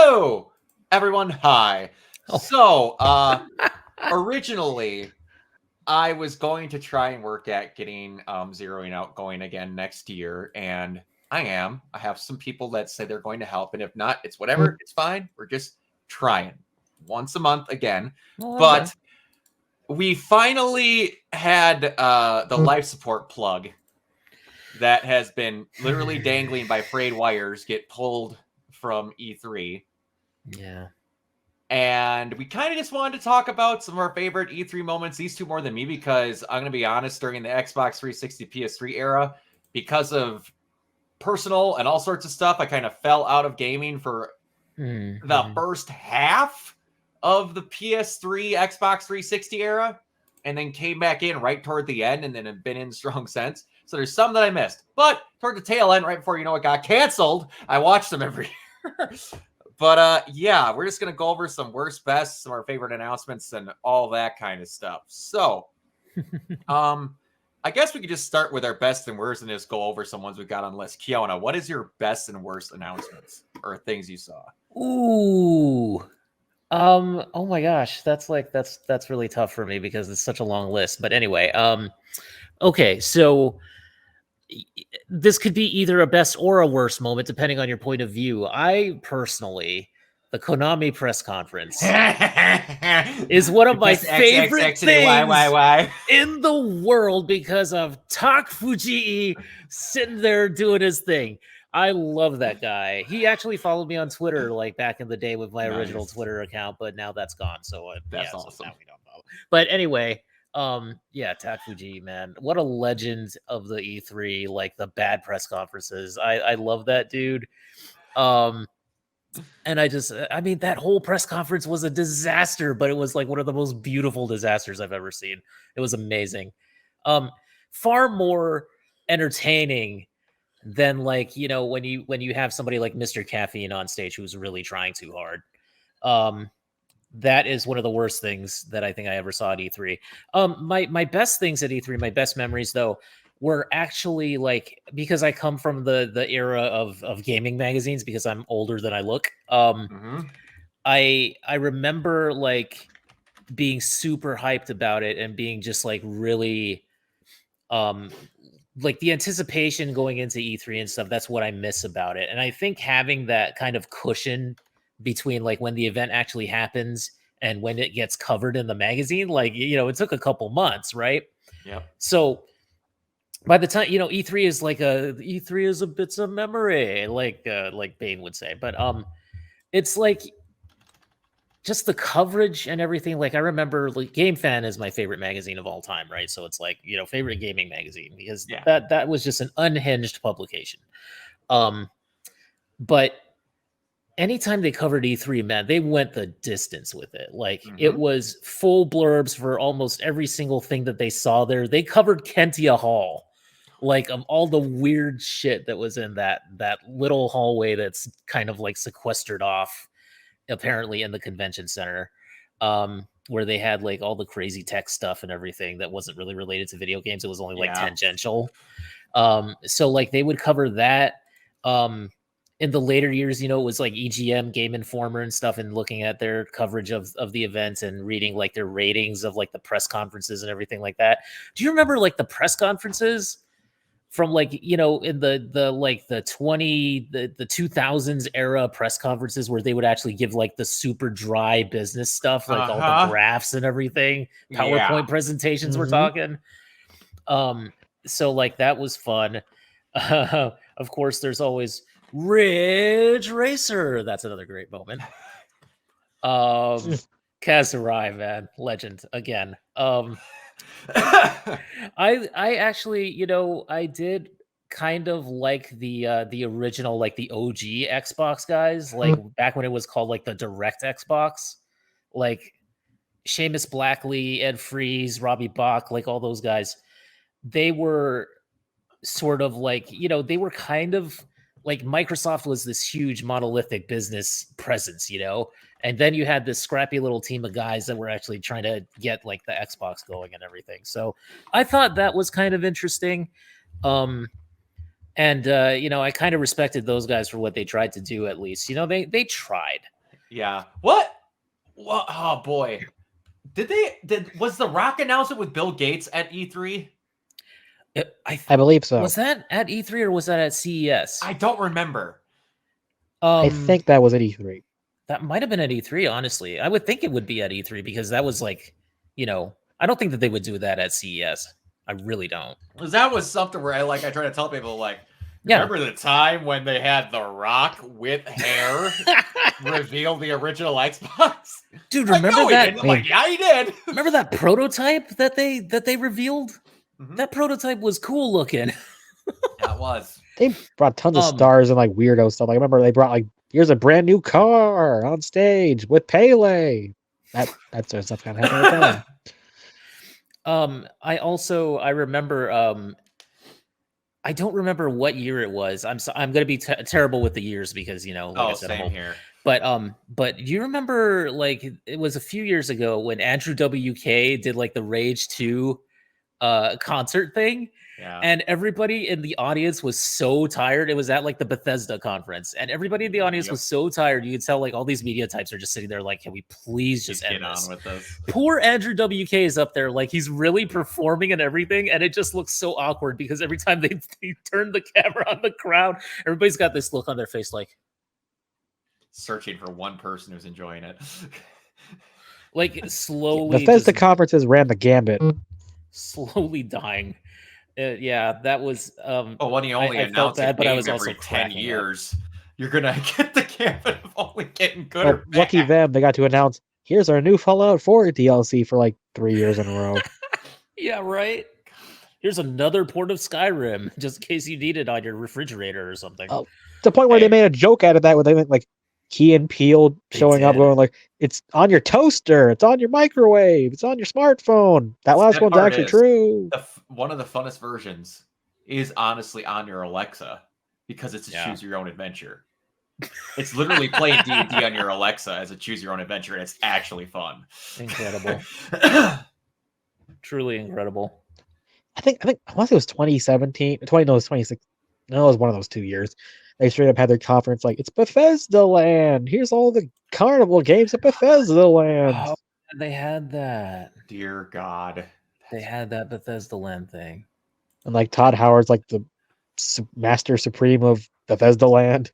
Hello, everyone. Hi. Oh. So, originally, I was going to try and work at getting zeroing out going again next year, and I am. I have some people that say they're going to help, and if not, it's whatever. It's fine. We're just trying once a month again. Oh, okay. But we finally had the life support plug that has been literally dangling by frayed wires get pulled from E3. Yeah. And we kind of just wanted to talk about some of our favorite E3 moments, these two more than me, because I'm going to be honest, during the Xbox 360 PS3 era, because of personal and all sorts of stuff, I kind of fell out of gaming for the first half of the PS3 Xbox 360 era, and then came back in right toward the end, and then have been in strong since. So there's some that I missed. But toward the tail end, right before it got canceled, I watched them every year. But yeah, we're just gonna go over some worst, best, some of our favorite announcements, and all that kind of stuff. So, I guess we could just start with our best and worst, and just go over some ones we got on the list. Kiona, what is your best and worst announcements or things you saw? Ooh. Oh my gosh, that's really tough for me because it's such a long list. But anyway, okay, so this could be either a best or a worst moment depending on your point of view. I personally, the Konami press conference is one of my favorite things in the world because of Tak Fujii sitting there doing his thing. I love that guy. He actually followed me on Twitter like back in the day with my original Twitter account, but now that's gone. So that's awesome. So now we don't know. But anyway, yeah, Tak Fujii, man, what a legend of the E3, like the bad press conferences. I love that dude. And I mean, that whole press conference was a disaster, but it was like one of the most beautiful disasters I've ever seen. It was amazing. Far more entertaining than like, when you have somebody like Mr. Caffeine on stage who's really trying too hard. That is one of the worst things that I think I ever saw at E3. My best things at E3, my best memories though, were actually like, because I come from the era of gaming magazines because I'm older than I look. I remember like being super hyped about it and being just like really like the anticipation going into E3 and stuff. That's what I miss about it. And I think having that kind of cushion between like when the event actually happens and when it gets covered in the magazine, like, it took a couple months, right? Yeah. So by the time, E3 is like E3 is a bits of memory, like Bane would say. But it's like just the coverage and everything. Like I remember like Game Fan is my favorite magazine of all time, right? So it's like, favorite gaming magazine because that was just an unhinged publication. But anytime they covered E3, man, they went the distance with it. Like it was full blurbs for almost every single thing that they saw there. They covered Kentia Hall, like of all the weird shit that was in that little hallway that's kind of like sequestered off, apparently in the convention center, where they had like all the crazy tech stuff and everything that wasn't really related to video games. It was only like tangential. So like they would cover that. In the later years, it was like EGM, Game Informer and stuff, and looking at their coverage of the events and reading like their ratings of like the press conferences and everything like that. Do you remember like the press conferences from like, in the like the 2000s era press conferences where they would actually give like the super dry business stuff, like all the graphs and everything, PowerPoint presentations we're talking. So like that was fun. Of course, there's always Ridge Racer. That's another great moment. Kazurai, man, legend again. I actually, I did kind of like the original, like the OG Xbox guys, like back when it was called like the Direct Xbox, like Seamus Blackley, Ed Freeze, Robbie Bach, like all those guys. They were sort of like, they were kind of like Microsoft was this huge monolithic business presence, and then you had this scrappy little team of guys that were actually trying to get like the Xbox going and everything. So I thought that was kind of interesting. And I kind of respected those guys for what they tried to do. At least, they tried. Yeah. What? Oh boy. Was the Rock announcement with Bill Gates at E3? I believe so. Was that at E3 or was that at CES? I don't remember. I think that was at E3. That might have been at E3, honestly. I would think it would be at E3 because that was like, I don't think that they would do that at CES. I really don't. Because that was something where I try to tell people, Yeah. remember the time when they had The Rock with hair reveal the original Xbox? Dude, Like, remember no, he that? didn't. I'm like, yeah, he did. Remember that prototype that they revealed? Mhm. That prototype was cool looking. That was. They brought tons of stars and weirdo stuff. I remember they brought here's a brand new car on stage with Pele. That sort of stuff kind of happened at the time. I remember. I don't remember what year it was. I'm gonna be terrible with the years because I said, same here. But you remember it was a few years ago when Andrew WK did the Rage 2 concert thing. Yeah. And everybody in the audience was so tired. It was at the Bethesda conference, and everybody in the audience was so tired. You could tell all these media types are just sitting there can we please just end get this? on with this? Poor Andrew WK is up there he's really performing and everything, and it just looks so awkward because every time they turn the camera on the crowd, everybody's got this look on their face searching for one person who's enjoying it. Slowly. Bethesda conferences ran the gambit. Slowly dying. Yeah, that was. When you only announce that, but I was every also 10 years, you're gonna get the gambit of only getting good or bad. Lucky them, they got to announce, here's our new Fallout 4 DLC for 3 years in a row. Yeah, right. Here's another port of Skyrim, just in case you need it on your refrigerator or something. Oh, to the point where they made a joke out of that, where they went Key and Peele showing up, going it's on your toaster, it's on your microwave, it's on your smartphone. That last one's actually true. One of the funnest versions is honestly on your Alexa because it's a choose your own adventure. It's literally playing D&D on your Alexa as a choose your own adventure, and it's actually fun. Incredible. Truly incredible. I think I want to say it was 2017, 2016. No, it was one of those 2 years. They straight up had their conference it's Bethesda Land. Here's all the carnival games at Bethesda Land. Oh, they had that. Dear God. They had that Bethesda Land thing. And Todd Howard's the master supreme of Bethesda Land.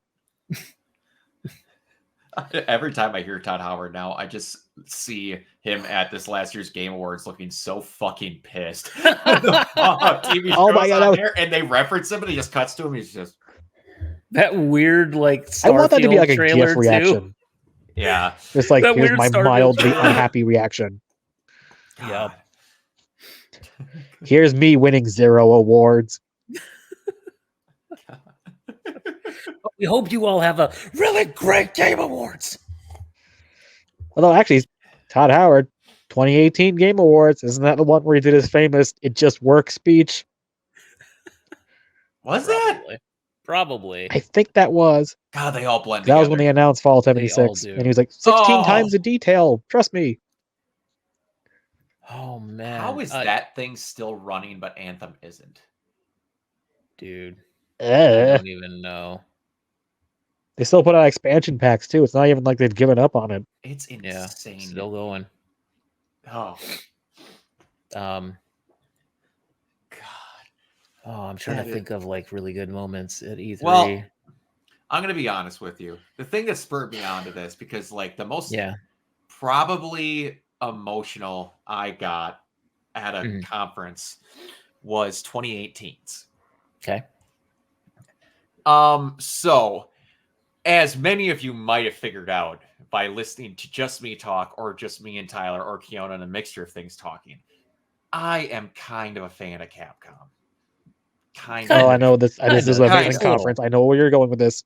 Every time I hear Todd Howard now, I just see him at this last year's Game Awards looking so fucking pissed. TV oh my God, and they reference him and he just cuts to him. He's just that weird Starfield I want that to be a GIF reaction. Too. Yeah. Just here's my mildly unhappy reaction. Yeah. Here's me winning 0 awards. We hope you all have a really great Game Awards. Although actually, Todd Howard, 2018 Game Awards, isn't that the one where he did his famous "It Just Works" speech? Was that? Probably. I think that was. God, they all blend That together. was when they announced Fallout 76, and he was 16 times in detail. Trust me. Oh man, how is that thing still running, but Anthem isn't? Dude, I don't even know. They still put out expansion packs too. It's not even they've given up on it. It's insane. Still going. Oh. God. Oh, I'm trying to think of really good moments at E3. Well, I'm gonna be honest with you. The thing that spurred me onto this, because the most probably emotional I got at a conference was 2018's. Okay. So as many of you might have figured out by listening to just me talk, or just me and Tyler, or Kiona, and a mixture of things talking, I am kind of a fan of Capcom. I know this. This is a big conference. I know where you're going with this.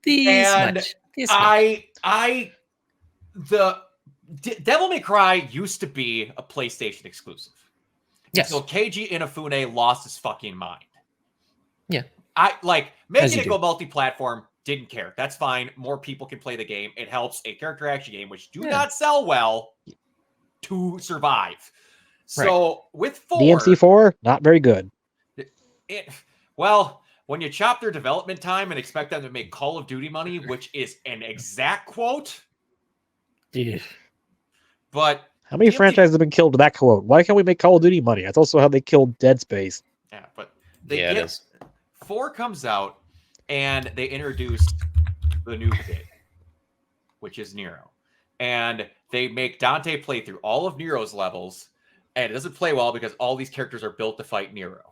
Devil May Cry used to be a PlayStation exclusive. Yes. So Keiji Inafune lost his fucking mind. Yeah. Making it go multi-platform, didn't care. That's fine. More people can play the game. It helps a character action game, which do not sell well, to survive. So with 4, DMC4, not very good. Well, when you chop their development time and expect them to make Call of Duty money, which is an exact quote, Dude. but How many DMC franchises have been killed with that quote? Why can't we make Call of Duty money? That's also how they killed Dead Space. yeah, but they Yeah, it get is. 4 comes out and they introduce the new kid, which is Nero. And they make Dante play through all of Nero's levels, and it doesn't play well because all these characters are built to fight Nero.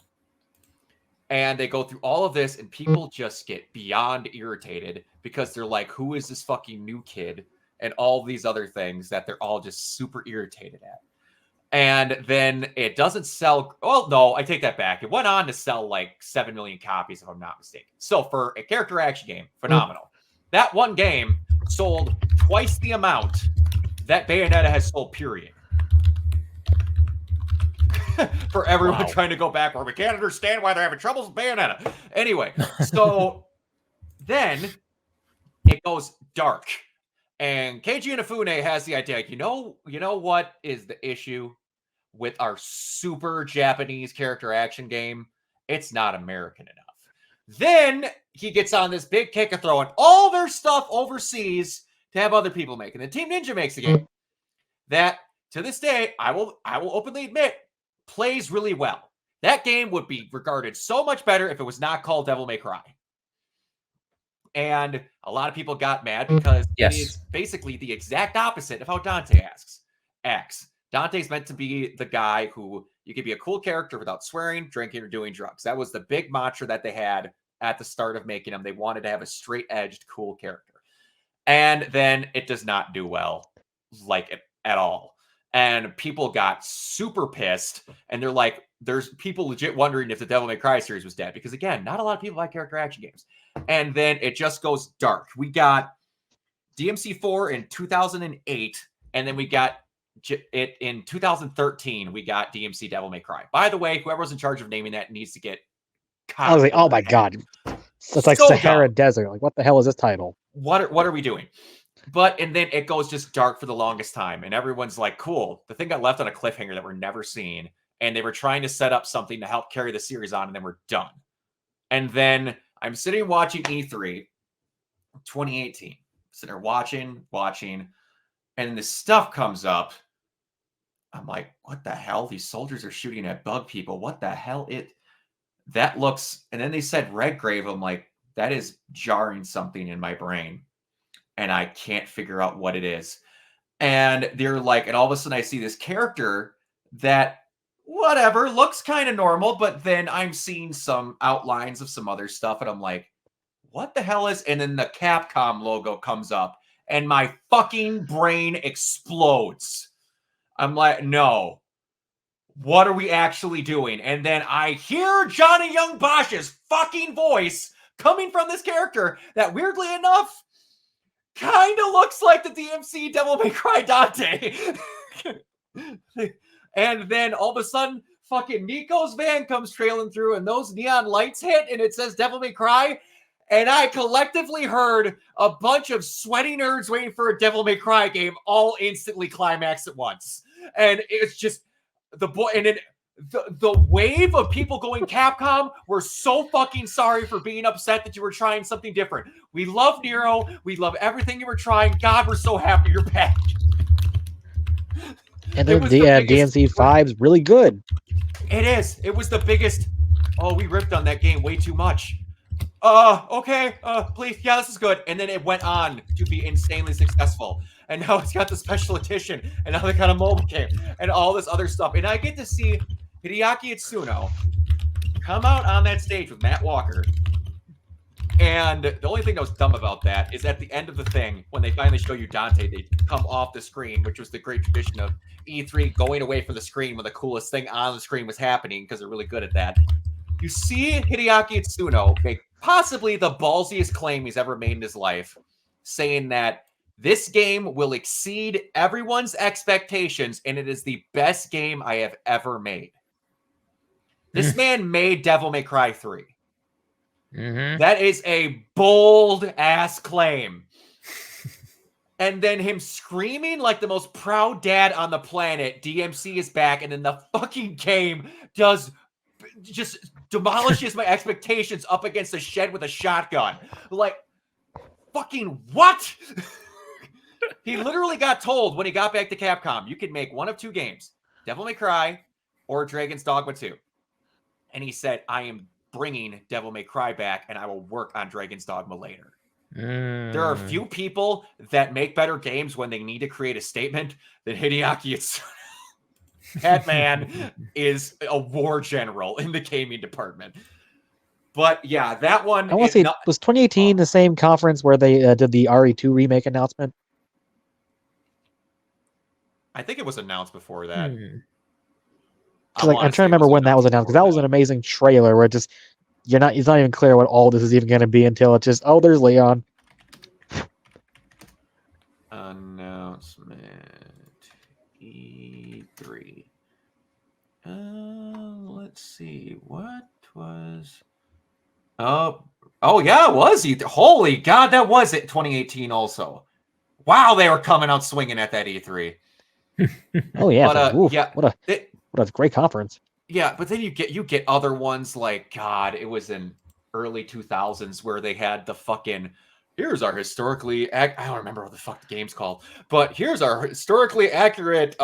And they go through all of this, and people just get beyond irritated because they're like, who is this fucking new kid? And all these other things that they're all just super irritated at. And then it doesn't sell. Well, no, I take that back. It went on to sell like 7 million copies, if I'm not mistaken. So for a character action game, phenomenal. That one game sold twice the amount that Bayonetta has sold, period. For everyone trying to go back where we can't understand why they're having troubles with Bayonetta. Anyway, so then it goes dark. And Keiji Inafune has the idea, you know what is the issue with our super Japanese character action game? It's not American enough. Then he gets on this big kick of throwing all their stuff overseas to have other people make. And then Team Ninja makes a game that, to this day, I will openly admit, plays really well. That game would be regarded so much better if it was not called Devil May Cry. And a lot of people got mad because it is basically the exact opposite of how Dante acts. Dante's meant to be the guy who you could be a cool character without swearing, drinking, or doing drugs. That was the big mantra that they had at the start of making him. They wanted to have a straight-edged, cool character. And then it does not do well, like it at all. And people got super pissed. And they're like, there's people legit wondering if the Devil May Cry series was dead. Because again, not a lot of people like character action games. And then it just goes dark. We got DMC4 in 2008. And then we got it in 2013. We got DMC Devil May Cry. By the way, whoever was in charge of naming that needs to get I was like, oh my god. It's like So Sahara dumb. Desert. Like, what the hell is this title? What are we doing? And then it goes just dark for the longest time. And everyone's like, cool. The thing got left on a cliffhanger that we're never seeing. And they were trying to set up something to help carry the series on. And then we're done. And then I'm sitting watching E3 2018. Sitting there watching. And this stuff comes up. I'm like, what the hell? These soldiers are shooting at bug people. What the hell? That looks... And then they said Redgrave. I'm like, that is jarring something in my brain. And I can't figure out what it is. And they're like, and all of a sudden I see this character that, whatever, looks kind of normal, but then I'm seeing some outlines of some other stuff, and I'm like, what the hell is... And then the Capcom logo comes up, and my fucking brain explodes. I'm like, no. What are we actually doing? And then I hear Johnny Young Bosch's fucking voice coming from this character that, weirdly enough, kind of looks like the DMC Devil May Cry Dante. And then all of a sudden, fucking Nico's van comes trailing through, and those neon lights hit, and it says Devil May Cry. And I collectively heard a bunch of sweaty nerds waiting for a Devil May Cry game all instantly climax at once. And it's just the wave of people going, Capcom, we're so fucking sorry for being upset that you were trying something different. We love Nero. We love everything you were trying. God, we're so happy you're back. And then DMC 5's really good. It is. It was the biggest. Oh, we ripped on that game way too much. Okay. Please. Yeah, this is good. And then it went on to be insanely successful. And now it's got the special edition. And now they got a mobile game. And all this other stuff. And I get to see Hideaki Itsuno come out on that stage with Matt Walker. And the only thing that was dumb about that is at the end of the thing, when they finally show you Dante, they come off the screen, which was the great tradition of E3 going away from the screen when the coolest thing on the screen was happening, because they're really good at that. You see Hideaki Itsuno make possibly the ballsiest claim he's ever made in his life, saying that this game will exceed everyone's expectations, and it is the best game I have ever made. This man made Devil May Cry 3. Mm-hmm. That is a bold-ass claim. And then him screaming like the most proud dad on the planet, DMC is back, and then the fucking game does just demolishes my expectations up against a shed with a shotgun. Like, fucking what? He literally got told when he got back to Capcom, you could make one of two games, Devil May Cry or Dragon's Dogma 2. And he said, I am bringing Devil May Cry back, and I will work on Dragon's Dogma later. There are few people that make better games when they need to create a statement than Hideaki Itsuno. That man is a war general in the gaming department. But yeah, that one. I want to say, was 2018 the same conference where they did the RE2 remake announcement? I think it was announced before that. I'm trying to remember when that was announced, because that was an amazing trailer where it's not even clear what all this is even going to be until it's just, oh, there's Leon. Announcement E3. Let's see, what was? Oh yeah, it was E3. Holy God, that was it. 2018 also. Wow, they were coming out swinging at that E3. Oh yeah, but, yeah. What a great conference. Yeah, but then you get other ones like, God, it was in early 2000s where they had the fucking, here's our historically I don't remember what the fuck the game's called, but here's our historically accurate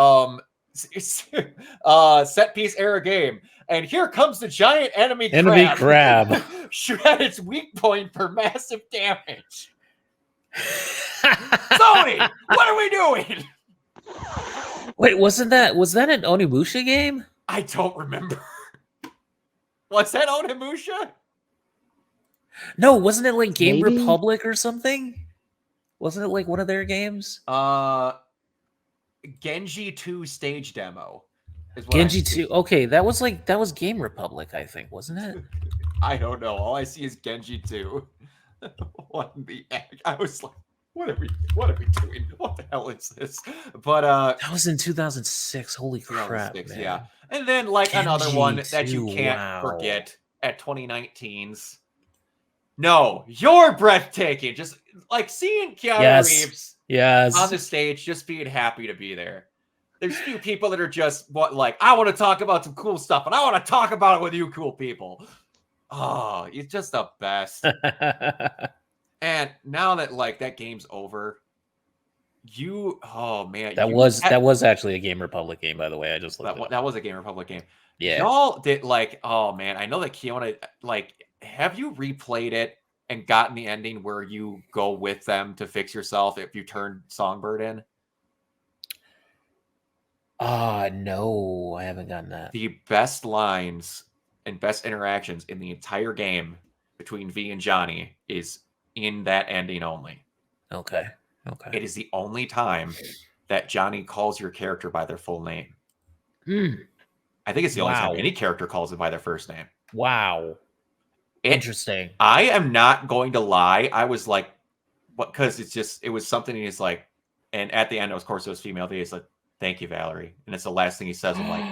set piece era game, and here comes the giant enemy crab. At its weak point for massive damage. Sony, what are we doing? Wait, was that an Onimusha game? I don't remember. Was that Onimusha? No, wasn't it like Game Maybe? Republic or something? Wasn't it like one of their games? Genji 2 stage demo. Genji 2. Okay, that was Game Republic, I think, wasn't it? I don't know. All I see is Genji 2. What the heck? I was like, what are we doing? What the hell is this? But that was in 2006. Holy crap, man. Yeah. And then like Genji another one that you can't wow. forget at 2019's. No, you're breathtaking. Just like seeing Keanu Reeves on the stage, just being happy to be there. There's few people that are just I want to talk about some cool stuff, and I want to talk about it with you cool people. Oh, you're just the best. And now that that game's over, that was actually a Game Republic game, by the way. I just looked that was a Game Republic game. Yeah. Y'all did oh man, I know that Keanu have you replayed it and gotten the ending where you go with them to fix yourself if you turn Songbird in? No, I haven't gotten that. The best lines and best interactions in the entire game between V and Johnny is in that ending only. Okay. It is the only time that Johnny calls your character by their full name. I think it's the only time any character calls it by their first name. Wow. Interesting. I am not going to lie. I was like, what? Because it was something he's like, and at the end, of course, it was female. He's like, thank you, Valerie. And it's the last thing he says. I'm like,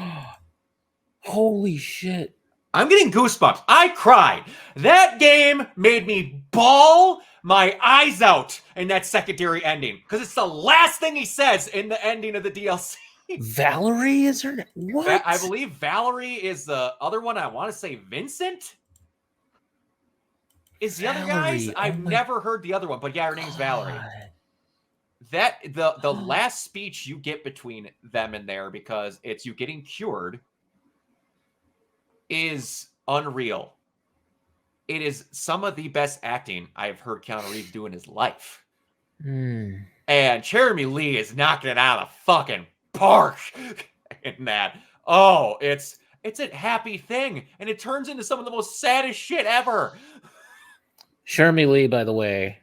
holy shit. I'm getting goosebumps. I cried. That game made me bawl my eyes out in that secondary ending because it's the last thing he says in the ending of the DLC. Valerie is her name? What? I believe Valerie is the other one. I want to say Vincent is the other guys. I've never heard the other one, but yeah, her name's Valerie. That the last speech you get between them and there, because it's you getting cured, is unreal. It is some of the best acting I've heard Keanu Reeves do in his life. And Jeremy Lee is knocking it out of the fucking park in that. Oh, it's a happy thing, and it turns into some of the most saddest shit ever. Jeremy Lee, by the way,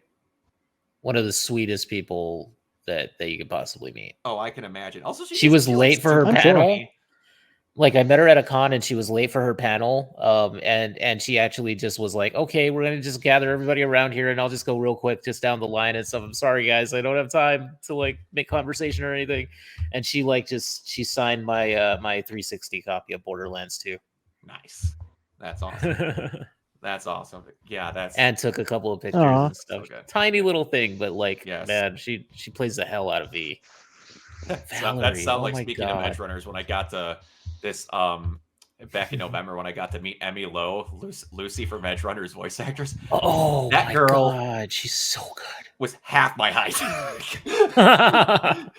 one of the sweetest people that you could possibly meet. Oh, I can imagine. Also, she was late for her panel. Like, I met her at a con and she was late for her panel. And she actually just was like, okay, we're going to just gather everybody around here and I'll just go real quick just down the line and stuff. I'm sorry, guys. I don't have time to make conversation or anything. And she she signed my my 360 copy of Borderlands 2. Nice. That's awesome. That's awesome. Yeah, and took a couple of pictures and stuff. So tiny little thing, but yes. Man, she plays the hell out of V. That sounds like speaking of Edge Runners when I got to this back in November when I got to meet Emmy Lowe, Lucy from Edge Runner's voice actress. Oh, That my girl- God, she's so Was half my height. good.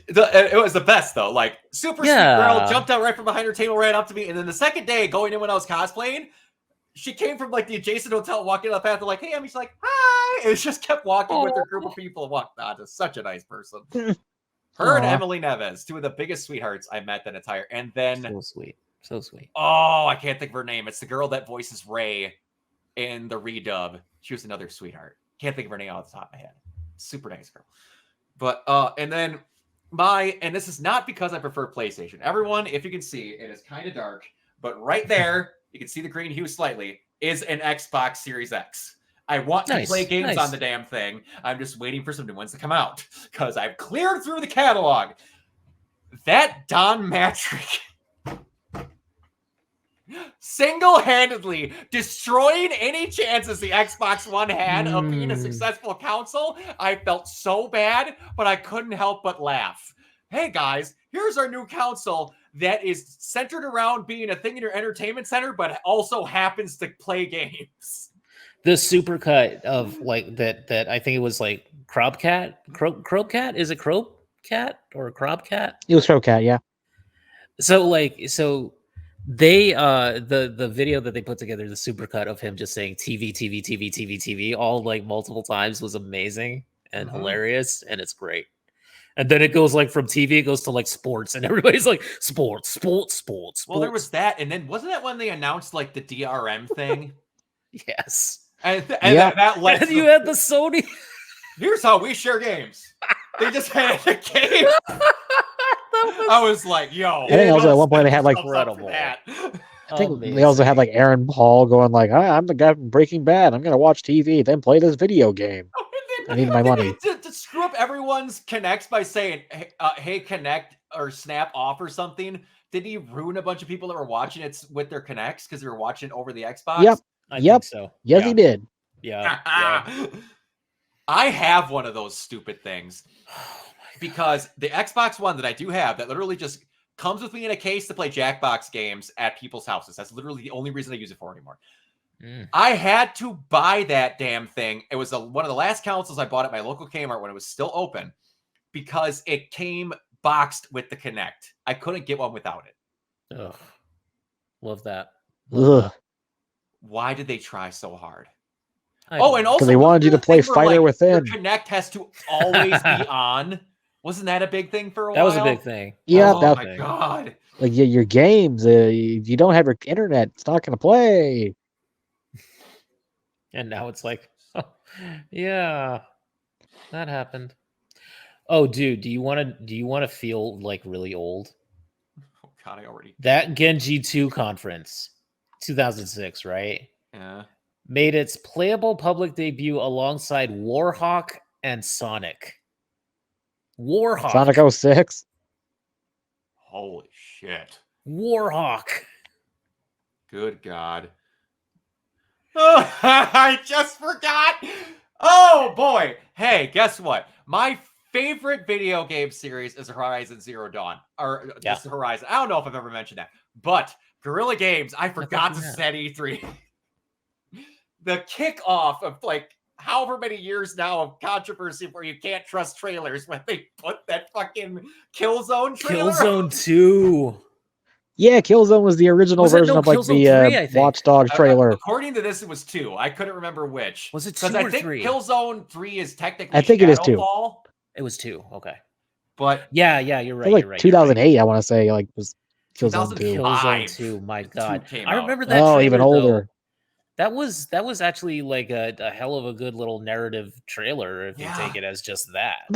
It was the best though. Like super sweet girl, Yeah. jumped out right from behind her table, ran up to me, and then the second day going in when I was cosplaying, she came from like the adjacent hotel, walking down the path, and like, "Hey, Emmy," she's like, "Hi," and just kept walking with her group of people and walked on. Just such a nice person. Her and Aw. Emily Neves, two of the biggest sweethearts I met that entire. And then, So sweet. So sweet. oh, I can't think of her name. It's the girl that voices Ray in the redub. She was another sweetheart. Can't think of her name off the top of my head. Super nice girl. But and then and this is not because I prefer PlayStation. Everyone, if you can see, it is kind of dark, but right there, you can see the green hue slightly, is an Xbox Series X. I want to Nice, play games nice. on the damn thing. I'm just waiting for some new ones to come out because I've cleared through the catalog. That Don Matrick single-handedly destroying any chances the Xbox One had of being a successful console. I felt so bad, but I couldn't help but laugh. Hey guys, here's our new console that is centered around being a thing in your entertainment center, but also happens to play games. The supercut of like that I think it was like Crobcat. Crobcat? Is it Crobcat or Crobcat? It was Crowcat, yeah. So they the video that they put together, the supercut of him just saying TV all like multiple times was amazing and hilarious, and it's great. And then it goes like from TV, it goes to like sports, and everybody's like sports. Well, there was that, and then wasn't that when they announced like the DRM thing? Yes. And Yeah. that led And to you had the Sony. here's how we share games. They just had a game. I was like, yo. I think also at one point they had like Incredible. That. I think they also had like Aaron Paul going like, I'm the guy from Breaking Bad. I'm gonna watch TV, then play this video game. I need my money. To screw up everyone's connects by saying, hey, connect or snap off or something. Did he ruin a bunch of people that were watching it with their connects because they were watching it over the Xbox? Yep. I Yep. think so. Yes, Yeah. he did. Yeah. I have one of those stupid things because the Xbox One that I do have that literally just comes with me in a case to play Jackbox games at people's houses. That's literally the only reason I use it for anymore. I had to buy that damn thing. It was one of the last consoles I bought at my local Kmart when it was still open because it came boxed with the Kinect. I couldn't get one without it. Ugh. Love that. Ugh. Why did they try so hard? I Oh, don't and know. also Because they wanted you to wasn't play there a thing where, Fighter your Within. Kinect has to always be on. Wasn't that a big thing for a That while? was a big thing. Yeah, Oh that my god. like your games. If you don't have your internet, it's not gonna play. And now it's like, yeah, that happened. Oh, dude, do you want to feel like really old? Oh god, I already. That Genji 2 conference, 2006, right? Yeah. Made its playable public debut alongside Warhawk and Sonic. Warhawk. Sonic 06. Holy shit. Warhawk. Good god. Oh, I just forgot. Oh boy. Hey, guess what? My favorite video game series is Horizon Zero Dawn. Or just Horizon. I don't know if I've ever mentioned that. But Guerrilla Games, I forgot to you had. set E3. The kickoff of like however many years now of controversy where you can't trust trailers when they put that fucking Killzone trailer. Killzone 2. Yeah, Killzone was the original Was it- version no, of like Killzone the 3, I think. Watch Dogs trailer. According to this, it was 2. I couldn't remember which. Was it 2 Because I or think 3? Killzone 3 is technically I think it is 2. Shadowfall, It was 2. Okay. but Yeah, you're I right. feel like you're right. 2008. I want to say like was Killzone 2. 2000. Killzone Five. 2. My The 2 God. came I out. remember that. Oh, even trailer, though. older. That was actually like a hell of a good little narrative trailer if Yeah. you take it as just that.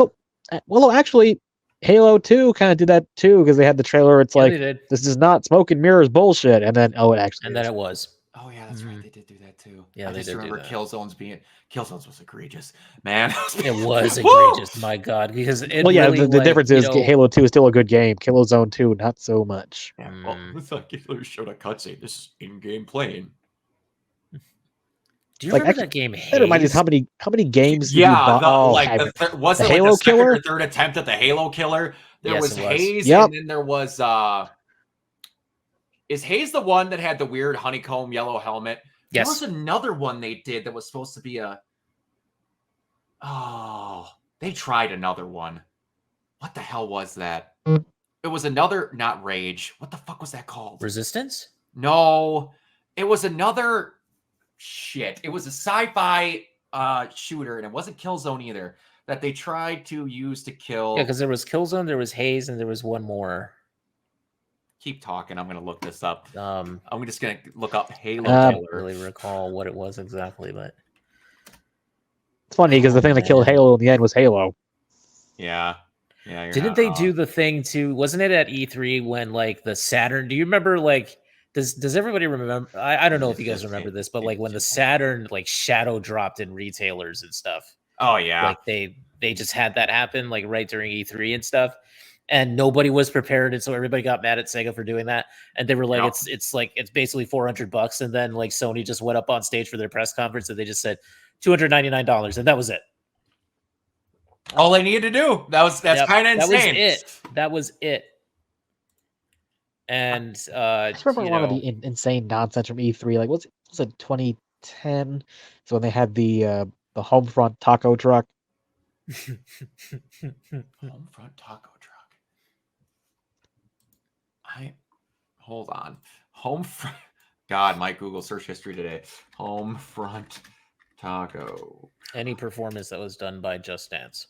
Well, actually, Halo 2 kind of did that too because they had the trailer. It's Yeah, like they did. this is not smoke and mirrors bullshit, and then it actually And then is. it was. oh yeah, that's right. Mhm. They did do that too. Yeah, I they just did do remember that. Killzones was egregious, man. It was Woo! egregious. My God, because it Well, yeah, really, the like, difference you is know, Halo 2 is still a good game. Killzone 2, not so much. Yeah, well, Mm. it's like it literally showed a cutscene. This is in-game playing. Do you like, remember actually, that game? That reminds me Haze? how many games did you Yeah, buy? wasn't the it Halo like the second Killer? or third attempt at the Halo Killer? There Yes, was it was. Haze, Yep. and then there was Is Hayes the one that had the weird honeycomb yellow helmet? There Yes. was another one they did that was supposed to be they tried another one. What the hell was that? It was another, not Rage. What the fuck was that called? Resistance? No, it was another shit. It was a sci-fi shooter, and it wasn't Killzone either, that they tried to use to kill. Yeah, because there was Killzone, there was Haze, and there was one more. Keep talking. I'm going to look this up. I'm just going to look up Halo I Killer. don't really recall what it was exactly, but It's funny because the thing that killed man. Halo in the end was Halo. Yeah. Yeah. You're Didn't not they wrong. do the thing too? Wasn't it at E3 when like the Saturn? Do you remember like does everybody remember? I don't know if you guys remember this, but like when the Saturn like shadow dropped in retailers and stuff. Oh yeah. Like they just had that happen like right during E3 and stuff. And nobody was prepared, and so everybody got mad at Sega for doing that. And they were like, Yep. it's basically $400, and then like Sony just went up on stage for their press conference, and they just said $299, and that was it. All they needed to do. That's kind of insane. That was it. And I just remember a lot of the insane nonsense from E3. Like, was it 2010? So when they had the Homefront taco truck. Homefront taco truck. Hold on. Homefront. God, my Google search history today. Homefront taco. Any performance that was done by Just Dance.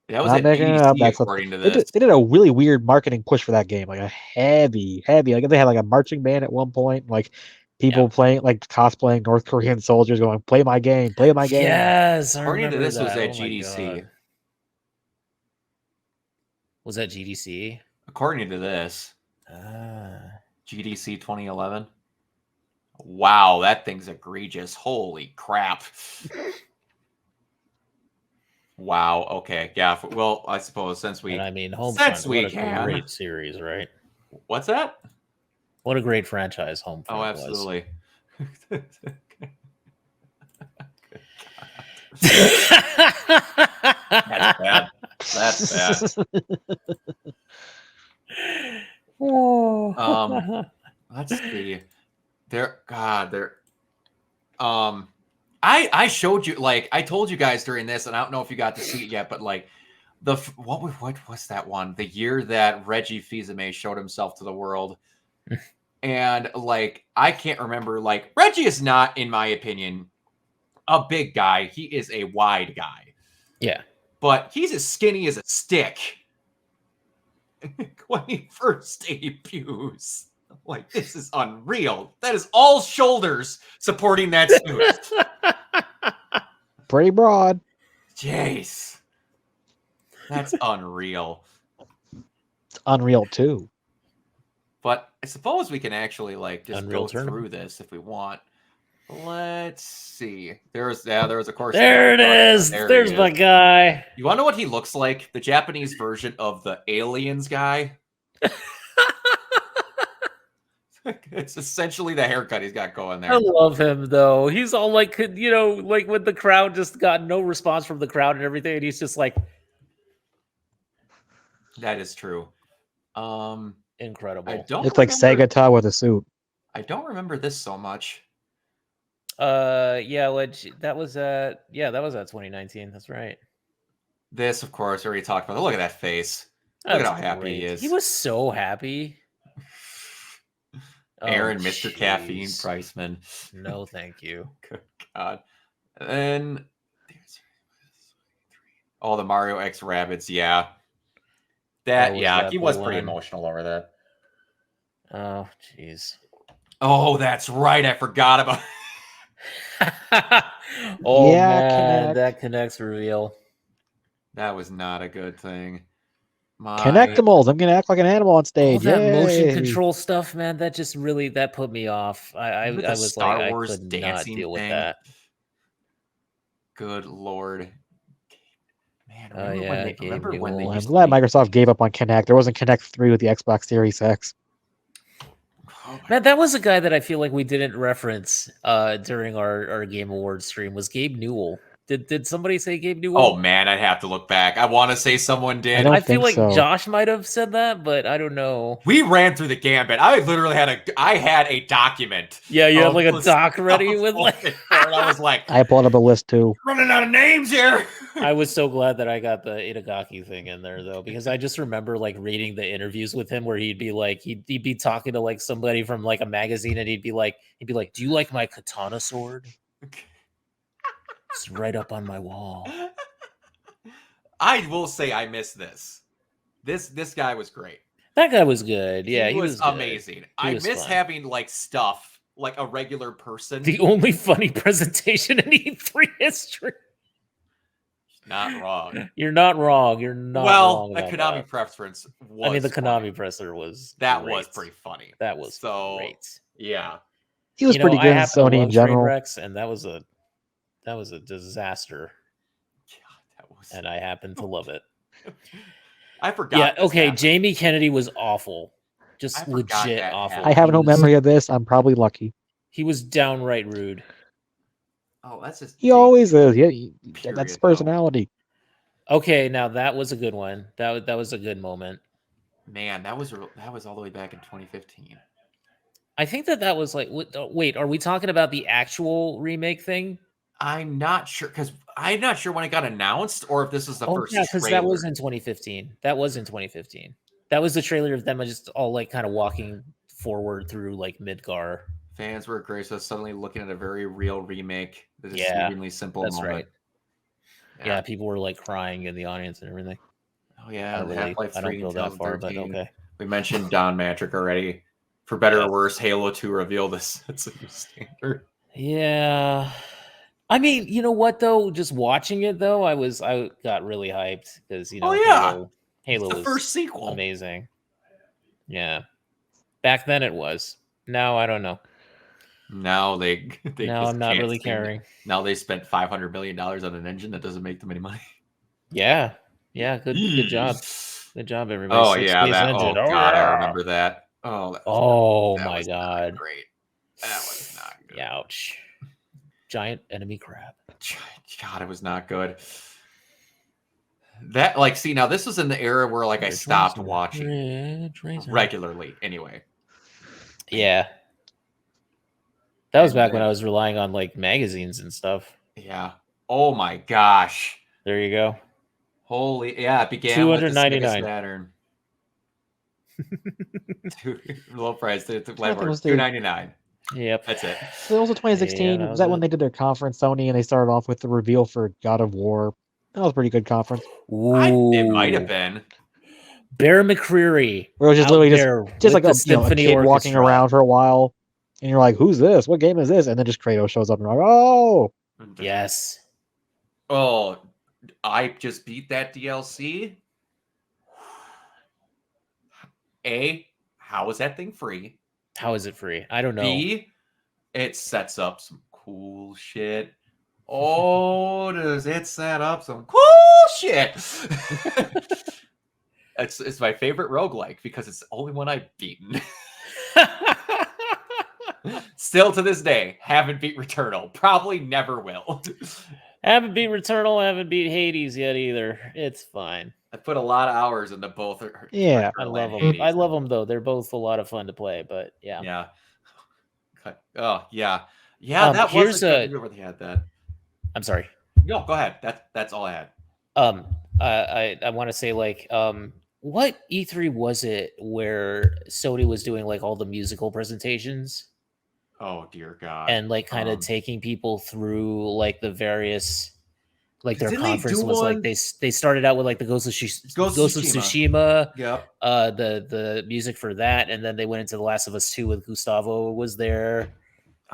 That was Not at making it up, GDC, that's according to They this. did a really weird marketing push for that game, like a heavy. Like they had like a marching band at one point, like people playing, like cosplaying North Korean soldiers, going, "Play my game, play my game." Yes, I According to remember this, was that. at Oh my GDC. God. Was that GDC? According to this, GDC 2011. Wow, that thing's egregious. Holy crap. Wow. Okay. Yeah. Well, I suppose since we. And I mean, Homefront. we What a can. great series, right? What's that? What a great franchise Homefront Oh, absolutely. That's bad. That's bad. Let's see. I showed you, like, I told you guys during this, and I don't know if you got to see it yet, but like what was that one? The year that Reggie Fils-Aimé showed himself to the world. And like, I can't remember, like, Reggie is not, in my opinion, a big guy. He is a wide guy. Yeah. But he's as skinny as a stick when he first debuts. Like, this is unreal. That is all shoulders supporting that suit. Pretty broad. Jeez. That's unreal. It's Unreal 2. But I suppose we can actually, like, just Unreal go Tournament. through this if we want. Let's see. There's of course. There it is. There's my guy. You want to know what he looks like? The Japanese version of the Aliens guy. It's essentially the haircut he's got going there. I love him though. He's all like, you know, like when the crowd just got no response from the crowd and everything, and he's just like, that is true. Incredible. I don't Looks like Sagata with a suit. I don't remember this so much. Yeah, that was at 2019. That's right. This, of course, we already talked about. Look at that face. Look at how happy he is. He was so happy. Aaron, Mr. Caffeine Priceman. No, thank you. Good God. And then the Mario X Rabbids, yeah. He was pretty emotional over that. Oh, jeez. Oh, that's right. I forgot about. Oh Yeah, man, Kinect. that Kinect's reveal. That was not a good thing. Connectimals. I'm gonna act like an animal on All stage. that motion Yay. control stuff, man, that just really put me off. I Remember the was Star like, Wars I could not dancing deal with thing? that. Good Lord. Man, Oh, yeah, Gabe remember when they Newell. I'm used to glad make- Microsoft gave up on Kinect. There wasn't Kinect 3 with the Xbox Series X. Oh, Man, that was a guy that I feel like we didn't reference during our Game Awards stream was Gabe Newell. Did somebody say Gabe Newell? Oh man, I'd have to look back. I want to say someone did. don't I feel think like so. Josh might have said that, but I don't know. We ran through the gambit. I literally had a document. Yeah, you have of like a the doc stuff ready with on like. it, and I was like, I pulled up a list too. running out of names here. I was so glad that I got the Itagaki thing in there though, because I just remember like reading the interviews with him where he'd be like he'd be talking to like somebody from like a magazine and he'd be like, do you like my katana sword? It's right up on my wall. I will say I miss this. This guy was great. That guy was good. Yeah, he was good. amazing. I was miss fun. having like stuff like a regular person. The only funny presentation in E3 history. Not wrong. You're not wrong. You're not wrong. Well, a about Konami that. preference was I mean, the funny. Konami presser was That great. was pretty funny. That was so great. yeah. He was pretty I good in happened to Sony in love general. Trainwrecks, and that was a disaster, God, that was. and I happened to love it. I forgot. Yeah. this Okay. happened. Jamie Kennedy was awful. I Just forgot legit that awful. happened. I have He no was- memory of this. I'm probably lucky. He was downright rude. Oh, that's just. He always is. Yeah, that's Period, his though. personality. Okay, now that was a good one. That was a good moment. Man, that was all the way back in 2015. I think that was like. Wait, are we talking about the actual remake thing? I'm not sure because I'm not sure when it got announced or if this was the first. yeah, because that was trailer. in 2015. That was in 2015. That was the trailer of them just all like kind of walking forward through like Midgar. Fans were gracious, suddenly looking at a very real remake. This Yeah, exceedingly simple that's moment. right. Yeah, people were like crying in the audience and everything. Oh yeah, I Half-Life don't 3 go in that far, but 2013. okay. We mentioned Don Matrick already. For better Yeah. or worse, Halo 2 revealed this. It's a new standard. Yeah. I mean, you know what though? Just watching it though, I got really hyped because Oh, yeah. Halo It's the was first sequel. amazing. Yeah. Back then it was. Now I don't know. Now they Now just I'm not can't really seem to- caring. Now they spent $500 million on an engine that doesn't make them any money. Yeah. Yeah, good job. Good job, everybody. Oh Six yeah, Space that. Engine. Oh god, yeah. I remember that. Oh, that was Oh that my was not god. great. That was not good. Ouch. Giant enemy crab. God, it was not good. That like, see, now this was in the era where like I Ridge stopped Racer. watching Ridge Racer. regularly. Anyway, Yeah. That was And back when then- I was relying on like magazines and stuff. yeah. Oh my gosh. There you go. Holy yeah, it began with the Sega $299. Saturn. Low price. think it was the- $299. Yep. That's it. So it was 2016. Yeah, that was that was when it. they did their conference, Sony, and they started off with the reveal for God of War? That was a pretty good conference. It might have Ooh. been. Bear McCreary. Where it was just out literally there just with like the a symphony kid walking orchestra. around for a while, and you're like, "Who's this? What game is this?" And then just Kratos shows up, and you're like, "Oh, Yes. Oh, I just beat that DLC. A, how is that thing free? How is it free? I don't know. B, it sets up some cool shit. Oh, does it set up some cool shit? It's my favorite roguelike because it's the only one I've beaten. Still to this day, haven't beat Returnal. Probably never will. Haven't beat Returnal, haven't beat Hades yet either. It's fine. I put a lot of hours into both. Yeah. I Returnal love and them. Hades. I love them though. They're both a lot of fun to play, but yeah. Yeah. Oh yeah. Yeah, that here's was a good where they had that. I'm sorry. No, go ahead. That's all I had. I want to say like what E3 was it where Sony was doing like all the musical presentations Oh dear God. and like kind of Um, taking people through like the various like their Didn't they conference do was like one- they started out with like the Ghost of Tsushima, Yep. the music for that, and then they went into The Last of Us 2 with Gustavo was there.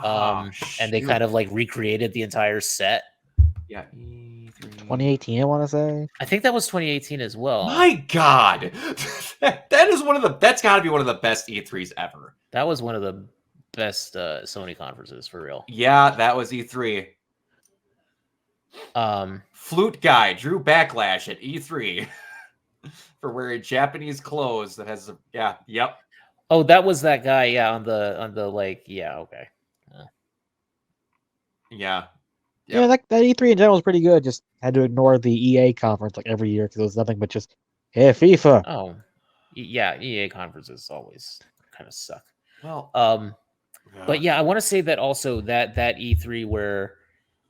And they kind of like recreated the entire set. yeah. E3. 2018, I want to say." I think that was 2018 as well. My God, that is one of the. That's got to be one of the best E3s ever. That was one of the best Sony conferences for real. Yeah, that was E3. Flute guy drew backlash at E3 for wearing Japanese clothes that has a yep. Oh, that was that guy, yeah, on the like, yeah, okay. Yeah. Yeah, that E3 in general is pretty good. Just had to ignore the EA conference like every year because it was nothing but just, hey, FIFA. Oh, yeah, EA conferences always kind of suck. Well, But yeah, I want to say that also that E3 where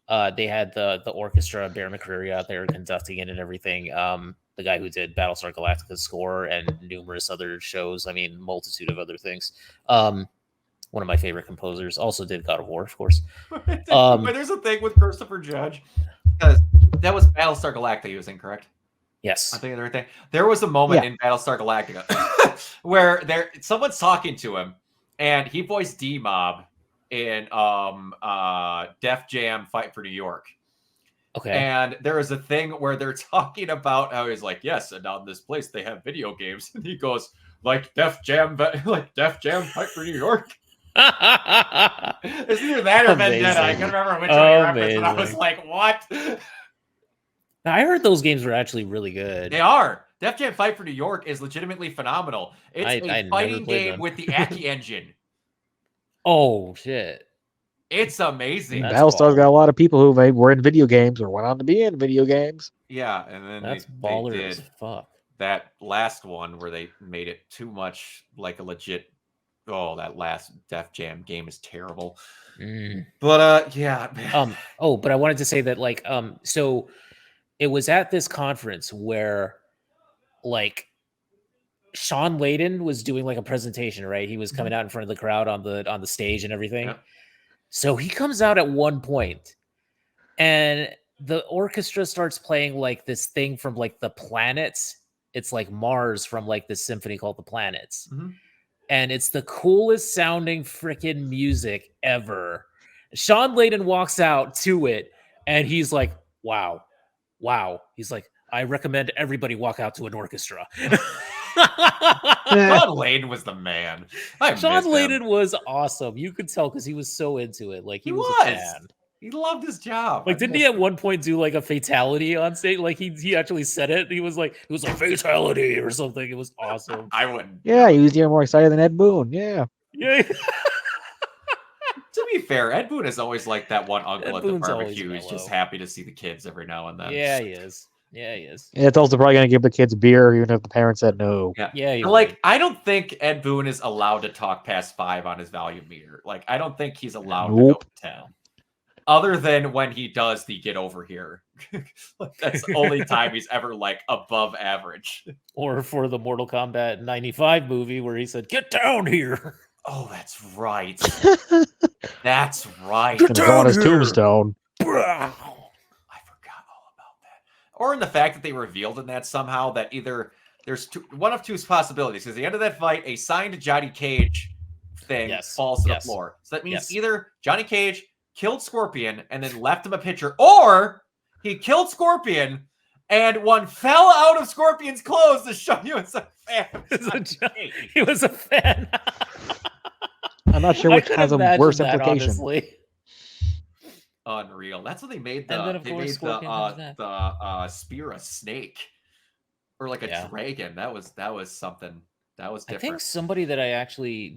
they had the orchestra, Bear McCreary out there conducting it and everything. The guy who did Battlestar Galactica's score and numerous other shows. I mean, multitude of other things. One of my favorite composers also did God of War, of course. But there's a thing with Christopher Judge because that was Battlestar Galactica he was in, correct? Yes. I'm thinking the right thing. There was a moment in Battlestar Galactica where someone's talking to him, and he voiced D-Mob in Def Jam Fight for New York. Okay. And there is a thing where they're talking about how he's like, yes, and on this place they have video games. And he goes, like Def Jam Fight for New York. It's either that or Vendetta. I can't remember which one he referenced, and I was like, what? I heard those games were actually really good. They are. Def Jam Fight for New York is legitimately phenomenal. It's a fighting game with the Aki engine. Oh, shit. It's amazing. Battlestar's got a lot of people who were in video games or went on to be in video games. Yeah, and then that's they baller did as fuck. That last one where they made it too much like a legit. Oh, that last Def Jam game is terrible. But yeah. But I wanted to say that so it was at this conference where like Sean Layden was doing like a presentation, right? He was coming out in front of the crowd on the stage and everything. Yeah. So he comes out at one point and the orchestra starts playing like this thing from like the planets. It's like Mars from like this symphony called The Planets. Mm-hmm. And it's the coolest sounding freaking music ever. Sean Layden walks out to it and he's like, wow. He's like, I recommend everybody walk out to an orchestra. Sean Layden was the man. Sean Layden was awesome. You could tell because he was so into it. Like he was a fan. He loved his job. Like, didn't he at one point do like a fatality on stage? Like he actually said it. He was like fatality or something. It was awesome. I wouldn't. Yeah, he was even more excited than Ed Boon. Yeah. Yeah. To be fair, Ed Boon is always like that one uncle Ed at the Boon's barbecue who's just happy to see the kids every now and then. Yeah, he is. Yeah, he is. And it's also probably going to give the kids beer, even if the parents said no. Yeah. Like, I don't think Ed Boon is allowed to talk past 5 on his volume meter. Like, I don't think he's allowed to go to 10. Other than when he does the get over here. That's the only time he's ever, like, above average. Or for the Mortal Kombat 95 movie where he said, get down here. Oh, that's right. That's right. Get down on his tombstone. Or in the fact that they revealed in that somehow that either there's one of two possibilities. Because at the end of that fight, a signed Johnny Cage thing falls to the floor. So that means either Johnny Cage killed Scorpion and then left him a picture, or he killed Scorpion and one fell out of Scorpion's clothes to show you as a fan. He was a fan. I'm not sure which has a worse implication. Honestly. Unreal. That's what they made. The spear a snake or like a dragon. That was something. That was different. I think somebody that I actually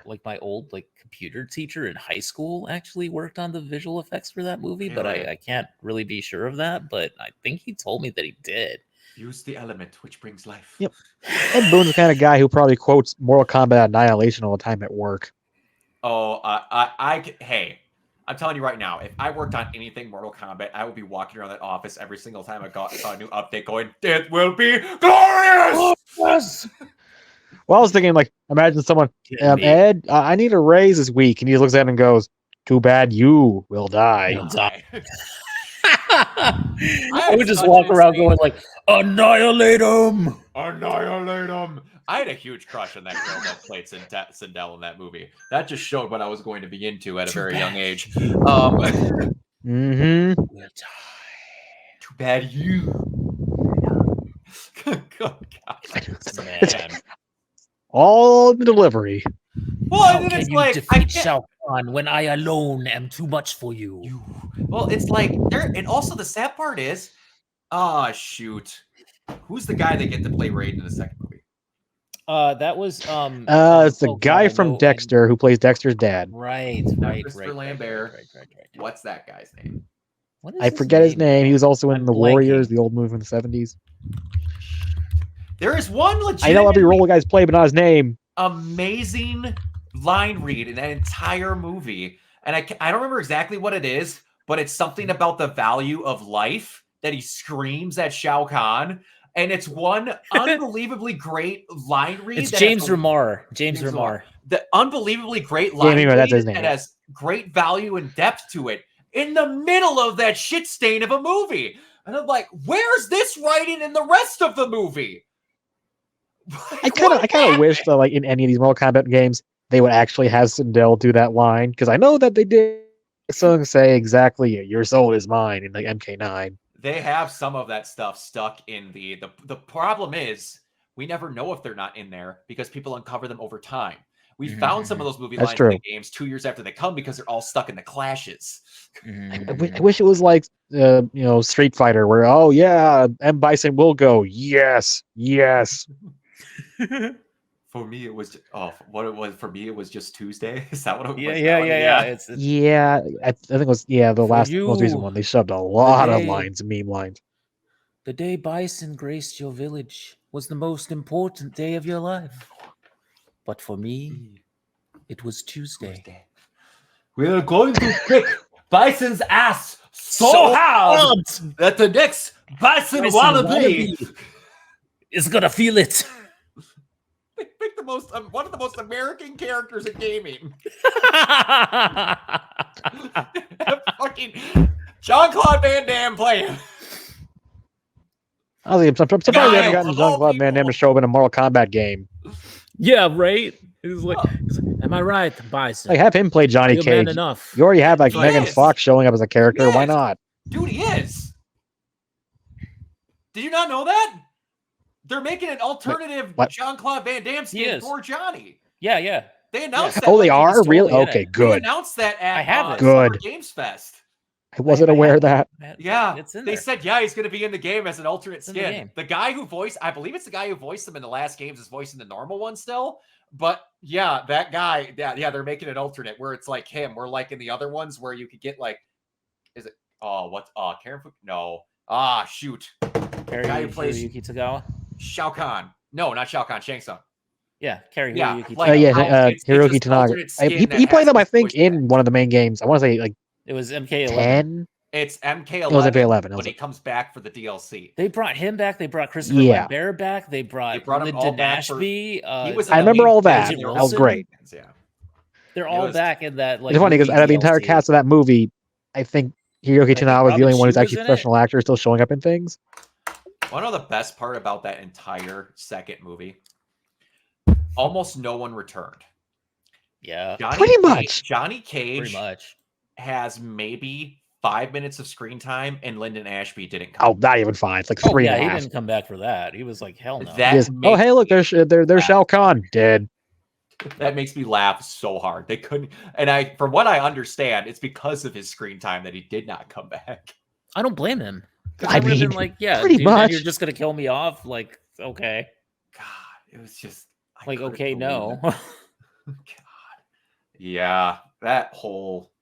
like my old like computer teacher in high school actually worked on the visual effects for that movie, but I can't really be sure of that. But I think he told me that he did. Use the element which brings life. Yep. Ed Boon's the kind of guy who probably quotes Mortal Kombat Annihilation all the time at work. Oh, hey, I'm telling you right now, if I worked on anything Mortal Kombat, I would be walking around that office every single time I saw a new update going, it will be glorious! Yes! Well, I was thinking, like, imagine someone, Ed, I need a raise this week. And he looks at him and goes, too bad you will die. You'll die. I would just walk around going like, annihilate him! Annihilate him! I had a huge crush on that girl that played Sindel in that movie. That just showed what I was going to be into at a very young age. Mm-hmm. We'll die. Too bad you. Oh, God, man. All the delivery. Well, how and then it's can like, you defeat Shao Kahn when I alone am too much for you? Well, it's like, and also the sad part is, shoot. Who's the guy they get to play Raiden in the second movie? That was It's the oh, guy God, I from know- Dexter who plays Dexter's dad. Right, Not right, Christopher right, Lambert. right. What's that guy's name? What is I forget his name. He was also in I'm The Warriors, blanking. the old movie from the 70s. There is one I know legitimate every role the guy's played, but not his name. amazing line read in that entire movie, and I don't remember exactly what it is, but it's something about the value of life that he screams at Shao Kahn, and it's one unbelievably great line read. It's that James has a- Remar. James James Remar. the unbelievably great line Remar, read that's his name, that yeah. has great value and depth to it in the middle of that shit stain of a movie. And I'm like, where's this writing in the rest of the movie? I kind of wish that, like, in any of these Mortal Kombat games, they would actually have Sindel do that line, because I know that they did song say exactly "Your soul is mine" in like MK9. They have some of that stuff stuck in the problem is we never know if they're not in there because people uncover them over time. We found some of those movie That's lines in true. the games 2 years after they come because they're all stuck in the clashes. I wish it was like Street Fighter, where oh yeah, M Bison will go yes. For me, it was what it was. For me, it was just Tuesday. Is that what it was? Yeah. It's Yeah, I think it was the most recent you, one. They shoved a lot of day- lines, meme lines. the day Bison graced your village was the most important day of your life. But for me, it was Tuesday. We're going to kick Bison's ass so hard that the next Bison wannabe is gonna feel it. pick the most one of the most American characters in gaming. Fucking Jean-Claude Van Damme playing. I'm surprised we haven't gotten of all Jean-Claude Van Damme to show up in a Mortal Kombat game. Yeah, right. He's like, am I right, Bison? Like, have him play Johnny You're man Cage. enough. You already have like He Megan is. Fox showing up as a character. Why Yes. not? Dude, he is. Did you not know that? They're making an alternative what? Jean-Claude Van Damme He skin is. for Johnny. Yeah. They announced that. Oh, they when are was really totally in okay. it. They Good. announced that at I have it. Summer Good. Games Fest. I wasn't aware of that. Yeah, it's in they there. said he's going to be in the game as an alternate It's in the skin. game. The guy who voiced, I believe it's the guy who voiced him in the last games, is voicing the normal one still. But yeah, that guy, yeah, they're making an alternate where it's like him. We're like in the other ones where you could get like, is it? Oh, what? Karen? No. Shoot. Guy who plays Hiroyuki Tagawa. Shao Kahn. No, not Shao Kahn. Shang Tsung. Yeah, Hiroyuki Yeah, Tagawa. like- it's Hiroki this Tanaga. alternate skin He that played has them, I his think, voice in one of the main games. I want to say like It was MK11. 10. It's MK11. It was MK11. When he comes back for the DLC. They brought him back. They brought Christopher Yeah. Lambert back. They brought brought him all Lyndon back for- Ashby. He was. I in the remember main all that. series. That was great. Yeah. They're It all was- back in that. Like, It's funny because movie out of the entire DLC. cast of that movie, I think Hiroki think Tanaga was the Robin only one who's Shue was actually a in it. professional actor still showing up in things. One of the best part about that entire second movie, almost no one returned. Yeah, Pretty much. Johnny Cage pretty much. has maybe 5 minutes of screen time, and Lyndon Ashby didn't come. Oh, not even fine. It's like Oh, three yeah, and a he half. didn't come back for that. He was like, hell no. That Just, oh, makes hey, look, me- there's Shao Kahn dead. That makes me laugh so hard. They couldn't, and from what I understand, it's because of his screen time that he did not come back. I don't blame him. 'Cause I I would have been mean, like, yeah, pretty dude, man, much. you're just gonna kill me off. Like, okay, God, it was just I like, couldn't okay, believe no. it. God, yeah, that whole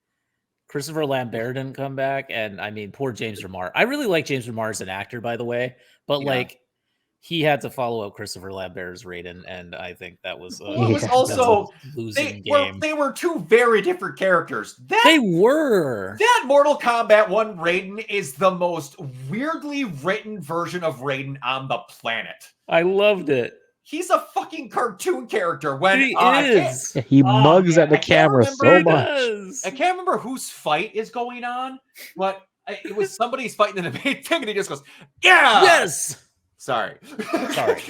Christopher Lambert didn't come back, and I mean, poor James Remar. I really like James Remar as an actor, by the way, but Yeah. like, he had to follow up Christopher Lambert's rating, and I think that was Well, it was Yeah. also losing they were game. they were two very different characters. They were. That Mortal Kombat 1 Raiden is the most weirdly written version of Raiden on the planet. I loved it. He's a fucking cartoon character. When He I can't- is. He Oh, mugs man, at the I can't camera remember so He much. does. I can't remember whose fight is going on, but it was somebody's fighting in the main thing, and he just goes, "Yeah, Yes. sorry, Sorry.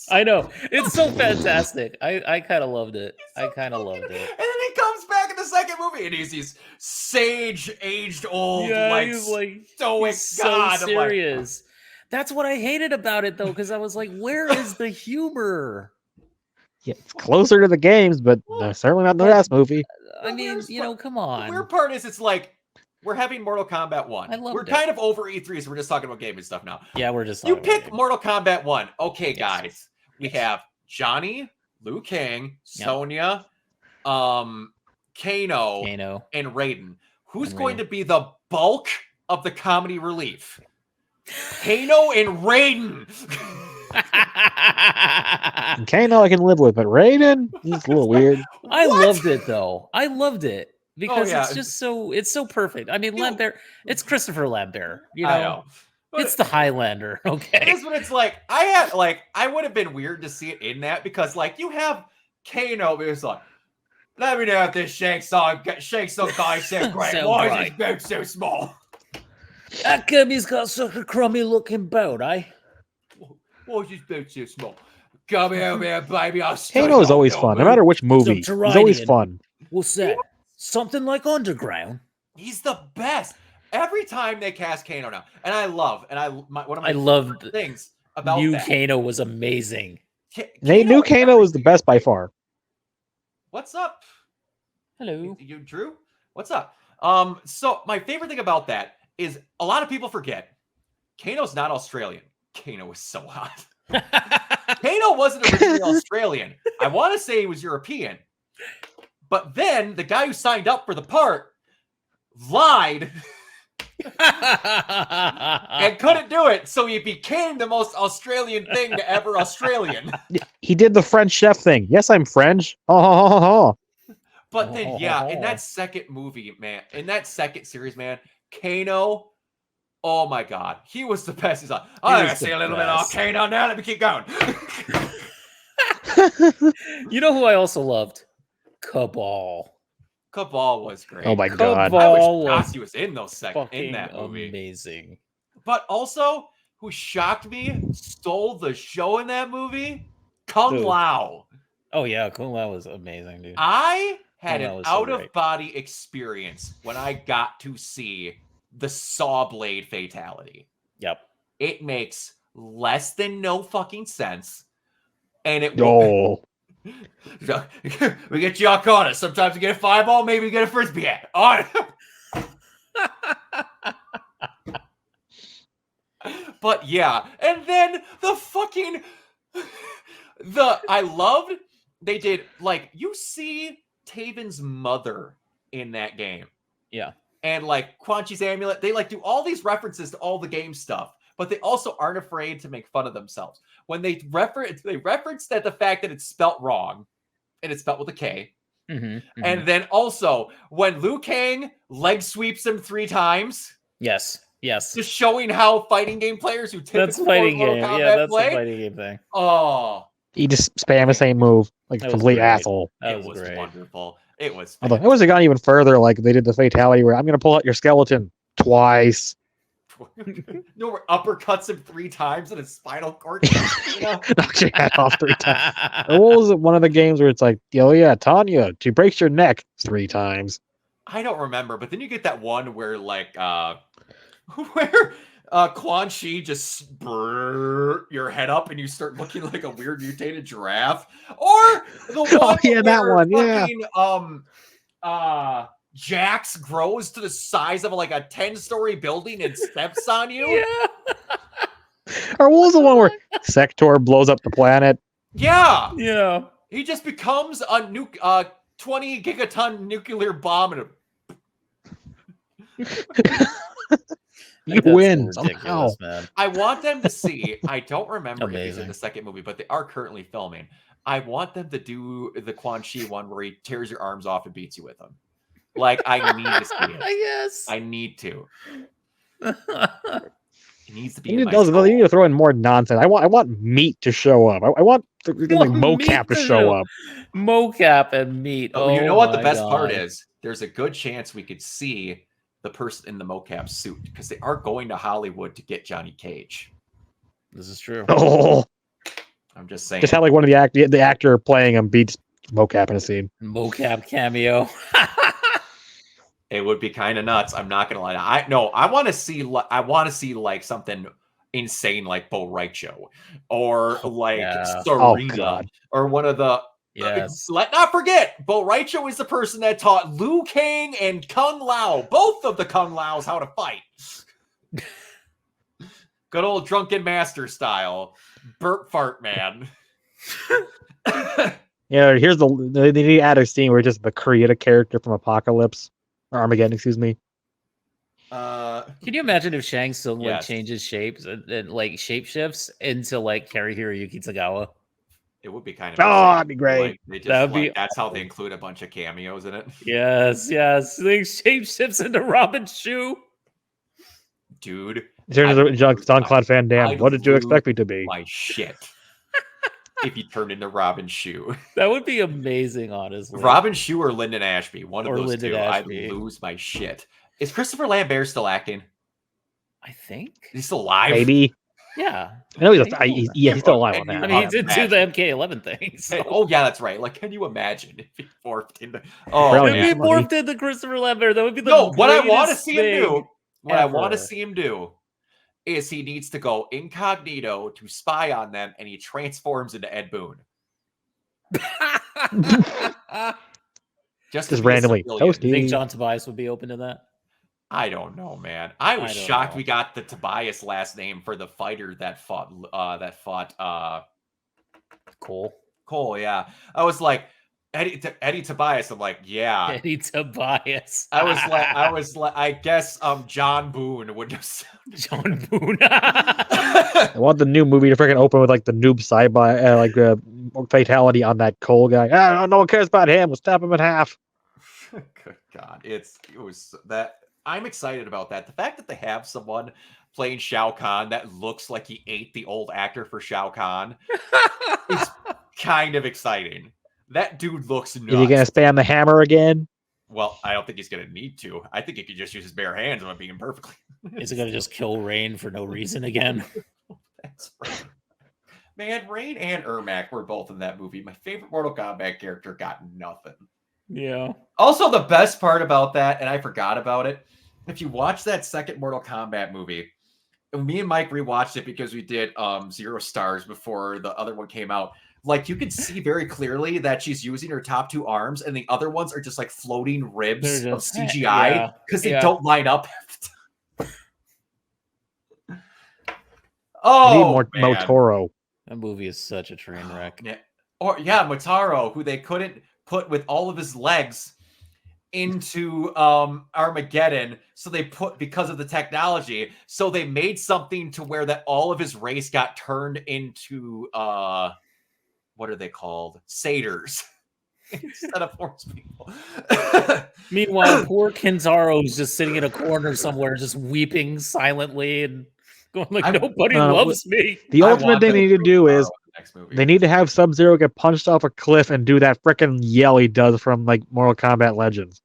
I know. It's so fantastic. I kind of loved it. I kind of loved it. And then he comes back in the second movie, and he's these sage, aged, old, Yeah, like he's like stoic he's so god. I'm like, serious. That's what I hated about it though, because I was like, where is the humor? Yeah, it's closer to the games, but certainly not in the last movie. I The mean, weirdest you know, part- come The on. weird part is, it's like we're having Mortal Kombat 1. I loved We're it. kind of over E3, so we're just talking about gaming stuff now. Yeah, we're just You talking about pick it. Mortal Kombat 1. Okay, Yes. guys. We have Johnny, Liu Kang, Yep. Sonya, Kano, Kano. and Raiden. Who's And going Raiden. to be the bulk of the comedy relief? Kano and Raiden. And Kano I can live with, but Raiden, he's a little weird. I What? loved it though. I loved it because yeah. it's just so perfect. I mean, Dude. Lambert, it's Christopher Lambert. You I know, know. But it's the Highlander. Okay. This one, it's like I would have been weird to see it in that because like you have Kano, but it's like, let me know if this Shang Tsung guy said great. So Why bright. is his boat so small? How come he's got such a crummy looking boat, eh? Why is his boat so small? Come over here, baby. I'll straight Kano is up always your fun, no boat. matter which movie. He's always Tyrian. fun. What's that? Something like Underground. He's the best. Every time they cast Kano now, and I love, and one of my I loved favorite things about New that. Kano was amazing. They knew Kano was the everything- best by far. What's up? Hello. You Drew? What's up? So my favorite thing about that is a lot of people forget Kano's not Australian. Kano is so hot. Kano wasn't originally Australian. I want to say he was European. But then the guy who signed up for the part lied and couldn't do it. So he became the most Australian thing to ever Australian. He did the French chef thing. Yes, I'm French. Oh. But then, yeah, in that second movie, man, in that second series, man, Kano, oh my God, he was the best. He's like, I'm going to was the see a little bit of best. Kano now. Let me keep going. You know who I also loved? Cabal. Cabal was great. Oh my God. I Cabal wish was Rossi was in those in fucking that movie. amazing. But also, who shocked me, stole the show in that movie, Kung Dude. Lao. Oh yeah, Kung Lao was amazing, dude. I had Kung Lao an was so great. out-of-body experience when I got to see the Saw Blade fatality. Yep. It makes less than no fucking sense. And it Oh. we get you all corner. Sometimes we get a fireball, maybe we get a frisbee at. All right. But yeah, and then the fucking I loved they did like you see Taven's mother in that game. Yeah. And like Quan Chi's amulet, they like do all these references to all the game stuff, but they also aren't afraid to make fun of themselves. When they reference that the fact that it's spelt wrong and it's spelt with a K. Mm-hmm, And then also when Liu Kang leg sweeps him 3 times, yes. just showing how fighting game players who typically That's fighting Mortal game. Kombat Yeah, that's play. a fighting game thing. Oh, He just spam the same move like a That was complete great. asshole. That it was great. wonderful. It was. I would have gone even further, like they did the fatality where I'm going to pull out your skeleton twice. No, where uppercuts him 3 times and his spinal cord. Knocks your head off 3 times. Or what was it? One of the games where it's like, oh yeah, Tanya, she breaks your neck 3 times. I don't remember, but then you get that one where like where Quan Chi just spur your head up and you start looking like a weird mutated giraffe. Or the one Oh, yeah, that where one, yeah. fucking, Jax grows to the size of like a 10-story building and steps on you. Yeah. Or what was the one where Sector blows up the planet? Yeah. Yeah. He just becomes a 20 gigaton nuclear bomb and You That's win somehow. ridiculous, man. I want them to see. I don't remember if he's in Amazing. the second movie, but they are currently filming. I want them to do the Quan Chi one where he tears your arms off and beats you with them. Like I need to see it. Yes. I need to. It needs to be. You in need, my those, you need soul. to throw in more nonsense. I want meat to show up. I want like Want meat mocap to to show show- up. Mocap and meat. Oh, you know what the my best part God. is? There's a good chance we could see the person in the mocap suit because they are going to Hollywood to get Johnny Cage. This is true. Oh, I'm just saying. just have like one of the actor playing him beats mocap in a scene. Mocap cameo. It would be kind of nuts. I'm not gonna lie. I want to see. I want to see like something insane like Bo Raicho or like Yeah. Oh, Serena God. or one of the. Yes. Let not forget, Bo Raicho is the person that taught Liu Kang and Kung Lao, both of the Kung Laos, how to fight. Good old drunken master style, burp fart man. Yeah, here's they need to add a scene where just the create a character from Apocalypse or Armageddon, excuse me. Can you imagine if Shang Tsung like Yes. changes shapes and like shapeshifts into like Cary Hiroyuki Tagawa? It would be kind of. Oh, insane. that'd be great. Like, they just, That'd be like, that's how they include a bunch of cameos in it. Yes. Like shapeshifts into Robin's shoe. Dude, Turns I into Jean-Claude Van Damme. I'd What did you lose expect me to be? my shit. If he turned into Robin Shue. That would be amazing, honestly. Robin Shue or Lyndon Ashby. One of Or those Lyndon two. Ashby. I'd lose my shit. Is Christopher Lambert still acting? I think. He's still alive? Maybe. Yeah. I know he's think still alive on Can that. you I mean, he did do the MK11 thing. So. Hey, oh yeah, that's right. Like, can you imagine if he morphed into? Oh Brilliant. If man. he morphed into Christopher Lambert, that would be the No, what I want to greatest see him do. thing What I want to ever. see him do is he needs to go incognito to spy on them, and he transforms into Ed Boon. Just to Just be a randomly. civilian. Toasty. Think John Tobias would be open to that? I don't know, man. I was I don't shocked know. we got the Tobias last name for the fighter that fought Cool. Cole. Yeah, I was like Eddie Tobias. I'm like, yeah. Eddie Tobias. I was like, I guess John Boone would just. John Boone. I want the new movie to freaking open with like the noob sci-fi fatality on that Cole guy. No one cares about him. We'll stab him in half. Good God, it was that. I'm excited about that. The fact that they have someone playing Shao Kahn that looks like he ate the old actor for Shao Kahn is kind of exciting. That dude looks nuts. Is he gonna spam the hammer again? Well, I don't think he's going to need to. I think he could just use his bare hands. If I'm being perfectly. Is he gonna just kill Rain for no reason again? That's right. Man, Rain and Ermac were both in that movie. My favorite Mortal Kombat character got nothing. Yeah. Also, the best part about that, and I forgot about it, if you watch that second Mortal Kombat movie, and me and Mike rewatched it because we did 0 stars before the other one came out. Like, you can see very clearly that she's using her top 2 arms, and the other ones are just like floating ribs They're of just- CGI because they don't line up. We need Oh, more man. Motoro. That movie is such a train wreck. Yeah. Or yeah, Motaro, who they couldn't put with all of his legs into Armageddon, so they put because of the technology, so they made something to where that all of his race got turned into what are they called? Satyrs instead of horse people. Meanwhile, poor Kentaro is just sitting in a corner somewhere, just weeping silently and going like, "Nobody loves me." The I ultimate want thing them they need to to do do Motaro is in the next movie. they need to have Sub-Zero get punched off a cliff and do that freaking yell he does from like Mortal Kombat Legends.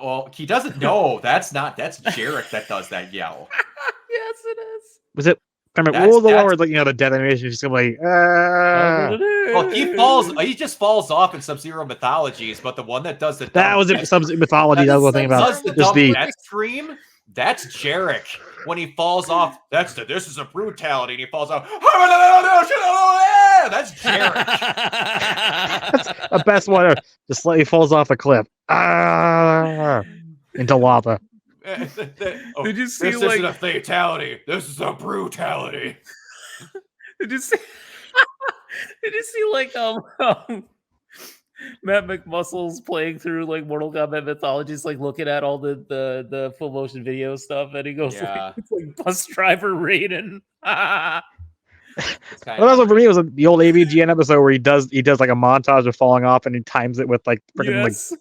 Well, he doesn't know. That's Jarek that does that yell. Yes, it is. Was it? I mean, what was the one where like the death animation is just gonna be like, Well, he just falls off in Sub-Zero mythologies, but the one that does the that was it. Some mythology. That was the thing about does the just dumb the death scream. That's Jarek when he falls off. This is a brutality, and he falls off. That's Jarek. the best one. Just like he falls off a cliff into lava. Did you see This like? isn't a fatality. This is a brutality. Did you see? Did you see like Matt McMuscles playing through like Mortal Kombat mythologies, like looking at all the full motion video stuff, and he goes Yeah. like, it's like bus driver Raiden. Well, that's what for me was the old AVGN episode where he does like a montage of falling off and he times it with like freaking Yes. like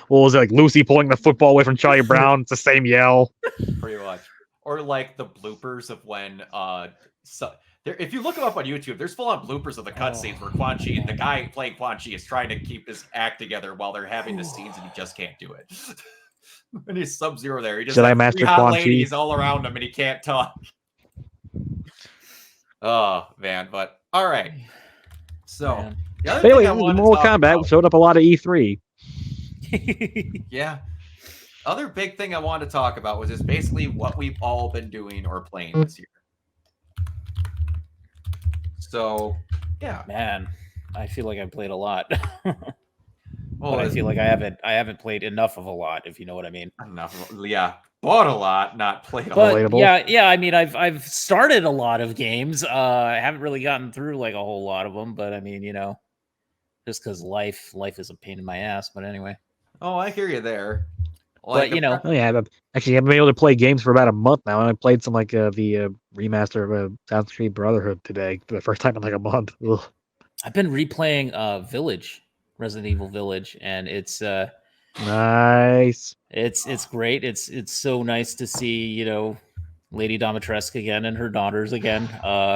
what was it, like Lucy pulling the football away from Charlie Brown. It's the same yell. Pretty much. Or like the bloopers of when if you look them up on YouTube, there's full-on bloopers of the cutscenes where Quan Chi, the guy playing Quan Chi, is trying to keep his act together while they're having the scenes, and he just can't do it. When he's Sub-Zero there, he just Jedi has Master three hot Quan Chi. ladies all around him, and he can't talk. Oh man, but all right. So Man. the other But anyway, thing I wanted to Mortal talk Kombat about- showed up a lot of E3. Yeah. Other big thing I wanted to talk about was just basically what we've all been doing or playing this year. So, yeah. Man, I feel like I played a lot. but I feel like I haven't played enough of a lot, if you know what I mean. enough. Yeah, bought a lot, not played a But lot. Relatable. yeah, I mean, I've started a lot of games. I haven't really gotten through like a whole lot of them, but I mean, just because life is a pain in my ass. But anyway, Oh, I hear you there. but Oh yeah, actually, I've been able to play games for about a month now, and I played some like the remaster of Assassin's Creed Brotherhood today for the first time in like a month. Ugh. I've been replaying Resident Evil Village, and it's Nice. it's great. It's so nice to see Lady Dimitrescu again and her daughters again.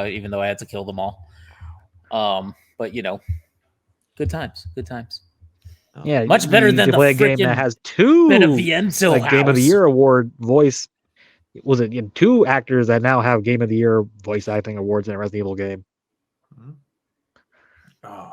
Even though I had to kill them all. But good times. Yeah, Much better you than can the play a game frickin' that has two Beneviento like Game of the house. Year award voice. Was it two actors that now have Game of the Year voice acting awards in a Resident Evil game? Oh.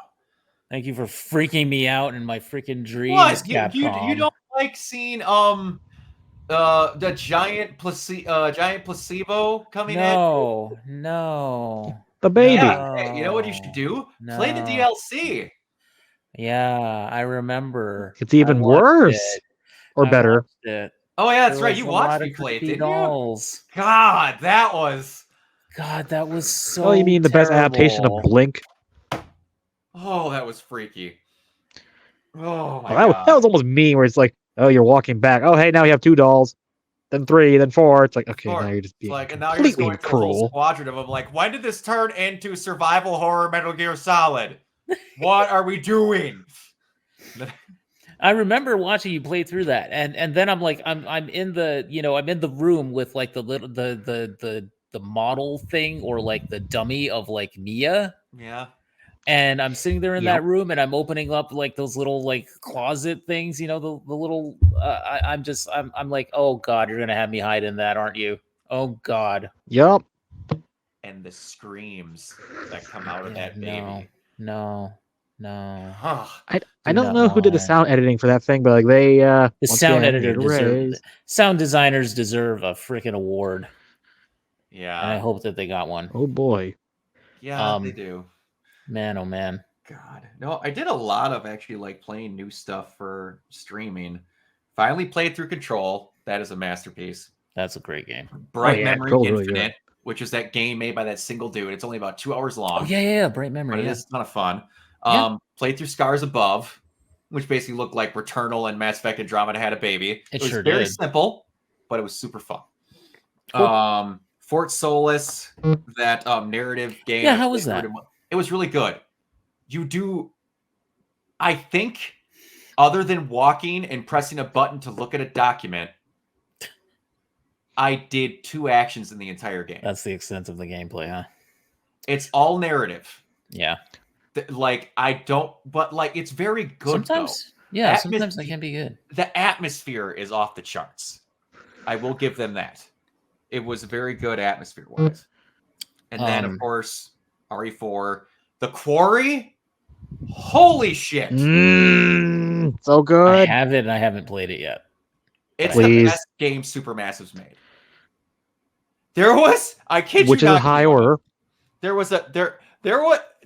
Thank you for freaking me out in my freaking dreams, What? Capcom. You don't like seeing the giant placebo coming at you? No. The baby. Yeah, hey, you know what you should do? Play the No. DLC. Yeah, I remember. It's even I watched worse it. or I better. watched it. Oh yeah, that's There right. was You a watched lot me of play it, creepy didn't you? dolls. God, that was so Oh, you mean the best adaptation of terrible. Blink? that was freaky. Oh my Oh, god. that was almost mean. Where it's like, oh, you're walking back. Oh, hey, now you have 2 dolls, then 3, then 4. It's like, okay, Or now you're just it's being like, and now you're just completely going through a whole cruel. squadron of them. Like, when did this turn into survival horror Metal Gear Solid? What are we doing? I remember watching you play through that, and then I'm like, I'm in the I'm in the room with like the little the model thing or like the dummy of like Mia, Yeah. and I'm sitting there in Yep. that room and I'm opening up like those little like closet things, the little. I'm like, oh god, you're gonna have me hide in that, aren't you? Oh god. Yep. And the screams that come out of Yeah, that baby. No. I Do don't not know who did the lie. sound editing for that thing, but like they The once sound again editor need a deserves. raise. Sound designers deserve a freaking award, and I Yeah. hope that they got one. Oh boy. Yeah, they do. Man, oh man. God. No, I did a lot of actually like playing new stuff for streaming. Finally played through Control. That is a masterpiece. That's a great game. Bright yeah, Memory Control's really good. Infinite, which is that game made by that single dude. It's only about 2 hours long. Oh yeah, Bright Memory. But it Yeah. is a ton of fun. Yeah. Played through Scars Above, which basically looked like Returnal and Mass Effect Andromeda had a baby. It was sure very did. simple, but it was super fun. Cool. Fort Solis, that narrative game. Yeah, how was that? It was really good. You do, I think, other than walking and pressing a button to look at a document, I did 2 actions in the entire game. That's the extent of the gameplay, huh? It's all narrative. Yeah. Like, I don't, but like, it's very good. Sometimes, though. yeah, sometimes that can be good. The atmosphere is off the charts. I will give them that. It was very good atmosphere wise. And then, of course, RE4, The Quarry. Holy shit! So good. I haven't played it yet. It's Please. the best game Supermassive's made. There was, I kid Which you is not, a high order. There was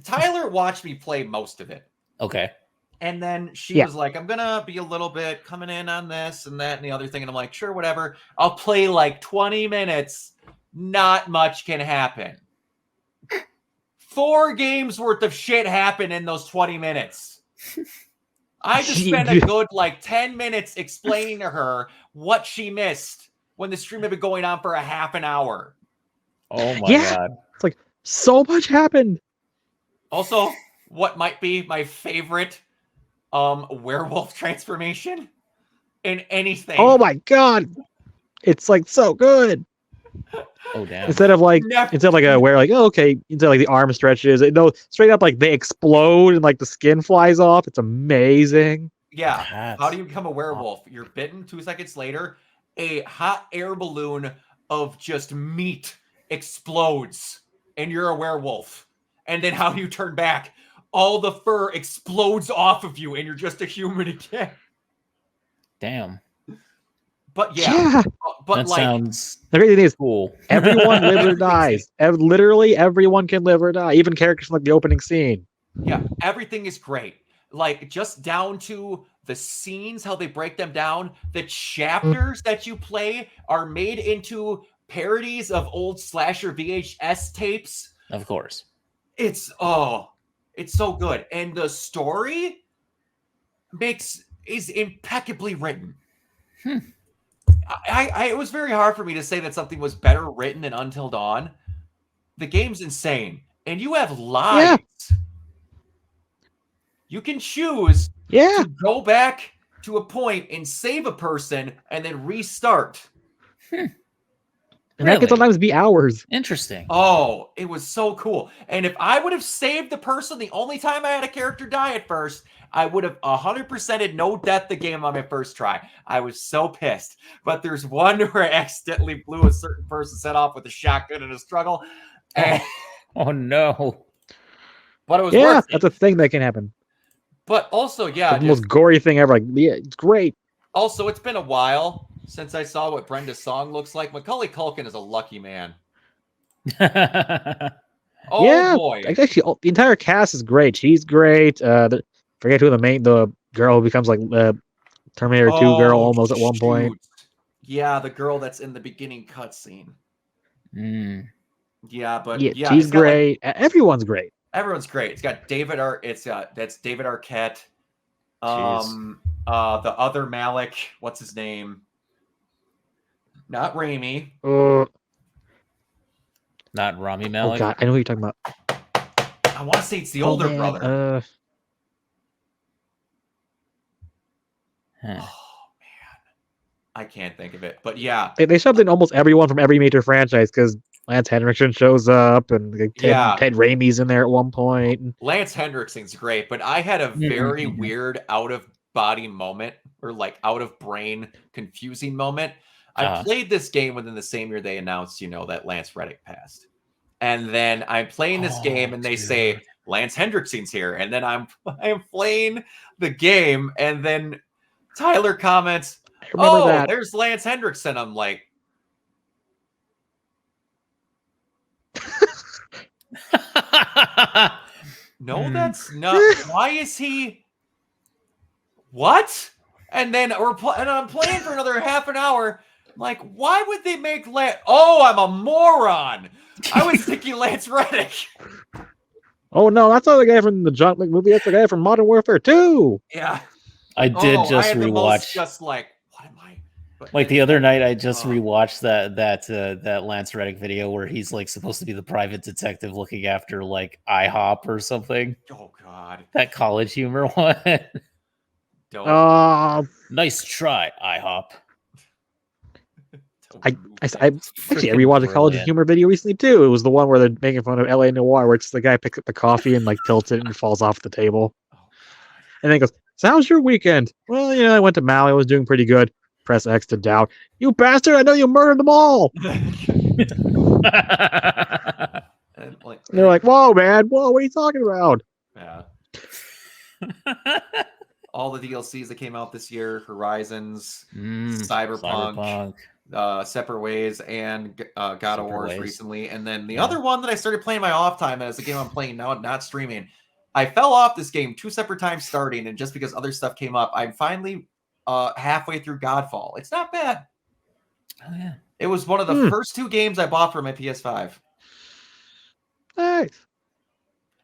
Tyler watched me play most of it. Okay. And then she Yeah. was like, I'm going to be a little bit coming in on this and that and the other thing. And I'm like, sure, whatever. I'll play like 20 minutes. Not much can happen. 4 games worth of shit happened in those 20 minutes. I just spent a good like 10 minutes explaining to her what she missed when the stream had been going on for a half an hour. Oh my Yeah. god. It's like so much happened. Also, what might be my favorite werewolf transformation in anything. Oh my god. It's like so good. Oh damn. Instead of like where like, oh, okay, instead of like the arm stretches, no, straight up like they explode and like the skin flies off. It's amazing. Yeah. That's- How do you become a werewolf? You're bitten. 2 seconds later, a hot air balloon of just meat explodes and you're a werewolf. And then how do you turn back? All the fur explodes off of you and you're just a human again. Damn. But Yeah. but That like sounds The great thing is cool. everyone lives or Everything's dies. Literally everyone can live or die. Even characters from like the opening scene. yeah, everything is great. Like just down to the scenes, how they break them down, the chapters that you play are made into parodies of old slasher VHS tapes. Of course. It's so good. And the story is impeccably written. It was very hard for me to say that something was better written than Until Dawn. The game's insane. And you have lives. Yeah. You can choose to go back to a point and save a person and then restart. And that could sometimes be hours. Interesting. Oh, it was so cool. And if I would have saved the person the only time I had a character die at first, I would have 100%ed no death the game on my first try. I was so pissed. But there's one where I accidentally blew a certain person's head off with a shotgun in a struggle. And oh no. But it was worth it. That's a thing that can happen. But also, the most gory thing ever. Like, yeah, it's great. Also, it's been a while since I saw what Brenda's song looks like. Macaulay Culkin is a lucky man. Boy. Actually, the entire cast is great. She's great. Forget who the girl who becomes like Terminator 2 girl almost at one point. Yeah, the girl that's in the beginning cutscene. Yeah, but she's great. Everyone's great. Everyone's great. It's got that's David Arquette. The other Malik, what's his name? Not Raimi. Not Rami Malek. Oh god, I know what you're talking about. I want to say it's the older brother. Oh man, I can't think of it. But yeah, they shoved in almost everyone from every major franchise because Lance Henriksen shows up and Ted Raimi's in there at one point. Lance Henriksen's great, but I had a very weird out of body moment or like out of brain confusing moment. I played this game within the same year they announced, that Lance Reddick passed. And then I'm playing this game and they say Lance Hendrickson's here. And then I'm playing the game and then Tyler comments, there's Lance Hendrickson. I'm like, no, that's not. Why is he? What? And then I'm playing for another half an hour. I'm like, why would they make Lance? Oh, I'm a moron. I was thinking Lance Reddick. Oh no, that's not the guy from the John Wick movie. That's the guy from Modern Warfare 2. Yeah, I did just rewatch. Just like, what am I? Like the other night, I just rewatched that Lance Reddick video where he's like supposed to be the private detective looking after like IHOP or something. Oh God, that college humor one. Nice try, IHOP. I rewatched a College of Humor video recently too. It was the one where they're making fun of LA Noire, where it's the guy picks up the coffee and like tilts it and falls off the table. And then he goes, "So how's your weekend?" "Well, I went to Maui. I was doing pretty good." Press X to doubt. "You bastard! I know you murdered them all." And they're like, "Whoa, man! Whoa, what are you talking about?" Yeah. All the DLCs that came out this year: Horizons, Cyberpunk. Separate Ways, and God of War recently. And then the other one that I started playing my off time as a game I'm playing now, not streaming. I fell off this game 2 separate times starting, and just because other stuff came up, I'm finally halfway through Godfall. It's not bad. Oh yeah. It was one of the first 2 games I bought for my PS5. Nice.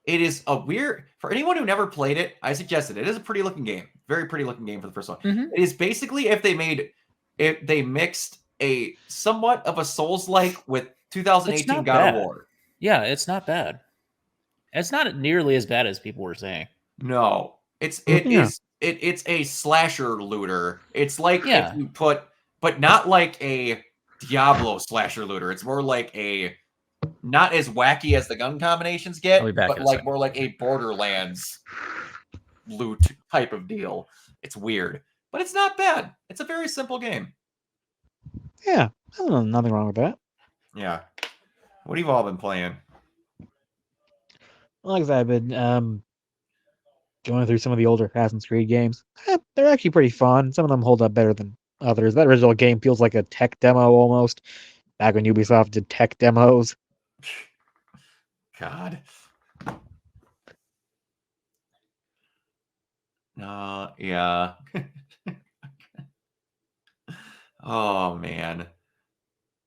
It is for anyone who never played it, I suggest it. It is a pretty looking game. Very pretty looking game for the first one. It is basically if they mixed a somewhat of a Souls-like with 2018 God of War. Yeah, it's not bad. It's not nearly as bad as people were saying. No, it's a slasher looter. It's like if you but not like a Diablo slasher looter. It's more like a not as wacky as the gun combinations get, but like more like a Borderlands loot type of deal. It's weird, but it's not bad. It's a very simple game. Yeah, nothing wrong with that. Yeah. What have you all been playing? Like I said, I've been going through some of the older Assassin's Creed games. They're actually pretty fun. Some of them hold up better than others. That original game feels like a tech demo almost. Back when Ubisoft did tech demos. God. Yeah. Oh man.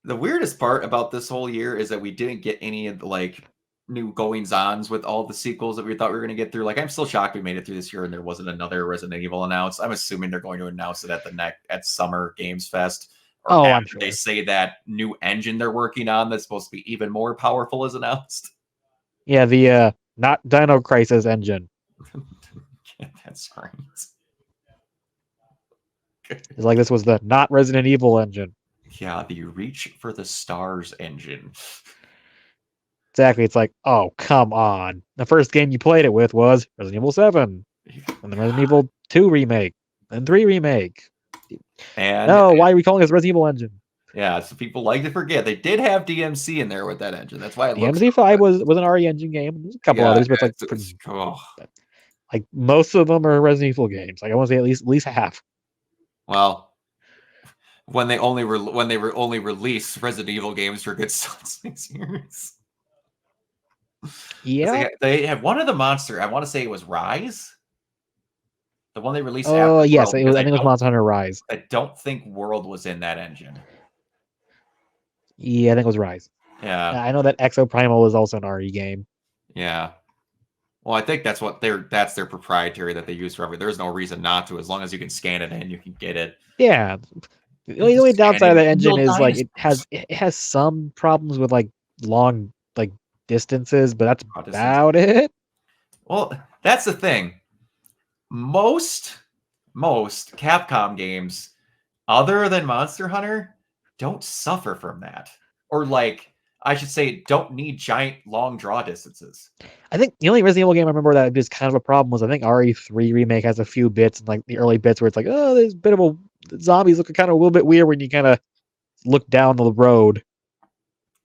The weirdest part about this whole year is that we didn't get any of the like new goings-ons with all the sequels that we thought we were going to get through. Like, I'm still shocked we made it through this year and there wasn't another Resident Evil announced. I'm assuming they're going to announce it at Summer Games Fest, or Oh, after I'm sure. they say that new engine they're working on that's supposed to be even more powerful is announced. Yeah, the not Dino Crisis engine. That's great. It's like this was the not Resident Evil engine. Yeah, the Reach for the Stars engine. Exactly. It's like, oh, come on. The first game you played it with was Resident Evil 7, and the Resident Evil 2 remake, and 3 remake. And No, why are we calling this Resident Evil engine? yeah, so people like to forget they did have DMC in there with that engine. That's why it The looks DMC5 was an RE engine game. There's a couple others, but it's like most of them are Resident Evil games. Like I want to say at least half. well, when they only release Resident Evil games for good 6 years. Yeah. They had one of the monster. I want to say it was Rise, the one they released. Oh, after yes. World, I think it was don't- Monster Hunter Rise. I don't think World was in that engine. Yeah, I think it was Rise. Yeah, I know that Exo Primal is also an RE game. yeah. Well, I think that's their proprietary that they use for everything. There's no reason not to, as long as you can scan it in, you can get it. Yeah. The only downside of that engine Real is like it has some problems with like long like distances, but that's about it. Well, that's the thing. Most Capcom games, other than Monster Hunter, don't suffer from that. Or like, I should say, don't need giant long draw distances. I think the only Resident Evil game I remember that is kind of a problem was I think RE3 remake has a few bits, like the early bits where it's like, oh, there's a bit of a zombies look kind of a little bit weird when you kind of look down the road.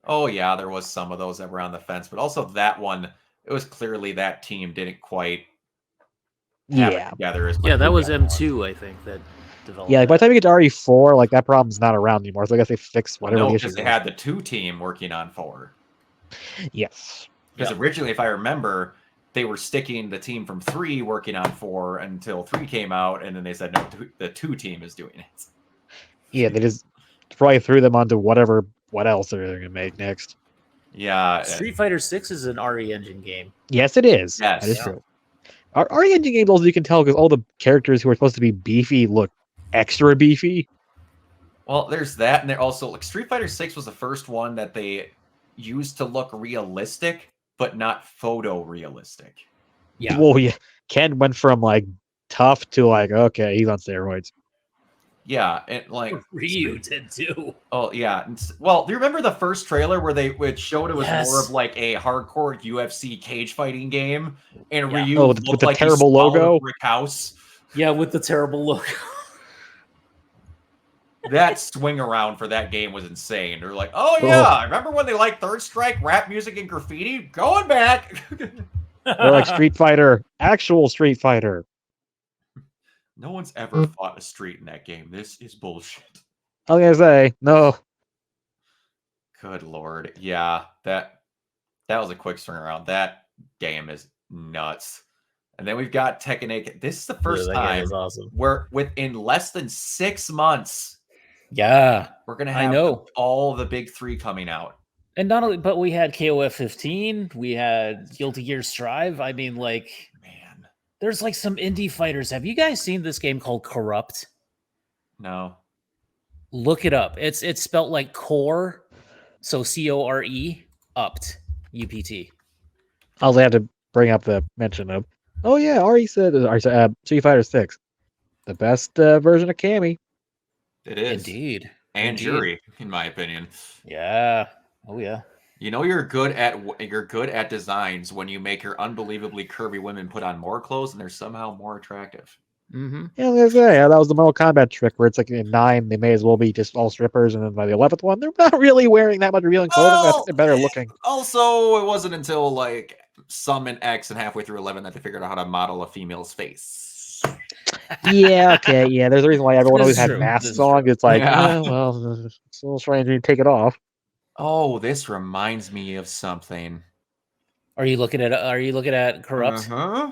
Oh yeah, there was some of those that were on the fence, but also that one, it was clearly that team didn't quite have it together as much. Yeah, that was M2, I think, that developed. Yeah, like by the time you get to RE4, like that problem's not around anymore. So I guess they fixed whatever No, the because issue they was. had the 2 team working on 4. Yes. Because originally, if I remember, they were sticking the team from 3 working on 4 until 3 came out, and then they said, no, the 2 team is doing it. Yeah, they just probably threw them onto what else they're going to make next. Yeah. Street Fighter 6 is an RE engine game. Yes, it is. Yes. That is true. RE engine games, also, you can tell because all the characters who are supposed to be beefy look extra beefy. Well, there's that, and they're also like Street Fighter 6 was the first one that they used to look realistic, but not photorealistic. Yeah. Well, yeah. Ken went from like tough to like, okay, he's on steroids. Yeah, and like Ryu did too. Oh yeah. Well, do you remember the first trailer where it showed it was Yes. more of like a hardcore UFC cage fighting game, and Yeah. Ryu with looked the like he terrible swallowed logo? a brick house. Yeah, with the terrible look. That swing around for that game was insane. They're like, oh yeah, remember when they liked Third Strike, rap music, and graffiti? Going back. They're like Street Fighter, actual Street Fighter. No one's ever fought a street in that game. This is bullshit. I was gonna say no. Good lord. Yeah, that was a quick swing around. That game is nuts. And then we've got Tekken 8. This is the first Yeah, that game time is awesome. where within less than 6 months, Yeah. we're gonna I have know. all the big 3 coming out. And not only, but we had KOF 15, we had Guilty Gear Strive. I mean, like, Man, there's like some indie fighters. Have you guys seen this game called Corrupt? no. Look it up. It's spelt like core, so CORE, upped, UPT. I'll have to bring up the mention of. Oh yeah, Ari said Street Fighter 6, the best version of Cammy. It is. Indeed. And Indeed. Jury, in my opinion. Yeah. Oh yeah. You know you're good at designs when you make your unbelievably curvy women put on more clothes and they're somehow more attractive. Mm-hmm. Yeah, I was gonna say that was the Mortal Kombat trick where it's like in 9 they may as well be just all strippers, and then by the 11th one they're not really wearing that much revealing clothing. I think they're better looking. Also, it wasn't until like some in X and halfway through 11 that they figured out how to model a female's face. Yeah, okay, yeah. There's a reason why everyone This always is had true. masks This is on. true. It's like, Yeah. well, it's a little strange when you take it off. Oh, this reminds me of something. Are you looking at Corrupt? Uh-huh.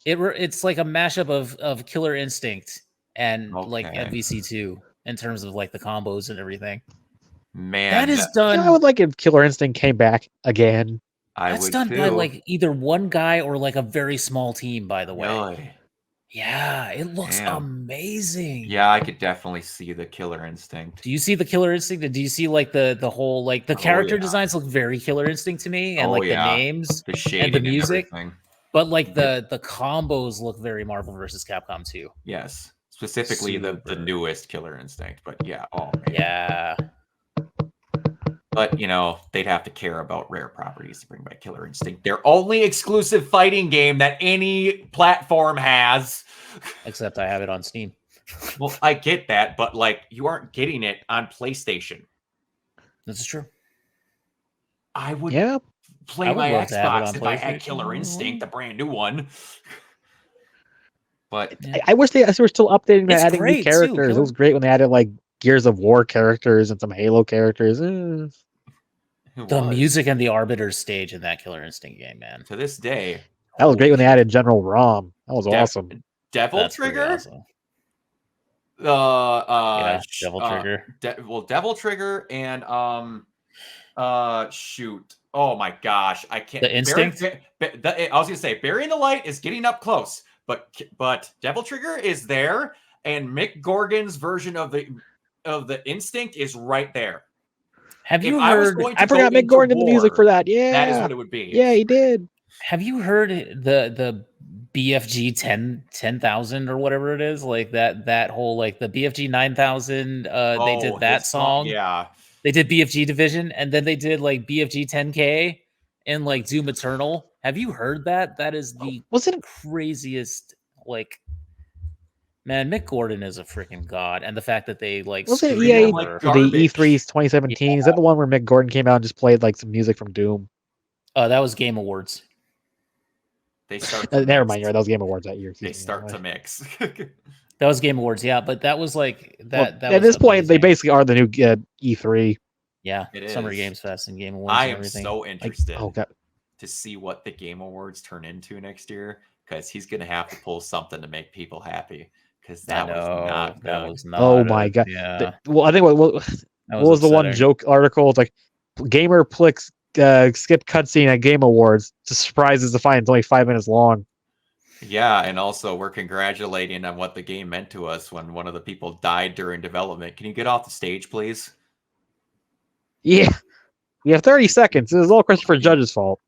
It's like a mashup of Killer Instinct and like Okay. MVC2 in terms of like the combos and everything. Man, That is Yeah, done. I would like if Killer Instinct came back again. I That's would done too. by like either one guy or like a very small team. By the way, Really? yeah, it looks Damn. amazing. Yeah, I could definitely see the Killer Instinct. Do you see the Killer Instinct? Do you see like the whole like the character yeah. designs look very Killer Instinct to me, and Oh, like yeah. the names The shading and the music, and everything. but like the combos look very Marvel versus Capcom 2. Yes, specifically the Super. newest Killer Instinct. But yeah, oh man. Yeah, But you know, they'd have to care about rare properties to bring back Killer Instinct. Their only exclusive fighting game that any platform has. except I have it on Steam. Well, I get that, but like you aren't getting it on PlayStation. This is true. I would Yeah, play I would my love to have it Xbox on if I had PlayStation. Killer Instinct, the brand new one. But I wish they were still updating that, It's adding great, new too, characters. Killer. It was great when they added like Gears of War characters and some Halo characters. who The was? music and the Arbiter stage in that Killer Instinct game, man. To this day, That was great when they added General Rom. That was Def- awesome. Devil That's pretty Trigger. awesome. Yeah, Devil Trigger. Devil Trigger and shoot. Oh my gosh, I can't. The Instinct? I was gonna say Burying the Light is getting up close, but Devil Trigger is there, and Mick Gorgon's version of the Instinct is right there. Have you If I was heard? going to I forgot go Mick into Gordon did the music war, for that. Yeah, That is what it would be. yeah, he did. Have you heard the BFG 10,000 or whatever it is? Like that whole like the BFG 9,000. They did that his song. Yeah. They did BFG Division, and then they did like BFG 10K and like Doom Eternal. Have you heard that? That is the Wasn't it? craziest. Like, man, Mick Gordon is a freaking god, and the fact that they like Wasn't screwed EA over. like for the garbage. E3's 2017? Is that the one where Mick Gordon came out and just played like some music from Doom? That was Game Awards. They start. Never mind, yeah, that was Game Awards that year. They start to mix. That was Game Awards, yeah. But that was like that. At this point, they amazing. basically are the new E3. Yeah, It Summer is. Games Fest and Game Awards I and am everything. so Like, interested oh god, to see what the Game Awards turn into next year, because he's gonna have to pull something to make people happy. Because that was not that good. was not. oh my god. Yeah, Well, I think what that was the one upsetting. joke article? It's like gamer clicks skip cutscene at Game Awards to surprises to find it's only 5 minutes long. Yeah, and also we're congratulating on what the game meant to us when one of the people died during development. Can you get off the stage, please? Yeah, we have 30 seconds. This is all Christopher Judge's fault.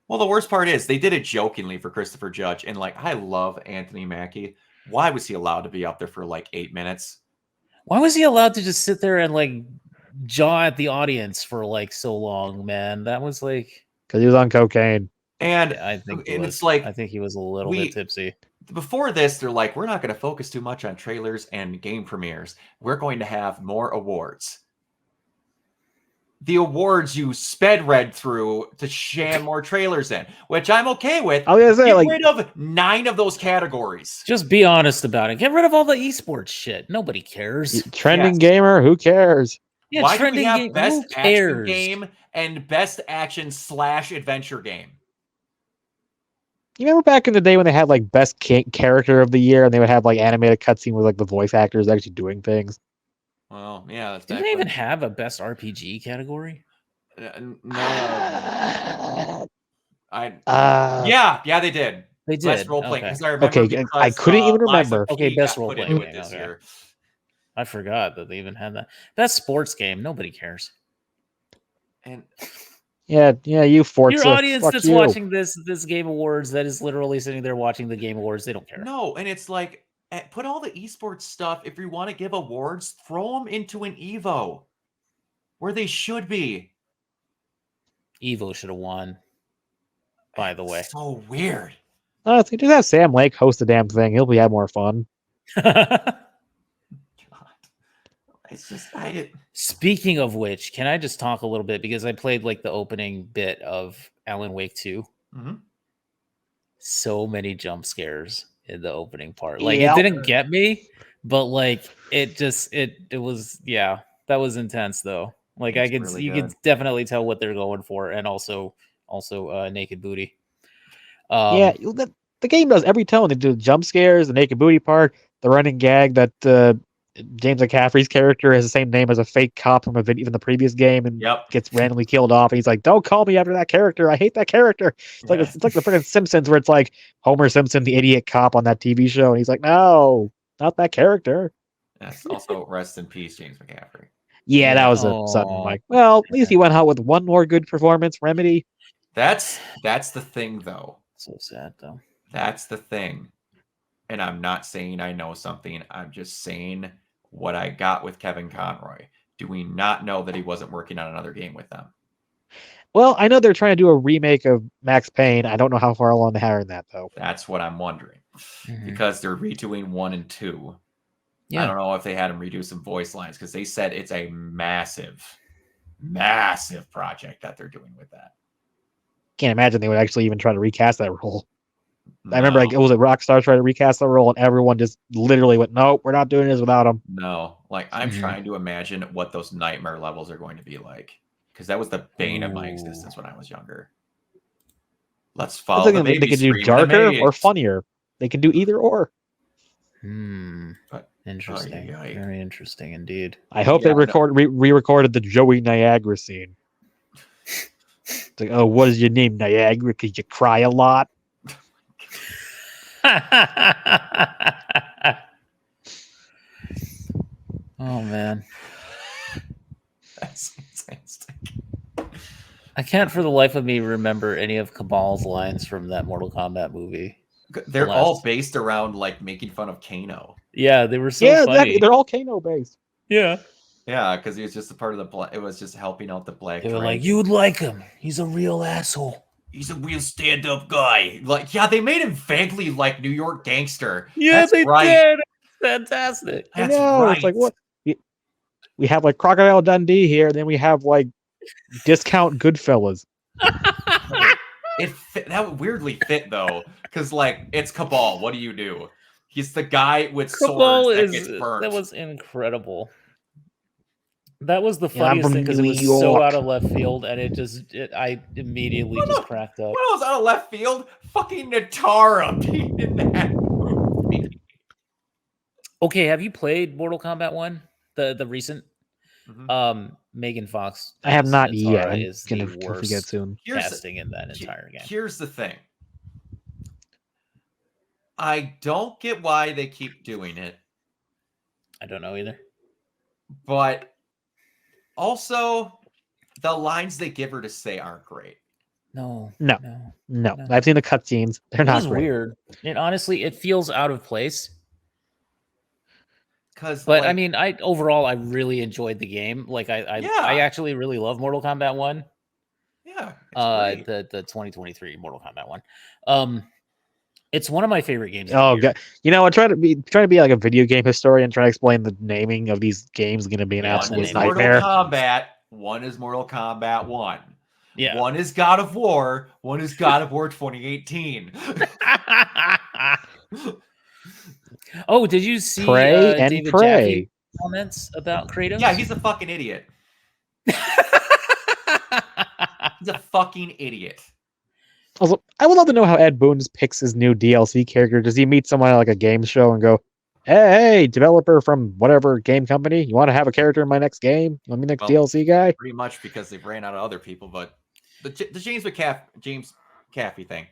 Well, the worst part is they did it jokingly for Christopher Judge, and like I love Anthony Mackie. Why was he allowed to be up there for like 8 minutes? Why was he allowed to just sit there and like jaw at the audience for like so long, man? That was like, Because he was on cocaine. And I think he and was, it's like I think he was a little we- bit tipsy. before this, they're like, we're not going to focus too much on trailers and game premieres. We're going to have more awards. The awards you sped read through to jam more trailers in, which I'm okay with. I was gonna say, Get like, rid of 9 of those categories. Just be honest about it. Get rid of all the esports shit. Nobody cares. trending Yes. gamer, who cares? Yeah, Why do we trending have game. Who best action cares? game and best action / adventure game? You remember back in the day when they had like best character of the year, and they would have like animated cutscene with like the voice actors actually doing things. Well, yeah, that's Do they even have a best RPG category? no. I yeah, they did. They did. Best role playing, Okay. because I remember. Okay, I couldn't even Lies of remember. P Okay, best got put role-playing into it game, this okay. year. I forgot that they even had that. Best sports game. Nobody cares. And Yeah, you Forza. Your audience fuck that's you. watching this Game Awards, that is literally sitting there watching the Game Awards, they don't care. no, and it's like put all the esports stuff. If you want to give awards, throw them into an Evo, where they should be. Evo should have won. By the way, So weird. Honestly, just have Sam Lake host the damn thing. He'll have more fun. God. It's just Speaking of which, can I just talk a little bit, because I played like the opening bit of Alan Wake 2. Mhm. So many jump scares in the opening part. Like Yep. it didn't get me, but like it just it was, yeah, that was intense though. Like I It's could really you good. could definitely tell what they're going for, and also naked booty. Yeah, the game does every tone. They do the jump scares, the naked booty part, the running gag that James McCaffrey's character has the same name as a fake cop from a video in the previous game and Yep. gets randomly killed off. And he's like, "Don't call me after that character. I hate that character." It's like Yeah. it's like the freaking Simpsons, where it's like Homer Simpson, the idiot cop on that TV show, and he's like, "No, not that character." Yes. Also, rest in peace, James McCaffrey. Yeah, that Yeah. was a sudden Aw. like. Well, at least he went out with one more good performance. Remedy. That's the thing, though. So sad though. That's the thing. And I'm not saying I know something. I'm just saying what I got with Kevin Conroy. Do we not know that he wasn't working on another game with them? Well, I know they're trying to do a remake of Max Payne. I don't know how far along they are in that though. That's what I'm wondering. Mhm. Because they're redoing 1 and 2. I Yeah. don't know if they had him redo some voice lines because they said it's a massive, massive project that they're doing with that. Can't imagine they would actually even try to recast that role. I remember like No. it was a Rockstar trying to recast the role, and everyone just literally went, "Nope, we're not doing this without him." No, like I'm Mhm. trying to imagine what those nightmare levels are going to be like, because that was the bane of my Ooh. existence when I was younger. Let's I was follow the thinking they baby could do scream in a darker or maze. funnier. They can do either or. But- Interesting. Ay, ay, ay. Very interesting indeed. I hope Yeah, they re-recorded the Joey Niagara scene. It's like, "Oh, what is your name, Niagara? Because you cry a lot." Oh man. That's fantastic. I can't for the life of me remember any of Kamal's lines from that Mortal Kombat movie. They're all last- based around like making fun of Kano. Yeah, they were so Yeah, funny. exactly. They're all Kano based. Yeah. Yeah, because he was just a part of the black. It was just helping out the black. They were Dragon. like, you would like him. He's a real asshole. He's a real stand-up guy. Like, yeah, they made him vaguely like New York gangster. Yeah, That's they right. did. Fantastic. I That's know. right. It's like what we have like Crocodile Dundee here, then we have like discount Goodfellas. It fit, that would weirdly fit though, because like it's Cabal. What do you do? He's the guy with Cabal swords that is gets burnt. that was incredible. That was the Yeah, I'm funniest from thing because it New was so York. out of left field, and I immediately Well, just no. cracked up. What else out of left field? Fucking Natara being in that movie. Okay, have you played Mortal Kombat 1? The recent Mhm. Megan Fox. I have as not yet. Natara I'm is gonna the forget worst soon. Here's casting in that entire game. Here's the thing. I don't get why they keep doing it, I don't know either. but also the lines they give her to say aren't great. No. No. No. No, No. I've seen the cutscenes. They're It not was great. weird. And honestly, it feels out of place. Because, But I mean, I overall I really enjoyed the game. Like I Yeah. actually really love Mortal Kombat 1. yeah, it's great. The 2023 Mortal Kombat 1. It's one of my favorite games. of the Oh year. god, you know, I trying to be like a video game historian, trying to explain the naming of these games. Going to be an Yeah, One absolute is name. Mortal nightmare. Kombat. One is Mortal Kombat 1. Yeah. One is God of War. One is God of War 2018. Oh, did you see Pray and David pray. Jaffe comments about Kratos? Yeah, he's a fucking idiot. He's a fucking idiot. Also, I would love to know how Ed Boon just picks his new DLC character. Does he meet someone at like a game show and go, "Hey, developer from whatever game company, you want to have a character in my next game? You want me next Well, DLC guy?" Pretty much because they've ran out of other people, but the James Caffey thing.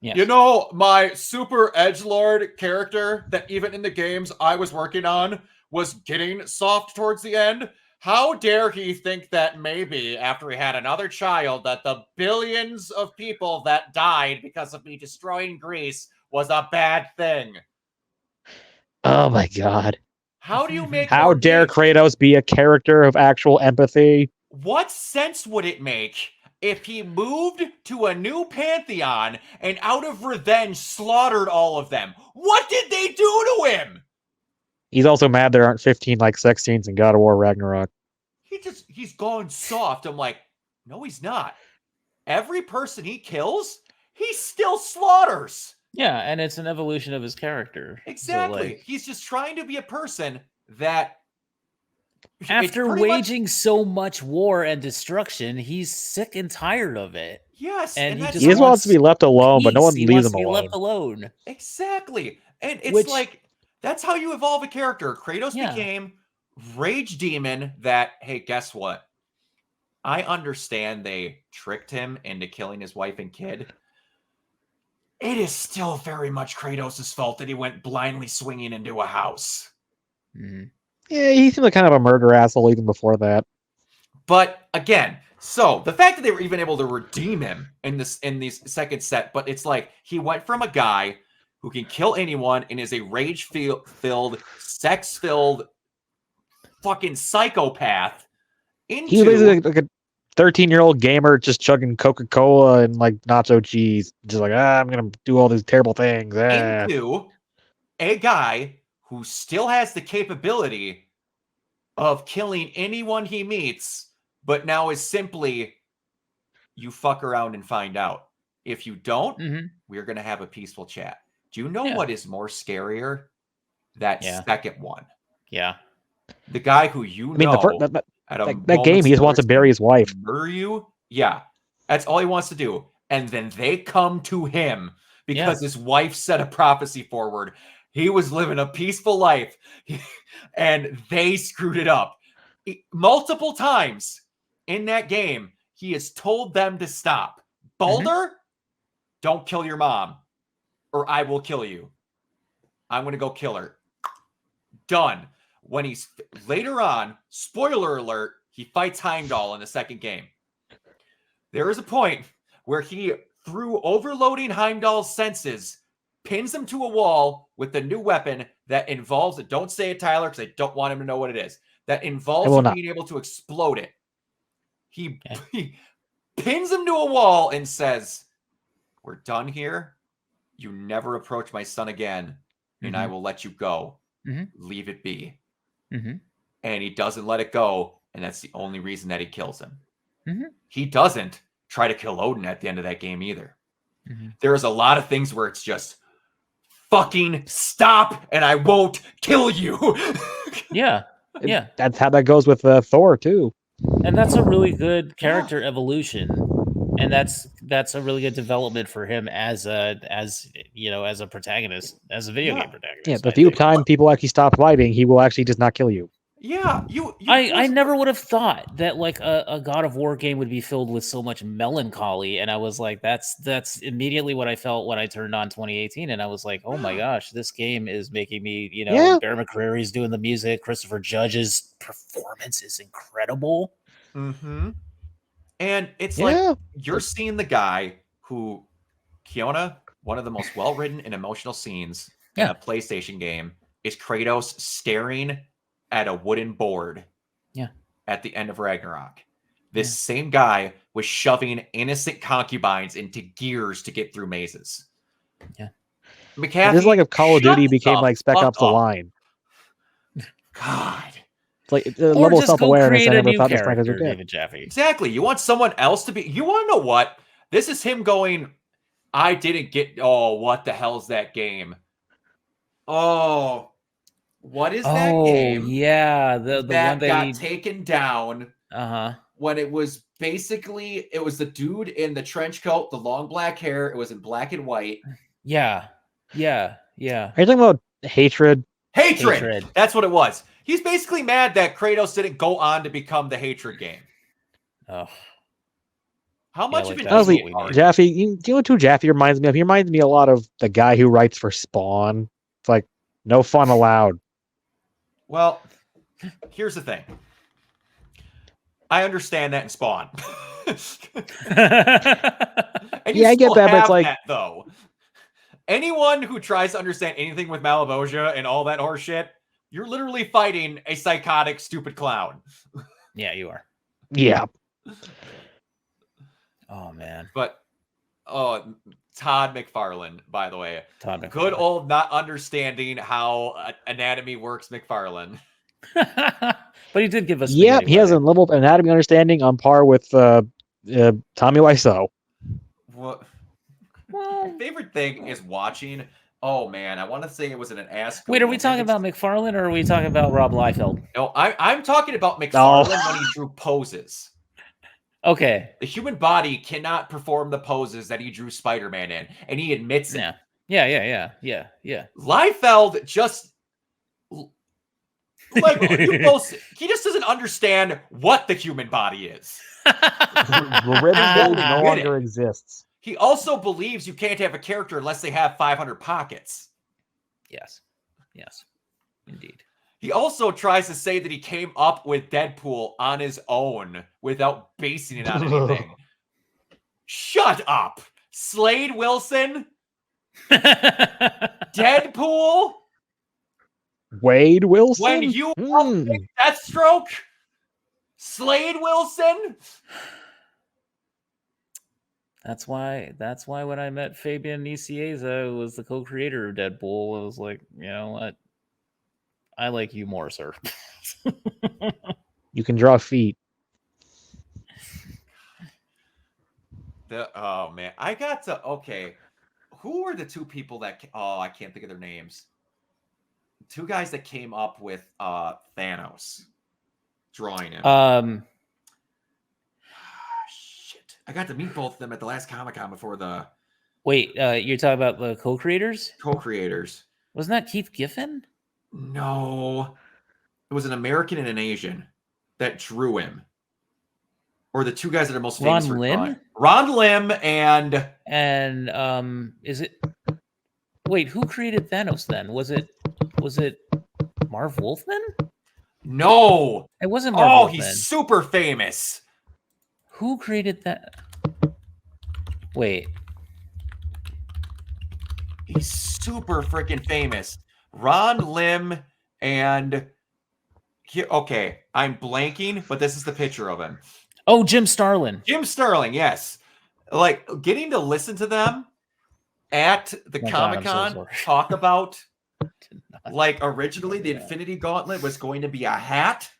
Yes. You know, my super edgelord character that even in the games I was working on was getting soft towards the end. How dare he think that maybe after he had another child that the billions of people that died because of me destroying Greece was a bad thing? Oh my god! How do you make How more dare games? Kratos be a character of actual empathy? What sense would it make if he moved to a new pantheon and out of revenge slaughtered all of them? What did they do to him? He's also mad there aren't 15 like sex scenes in God of War Ragnarok. He's gone soft. I'm like, no, he's not. Every person he kills, he still slaughters. Yeah, and it's an evolution of his character. So, Exactly. like, He's just trying to be a person that After pretty much- waging so much war and destruction, he's sick and tired of it. yes, and he that's just He just wants to be left alone, but no Peace. one He leaves wants him to be alone. left alone. exactly. And it's Which- like that's how you evolve a character. Kratos Yeah. became Rage Demon that, hey, guess what? I understand they tricked him into killing his wife and kid. It is still very much Kratos' fault that he went blindly swinging into a house. Mhm. Yeah, he seemed like kind of a murder asshole even before that. But again, so the fact that they were even able to redeem him in these second set, but it's like he went from a guy who can kill anyone and is a rage-filled, sex-filled fucking psychopath into He was basically like a 13-year-old gamer just chugging Coca-Cola and like nacho cheese, just like I'm gonna do all these terrible things. into a guy who still has the capability of killing anyone he meets, but now is simply, you fuck around and find out. If you don't, Mhm. we're going to have a peaceful chat. Do you know Yeah. what is more scarier? That Yeah. second one. Yeah. The guy who you I mean, know that at a that game, he just wants to bury his wife. murder you. Yeah. That's all he wants to do. And then they come to him because his wife set a prophecy forward. He was living a peaceful life and they screwed it up. Multiple times in that game, he has told them to stop. Baldur, don't kill your mom or I will kill you. I'm going to go kill her. Done. When he's later on, spoiler alert, he fights Heimdall in the second game. There is a point where he, through overloading Heimdall's senses, pins him to a wall with a new weapon that involves it. Don't say it, Tyler, because I don't want him to know what it is. That involves him being able to explode it. He pins him to a wall and says, "We're done here. You never approach my son again, and I will let you go. Leave it be." And he doesn't let it go, and that's the only reason that he kills him. He doesn't try to kill Odin at the end of that game either. There's a lot of things where it's just fucking stop and I won't kill you. Yeah. That's how that goes with Thor too. And that's a really good character evolution. And that's a really good development for him as a protagonist, as a video game protagonist. Yeah, the few times people actually stop fighting, he will actually just not kill you. Yeah, I never would have thought that like a God of War game would be filled with so much melancholy, and I was like, that's immediately what I felt when I turned on 2018, and I was like, oh my gosh, this game is making me, Bear McCreary's doing the music, Christopher Judge's performance is incredible. And it's like you're seeing the guy who, Kiona, one of the most well-written and emotional scenes in a PlayStation game is Kratos staring at a wooden board at the end of Ragnarok. This same guy was shoving innocent concubines into gears to get through mazes. McAfee, This is like if Call of Duty shut became the like Spec fuck Ops: The up. Line. God. It's like the Or level of just go self-awareness I create a never new thought this franchise character, would get. David Jaffe. Exactly. You want someone else to be... You want to know what? This is him going, I didn't get... Oh, what the hell's that game? Oh... What is that game? Oh, yeah. The that one that got he... taken down when it was basically, it was the dude in the trench coat, the long black hair. It was in black and white. Yeah. Are you talking about Hatred? Hatred! That's what it was. He's basically mad that Kratos didn't go on to become the Hatred game. Oh. How much of it Honestly, are you? Jaffe, do you know what who Jaffe reminds me of? He reminds me a lot of the guy who writes for Spawn. It's like, no fun allowed. Well, here's the thing. I understand that in Spawn. And Yeah, I get still that, but it's have like- that, though. Anyone who tries to understand anything with Malebolgia and all that horse shit, you're literally fighting a psychotic, stupid clown. Yeah, you are. Yeah. Oh, man. But, Todd McFarlane, by the way. Todd McFarlane. Good old not understanding how anatomy works, McFarlane. But he did give us... Yeah, Spaghetti he has a Weather. level of anatomy understanding on par with Tommy Wiseau. What? Well, My favorite thing is watching Oh man, I want to say it was in an Ask. Wait, are we talking about McFarlane or are we talking about Rob Liefeld? No, I'm talking about McFarlane when he drew poses. Okay. The human body cannot perform the poses that he drew Spider-Man in, and he admits it. Yeah. Liefeld just like he just doesn't understand what the human body is. The ribbon mold no longer exists. He also believes you can't have a character unless they have 500 pockets. Yes, indeed. He also tries to say that he came up with Deadpool on his own without basing it on anything. Shut up. Slade Wilson? Deadpool? Wade Wilson? When you Deathstroke? Slade Wilson? That's why when I met Fabian Nicieza, who was the co-creator of Deadpool, I was like, you know what? I like you more, sir. You can draw feet. Oh man, I got to who were the two people that I can't think of their names. Two guys that came up with Thanos drawing him. Shit. I got to meet both of them at the last Comic-Con before the Wait, you're talking about the co-creators? Co-creators. Wasn't that Keith Giffen? No. It was an American and an Asian that drew him. Or the two guys that are most famous for drawing. Ron Lim and is it wait, who created Thanos then? Was it Marv Wolfman? No. It wasn't Marv Wolfman. He's super famous. Who created that? Wait. He's super freaking famous. Ron Lim and I'm blanking, but this is the picture of him. Oh, Jim Starlin. Jim Sterling, yes. Like getting to listen to them at the Comic-Con talk about like originally the Infinity Gauntlet was going to be a hat,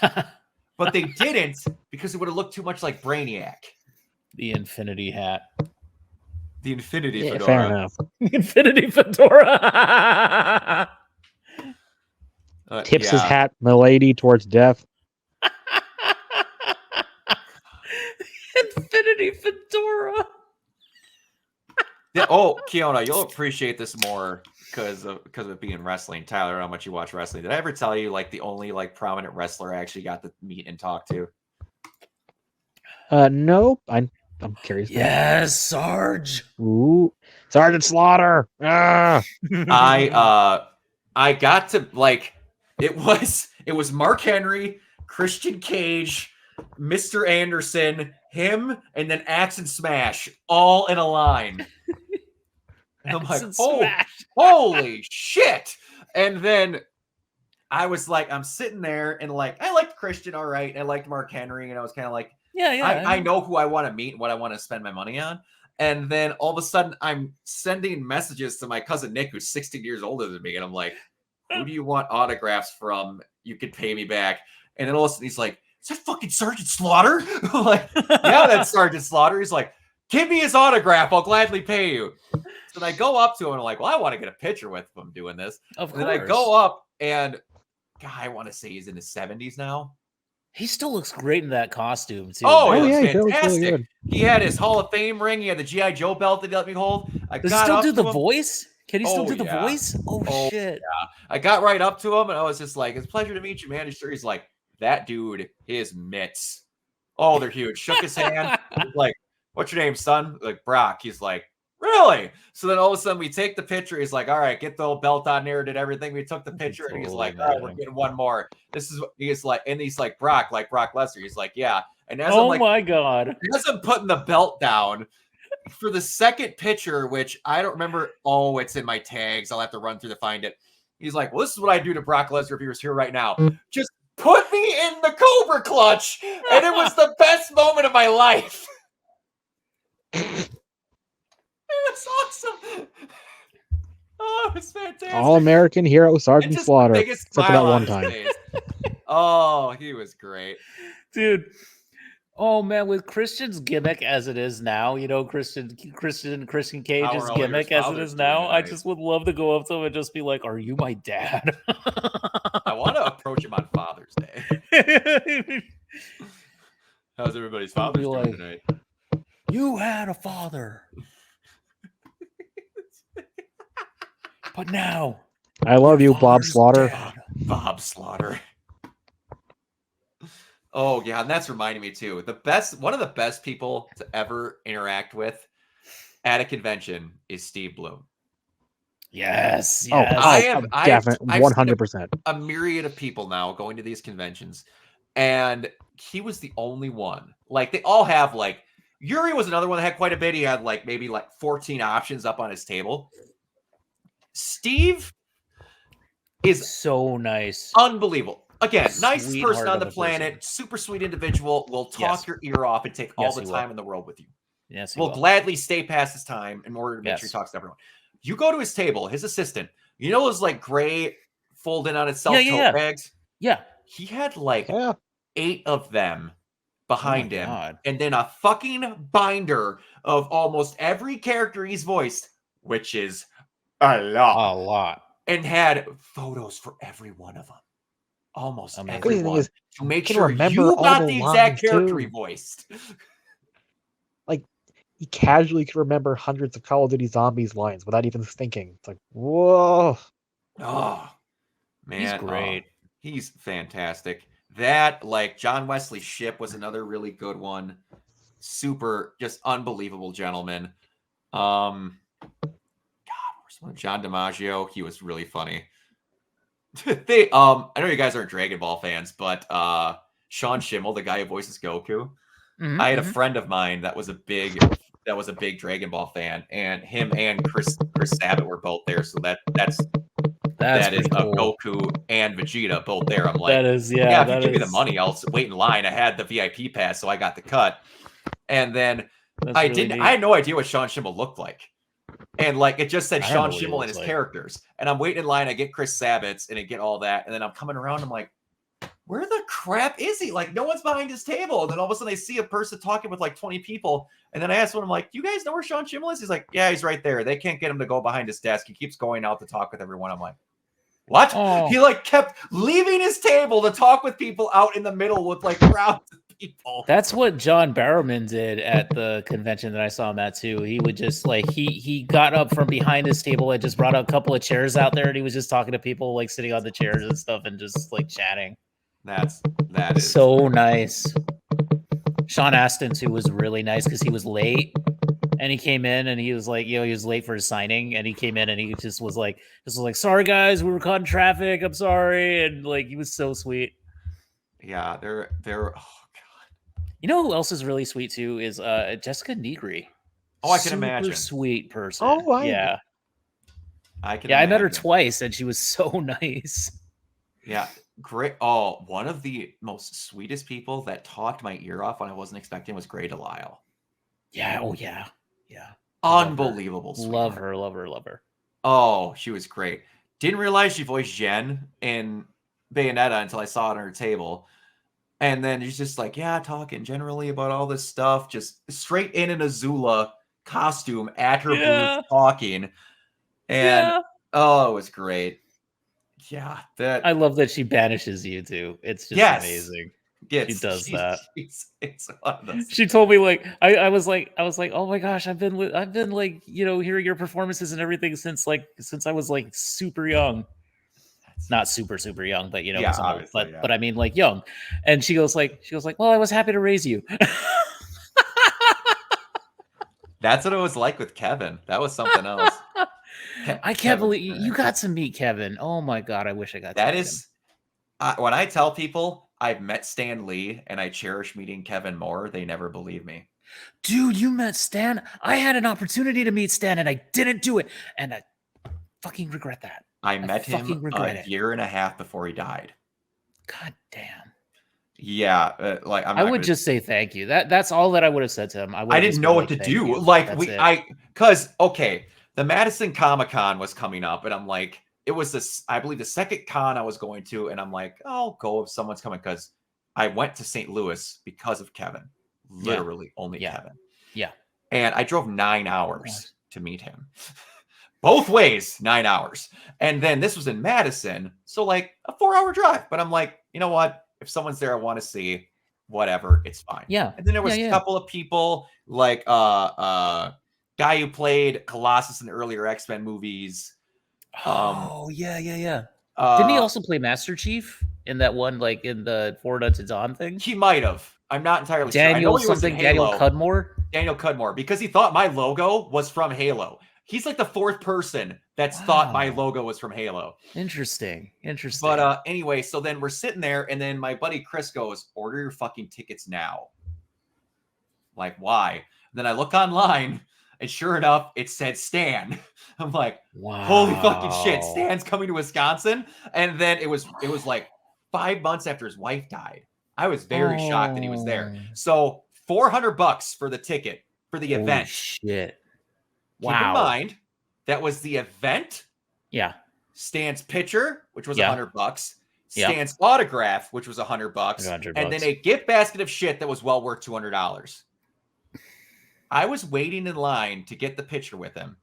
but they didn't because it would have looked too much like Brainiac. The Infinity hat. The Infinity Fedora. Fair enough. The Infinity Fedora. Tips his hat, milady, towards death. Infinity Fedora. Kiona, you'll appreciate this more because of it being wrestling. Tyler, how much you watch wrestling? Did I ever tell you like the only like prominent wrestler I actually got to meet and talk to? No, I'm curious. Yes, Sarge. Ooh, Sergeant Slaughter. Ah. I got to like it was Mark Henry, Christian Cage, Mr. Anderson, him, and then Axe and Smash all in a line. And I'm like, holy shit. And then I was like, I'm sitting there and like, I liked Christian, all right. And I liked Mark Henry. And I was kind of like, I know who I want to meet and what I want to spend my money on. And then all of a sudden I'm sending messages to my cousin Nick, who's 16 years older than me. And I'm like, who do you want autographs from? You could pay me back. And then all of a sudden he's like, is that fucking Sergeant Slaughter? I'm like, yeah, that's Sergeant Slaughter. He's like, give me his autograph. I'll gladly pay you. So I go up to him and I'm like, well, I want to get a picture with him doing this. Of course. And then I go up and God, I want to say he's in his 70s now. He still looks great in that costume too. Oh, yeah, he he looks looks fantastic. really good. He had his Hall of Fame ring. He had the G.I. Joe belt that he let me hold. Does he still do the voice? Can he still do the yeah. voice? Oh, shit. Yeah. I got right up to him and I was just like, it's a pleasure to meet you, man. He's like, that dude, his mitts. Oh, they're huge. Shook his hand. He's like, what's your name, son? Like, Brock. He's like, really? So then all of a sudden we take the picture. He's like, all right, get the old belt on there, did everything. We took the picture and he's like, all right, we're getting one more. This is what he's like, and he's like Brock Lesnar. He's like, yeah. And as I'm like, my God. as I'm putting the belt down for the second picture, which I don't remember. Oh, it's in my tags. I'll have to run through to find it. He's like, well, this is what I do to Brock Lesnar if he was here right now. Just put me in the Cobra Clutch. And it was the best moment of my life. It was awesome. Oh, it was fantastic. All-American hero Sergeant Just Slaughter. the biggest Except for smile that on one his time. face. Oh, he was great. Dude. Oh man, with Christian's gimmick as it is now, Christian How Cage's are all your gimmick as it fathers is doing now, I tonight? just would love to go up to him and just be like, "Are you my dad?" I want to approach him on Father's Day. How's everybody's I'll be fathers doing like- tonight? You had a father, but now I love you, Bob father's Slaughter. dead. Bob Slaughter. Oh yeah, and that's reminding me too. One of the best people to ever interact with at a convention is Steve Bloom. Yes, Oh, yes. I've definitely, seen 100%. a myriad of people now going to these conventions, and he was the only one. Like they all have like Yuri was another one that had quite a bit. He had like maybe like 14 options up on his table. Steve is so nice. unbelievable. Again, nice Sweetheart person on of the a planet, person. super sweet individual, will talk Yes. your ear off and take all Yes, the he will. time in the world with you. Yes, he Will will. gladly stay past his time in order to make sure he Yes. talks to everyone. You go to his table, his assistant, those like gray fold in on itself Yeah, yeah, tote yeah. bags? Yeah. He had like Yeah. 8 of them behind him. God. And then a fucking binder of almost every character he's voiced, which is a lot. A lot. And had photos for every one of them. Almost Amazing. Crazy thing everyone. is, To make can sure remember you all got the the exact lines, character he too. voiced. He casually could remember hundreds of Call of Duty Zombies lines without even thinking. It's like, whoa. Oh, man. He's great. He's fantastic. That, like, John Wesley Shipp was another really good one. Super, just unbelievable gentleman. God, where's one? John DiMaggio. He was really funny. I know you guys aren't Dragon Ball fans, but Sean Schimmel, the guy who voices Goku, Mhm, I had a mhm. friend of mine that was a big Dragon Ball fan, and him and Chris Sabat were both there. So that is pretty cool. Goku and Vegeta both there. I'm like, That is, yeah, if you that give me the is- money, I'll wait in line. I had the VIP pass, so I got the cut. And then that's I really didn't. neat. I had no idea what Sean Schimmel looked like, and like it just said I don't Sean know what he Schimmel and looks his like. characters. And I'm waiting in line. I get Chris Sabat's, and I get all that, and then I'm coming around. I'm like, where the crap is he? Like, no one's behind his table. And then all of a sudden, I see a person talking with like 20 people. And then I asked one, I'm like, you guys know where Sean Schimmel is? He's like, yeah, he's right there. They can't get him to go behind his desk. He keeps going out to talk with everyone. I'm like, what? Oh. He like kept leaving his table to talk with people out in the middle with like crowds of people. That's what John Barrowman did at the convention that I saw him at too. He would just like he got up from behind his table and just brought a couple of chairs out there, and he was just talking to people like sitting on the chairs and stuff and just like chatting. That is So nice. Sean Astin too was really nice because he was late, and he came in and he was like, he was late for his signing, and he came in and he just was like, sorry guys, we were caught in traffic. I'm sorry, and like he was so sweet. yeah. They're oh god. You know who else is really sweet too is Jessica Negri. Oh, I can Super imagine. sweet person. Oh, I met her imagine. twice, and she was so nice. Yeah, great. Oh, one of the most sweetest people that talked my ear off when I wasn't expecting was Grey Delisle. Yeah. Oh yeah. Yeah. Love her. Unbelievable. Love sweetheart. her. Love her. Oh, she was great. Didn't realize she voiced Jen in Bayonetta until I saw it on her table. And then she's just like, yeah, talking generally about all this stuff, just straight in an Azula costume at her booth talking. And oh, it was great. Yeah, I love that she banishes you too. It's just amazing. Yes, she does that. It's one of those. She told me like I was like, oh my gosh, I've been like hearing your performances and everything since I was like super young. Not super young, but Yeah, 'cause I'm old, obviously, yeah. but I mean like young. And she goes like, well, I was happy to raise you. That's what it was like with Kevin. That was something else. I can't believe you got to meet Kevin. Oh my god, I wish I got. That to meet is, when I tell people I've met Stan Lee and I cherish meeting Kevin Moore, they never believe me. Dude, you met Stan. I had an opportunity to meet Stan and I didn't do it, and I fucking regret that. I met him fucking regret a it. year and a half before he died. God damn. Yeah, like I would just say thank you. That's all that I would have said to him. I didn't know what to do. Like because the Madison Comic-Con was coming up, and I'm like, it was this, I believe the second con I was going to, and I'm like, I'll go if someone's coming, because I went to St. Louis because of Kevin. Literally only Yeah. Kevin. Yeah. And I drove 9 hours Nice. to meet him. Both ways, 9 hours. And then this was in Madison. So like a 4-hour drive. But I'm like, you know what? If someone's there I want to see, whatever, it's fine. Yeah. And then there was Yeah, a yeah. couple of people like guy who played Colossus in the earlier X-Men movies. Oh, yeah. Didn't he also play Master Chief in that one, like in the Forward Unto Dawn thing? He might have. I'm not entirely sure. I know Daniel he was in something, Daniel Halo. Cudmore? Daniel Cudmore, because he thought my logo was from Halo. He's like the fourth person that's thought my Wow. logo was from Halo. Interesting. But anyway, so then we're sitting there, and then my buddy Chris goes, "Order your fucking tickets now." Like, why? Then I look online, and sure enough, it said Stan. I'm like, wow. holy fucking shit, Stan's coming to Wisconsin. And then it was like 5 months after his wife died. I was very shocked that he was there. Oh. So $400 for the ticket for the Holy event. shit. Keep in Wow. mind, that was the event. Yeah. Stan's picture, which was Yeah. $100. Yeah. Stan's autograph, which was $100. $100. And then a gift basket of shit that was well worth $200. I was waiting in line to get the picture with him.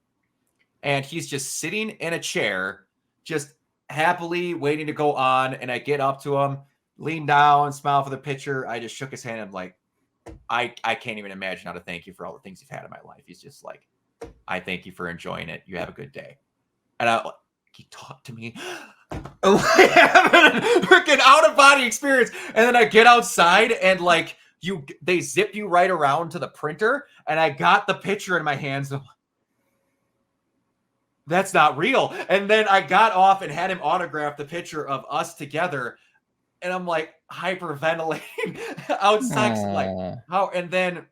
And he's just sitting in a chair, just happily waiting to go on. And I get up to him, lean down, smile for the picture. I just shook his hand. I'm like, I can't even imagine how to thank you for all the things you've had in my life. He's just like, I thank you for enjoying it. You have a good day. And he talked to me. Freaking out of body experience. And then I get outside and like they zip you right around to the printer. And I got the picture in my hands. And I'm like, that's not real. And then I got off and had him autograph the picture of us together. And I'm like hyperventilating outside. Like how? And then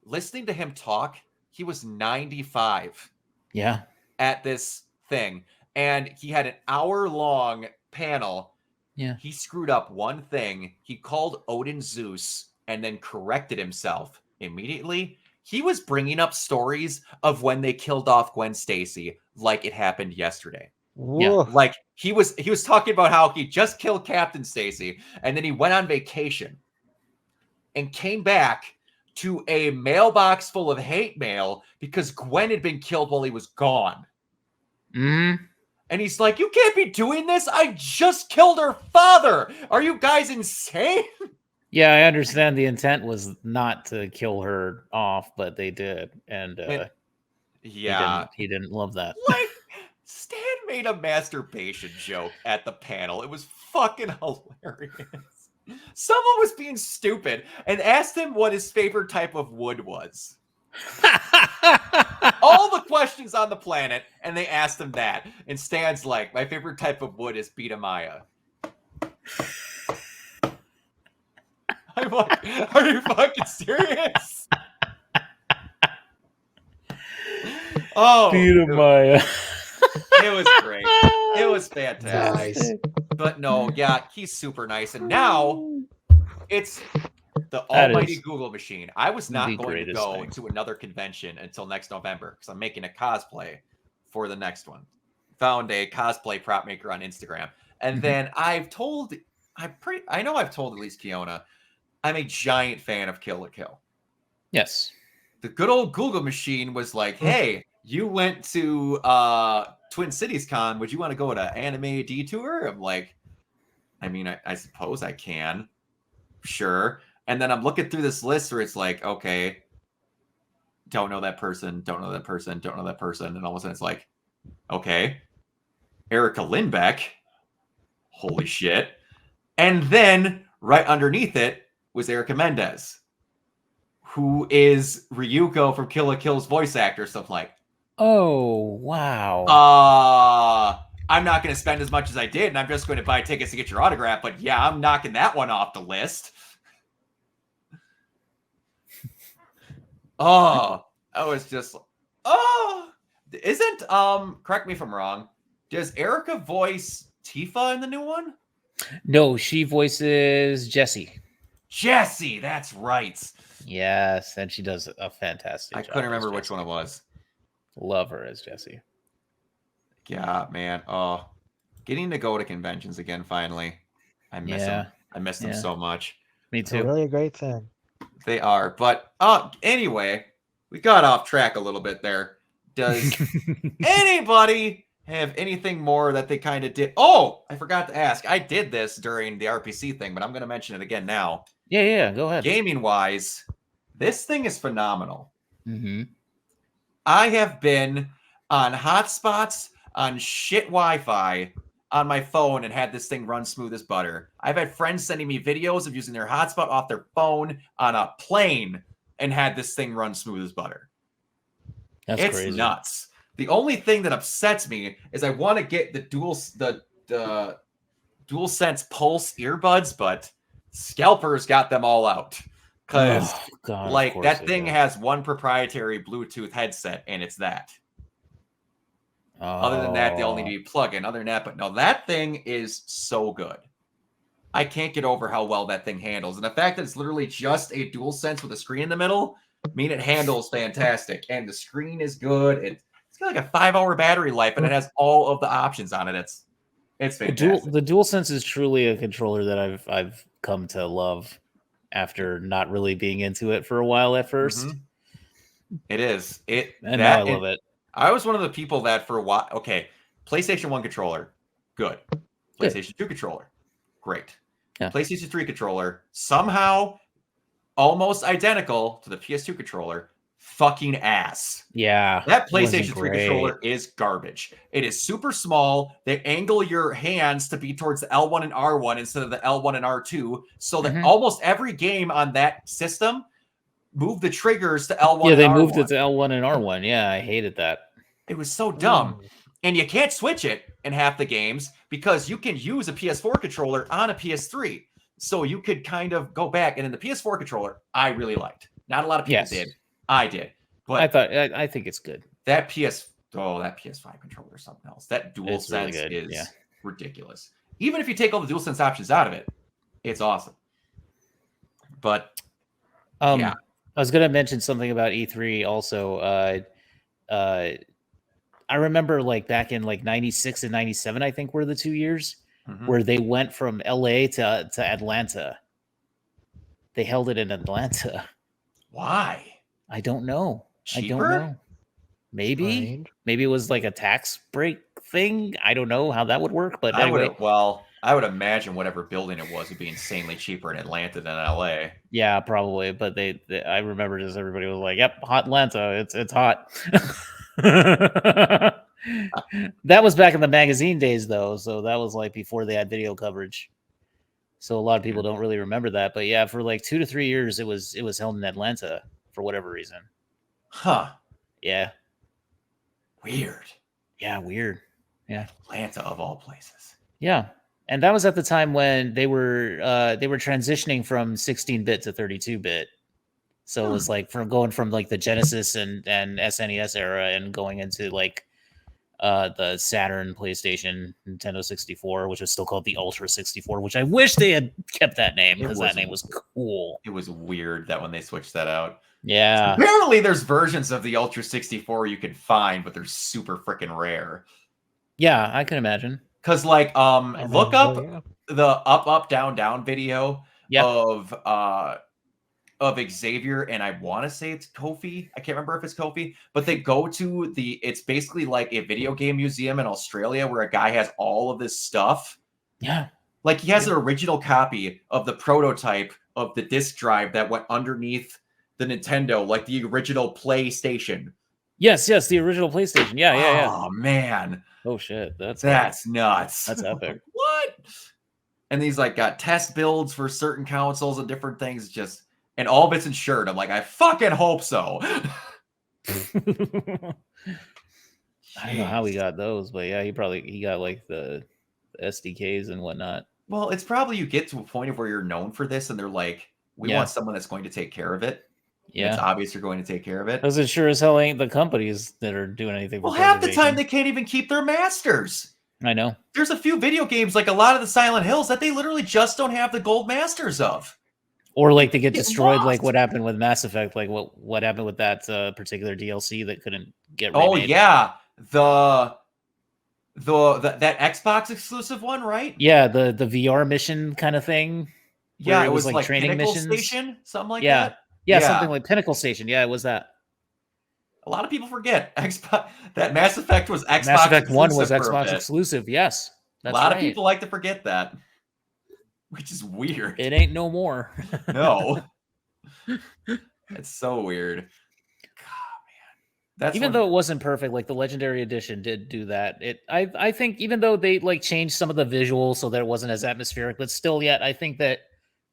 listening to him talk, he was 95. Yeah. At this thing. And he had an hour-long panel. Yeah. He screwed up one thing. He called Odin Zeus and then corrected himself immediately. He was bringing up stories of when they killed off Gwen Stacy like it happened yesterday. Yeah. Like he was talking about how he just killed Captain Stacy and then he went on vacation and came back to a mailbox full of hate mail because Gwen had been killed while he was gone. Mm-hmm. And he's like, you can't be doing this. I just killed her father. Are you guys insane? Yeah, I understand the intent was not to kill her off, but they did. And yeah, he didn't love that. Like, Stan made a masturbation joke at the panel. It was fucking hilarious. Someone was being stupid and asked him what his favorite type of wood was. All the questions on the planet, and they asked him that. And Stan's like, my favorite type of wood is Beta Maya. I'm like, are you fucking serious? Oh, Beta Maya. It was great. It was fantastic. Nice. But no, yeah, he's super nice. And now it's the That almighty is Google machine. I was not the going to greatest go thing. to another convention until next November because I'm making a cosplay for the next one. Found a cosplay prop maker on Instagram. And then I know I've told at least Kiona, I'm a giant fan of Kill la Kill. Yes. The good old Google machine was like, hey, you went to Twin Cities Con. Would you want to go to Anime Detour? I'm like, I mean, I suppose I can. Sure. And then I'm looking through this list where it's like, okay, don't know that person, don't know that person, don't know that person. And all of a sudden it's like, okay, Erica Lindbeck. Holy shit. And then right underneath it was Erica Mendez, who is Ryuko from Kill la Kill's voice actor. So I'm like, oh, wow. I'm not going to spend as much as I did, and I'm just going to buy tickets to get your autograph. But yeah, I'm knocking that one off the list. Oh, I was just, isn't, correct me if I'm wrong, does Erica voice Tifa in the new one? No, she voices Jessie. Jessie, that's right. Yes, and she does a fantastic job. I couldn't remember as which Jessie. one it was. Love her as Jessie. Yeah, man. Oh, getting to go to conventions again finally. I miss them. I miss them so much. Me It's too. really a great thing. They are. But anyway, we got off track a little bit there. Does anybody have anything more that they kind of did? Oh, I forgot to ask. I did this during the RPC thing, but I'm going to mention it again now. Yeah, go ahead. Gaming wise, this thing is phenomenal. Mm-hmm. I have been on hotspots on shit Wi-Fi on my phone and had this thing run smooth as butter. I've had friends sending me videos of using their hotspot off their phone on a plane and had this thing run smooth as butter. It's crazy. Nuts. The only thing that upsets me is I want to get the DualSense Pulse earbuds, but Scalper's got them all out. Because that thing has one proprietary Bluetooth headset, and it's that. Other than that, they all need to be plug-in. Other than that, but no, that thing is so good. I can't get over how well that thing handles. And the fact that it's literally just a DualSense with a screen in the middle, it handles fantastic. And the screen is good. It's got like a 5-hour battery life, and it has all of the options on it. It's fantastic. The DualSense is truly a controller that I've come to love after not really being into it for a while at first. Mm-hmm. It is. Now I love it. I was one of the people that for a while, PlayStation 1 controller, good. PlayStation 2 controller, great. Yeah. PlayStation 3 controller, somehow almost identical to the PS2 controller, fucking ass. Yeah. That PlayStation 3 controller is garbage. It is super small. They angle your hands to be towards the L1 and R1 instead of the L1 and R2, so that almost every game on that system moved the triggers to L1 Yeah, they and moved R1. it to L1 and R1. Yeah, I hated that. It was so dumb. And you can't switch it in half the games because you can use a PS4 controller on a PS3. So you could kind of go back. And in the PS4 controller, I really liked. Not a lot of people did. I did. But I think it's good. That PS5 controller is something else. That DualSense really is ridiculous. Even if you take all the DualSense options out of it, it's awesome. But I was going to mention something about E3 also. I remember like back in like 96 and 97, I think were the 2 years where they went from LA to Atlanta. They held it in Atlanta. Why? I don't know. Cheaper? I don't know. Maybe it was like a tax break thing. I don't know how that would work, but anyway. I would imagine whatever building it was would be insanely cheaper in Atlanta than LA. Yeah, probably. But I remember just everybody was like, "Yep, hot Atlanta. It's hot." That was back in the magazine days, though. So that was like before they had video coverage. So a lot of people don't really remember that. But yeah, for like 2 to 3 years, it was held in Atlanta for whatever reason. Huh? Yeah. Weird. Yeah, weird. Yeah. Atlanta of all places. Yeah. And that was at the time when they were transitioning from 16-bit to 32-bit. So it was like going from like the Genesis and SNES era and going into like the Saturn, PlayStation, Nintendo 64, which was still called the Ultra 64, which I wish they had kept that name because that name was cool. It was weird that when they switched that out. Yeah. Apparently there's versions of the Ultra 64 you can find, but they're super freaking rare. Yeah, I can imagine. Because look up the up, down, down video of Xavier, and I want to say it's Kofi. I can't remember if it's Kofi, but they go to it's basically like a video game museum in Australia where a guy has all of this stuff. Yeah. Like he has an original copy of the prototype of the disk drive that went underneath the Nintendo, like the original PlayStation. Yes, the original PlayStation. Yeah. Oh, man. Oh, shit. That's nuts. That's epic. What? And these like got test builds for certain consoles and different things, and all of it's insured. I'm like, I fucking hope so. I don't know how he got those, but yeah, he got like the SDKs and whatnot. Well, it's probably you get to a point of where you're known for this, and they're like, we want someone that's going to take care of it. Yeah, it's obvious you're going to take care of it. Because it sure as hell ain't the companies that are doing anything. Well, half the time they can't even keep their masters. I know. There's a few video games, like a lot of the Silent Hills, that they literally just don't have the gold masters of. Or like they get destroyed, like what happened with Mass Effect, like what happened with that particular DLC that couldn't get remade. Oh yeah, that Xbox exclusive one, right? Yeah, the VR mission kind of thing. Yeah, it was like training Pinnacle missions. Station, something like that. Yeah, Yeah. something like Pinnacle Station. Yeah, it was that. A lot of people forget Xbox that Mass Effect was Xbox Mass Effect 1 was exclusive for a Xbox bit. exclusive. Yes, A that's lot right. of people like to forget that, which is weird. It ain't no more. No, it's so weird. God, man, that's Even when- though it wasn't perfect, like the Legendary Edition did do that. I think even though they like changed some of the visuals so that it wasn't as atmospheric, but still, yet I think that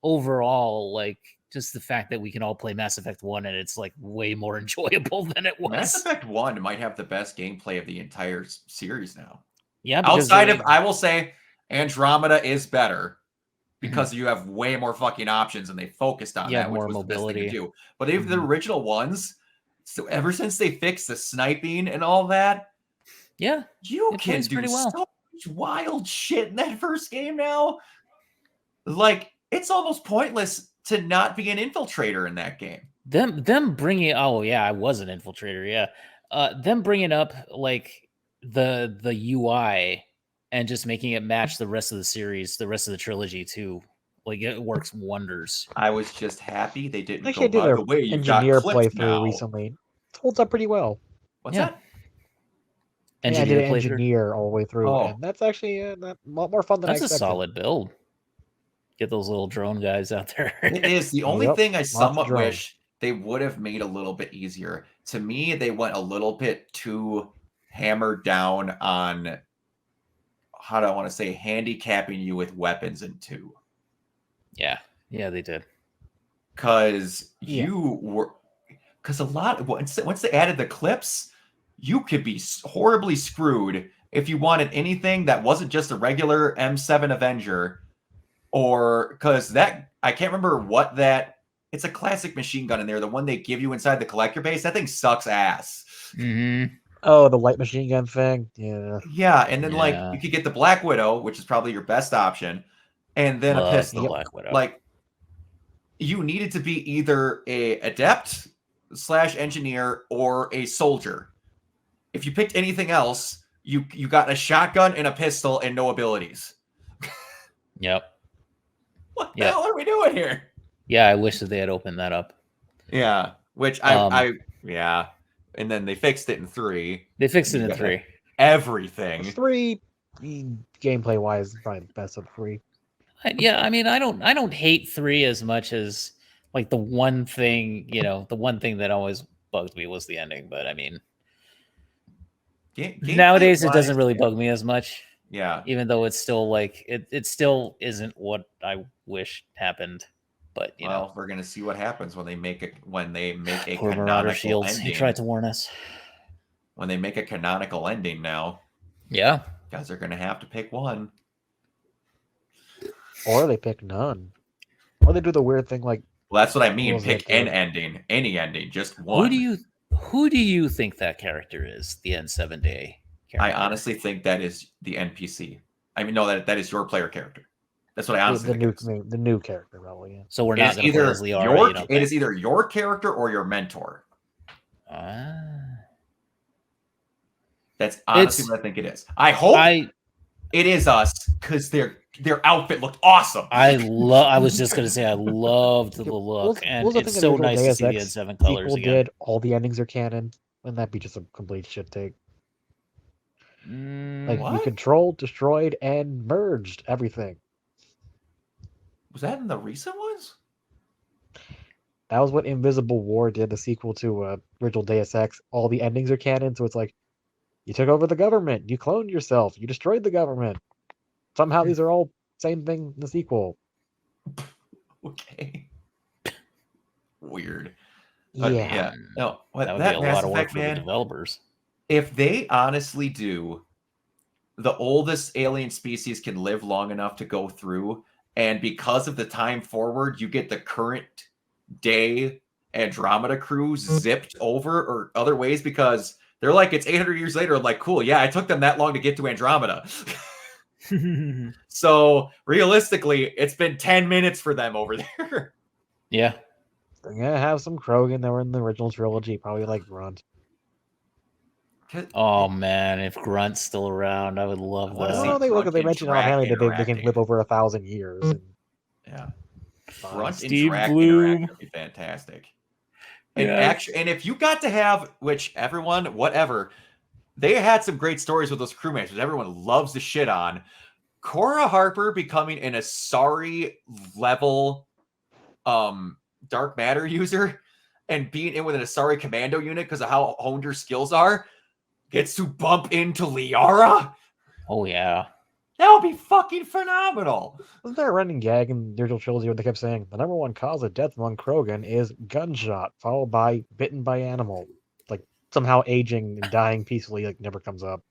overall, like just the fact that we can all play Mass Effect 1 and it's like way more enjoyable than it was. Mass Effect 1 might have the best gameplay of the entire series now. Yeah, because Outside they- of, I will say, Andromeda is better because you have way more fucking options and they focused on You have that, which more was the best thing to mobility. do. But even the original ones, so ever since they fixed the sniping and all that, yeah, you It can plays do pretty well. so much wild shit in that first game now. Like, it's almost pointless to not be an infiltrator in that game. them bringing oh yeah, I was an infiltrator. Yeah, them bringing up like the UI and just making it match the rest of the series, the rest of the trilogy too. Like it works wonders. I was just happy they didn't Actually, I go did by a the way you got engineer clipped playthrough now. recently. It holds up pretty well. What's Yeah. that? Yeah, I did Engineer an playthrough. engineer all the way through, Oh. and that's actually a lot more fun than That's I a expected. solid build. Get those little drone guys out there. It is. The only Yep, thing I of somewhat drones. wish they would have made a little bit easier. To me, they went a little bit too hammered down on, how do I want to say, handicapping you with weapons in 2. Yeah, they did. Because Yeah. you were, because a lot, once they added the clips, you could be horribly screwed if you wanted anything that wasn't just a regular M7 Avenger, or because that, I can't remember what that, it's a classic machine gun in there, the one they give you inside the collector base. That thing sucks ass. Mm-hmm. Oh, the light machine gun thing. Yeah. Yeah, and then like Yeah. you could get the Black Widow, which is probably your best option, and then a Love pistol. the Black Widow. Like, you needed to be either a adept / engineer or a soldier. If you picked anything else, you got a shotgun and a pistol and no abilities. Yep. What the Yeah. hell are we doing here? Yeah, I wish that they had opened that up. Yeah, which yeah, and then they fixed it in 3. They fixed it in Yeah. 3. Everything. 3, gameplay wise, probably the best of the 3. Yeah, I mean, I don't hate 3 as much as like the one thing that always bugged me was the ending. But I mean, nowadays it doesn't really bug me as much, Yeah. even though it's still like it still isn't what I wish happened. But you Well, know, we're gonna see what happens when they make a poor Marauder canonical Shields. ending. He tried to warn us. When they make a canonical ending now, Yeah. guys are gonna have to pick one. Or they pick none. Or they do the weird thing like Well, that's what I mean. Rules Pick like an that. ending, any ending, just one. Who do you think that character is? The N7 Day character. I honestly think that is the NPC. I mean, no, that is your player character. That's what I the honestly think. the new character, probably. Yeah. So we're It not is going to play either as Liara. it is either your character or your mentor. That's honestly what I think it is. I hope it is us because their outfit looked awesome. I was just gonna say I loved the look, and What was the it's thing so that nice to see the Deus Ex N7 colors sequel again. did? All the endings are canon. Wouldn't that be just a complete shit take? Like you What? controlled, destroyed, and merged everything. Was that in the recent ones? That was what Invisible War did, the sequel to original Deus Ex. All the endings are canon, so it's like you took over the government, you cloned yourself, you destroyed the government. Somehow these are all same thing in the sequel. Okay. Weird. Yeah. No, what That would that be a Mass lot of work Effect, for the man. developers. If they honestly do, the oldest alien species can live long enough to go through, and because of the time forward, you get the current day Andromeda crew zipped over or other ways because they're like, it's 800 years later. I'm like, cool, yeah, it took them that long to get to Andromeda. So realistically, it's been 10 minutes for them over there. Yeah. They're gonna have some Krogan that were in the original trilogy, probably like Grunt. Oh man, if Grunt's still around, I would love wanna that. see Oh, they look. Grunt They and mentioned Drac offhandedly that they can interacting. live over 1,000 years. And Yeah. fine. Grunt and Steve Drac Bloom. interact would be fantastic. And actually, and if you got to have, which everyone, whatever, they had some great stories with those crew matches. Everyone loves the shit on. Cora Harper becoming an Asari level dark matter user and being in with an Asari commando unit because of how honed her skills are, gets to bump into Liara. Oh yeah. That would be fucking phenomenal. Wasn't there a running gag in the original trilogy where they kept saying the number one cause of death among Krogan is gunshot, followed by bitten by animal? Like somehow aging and dying peacefully like never comes up.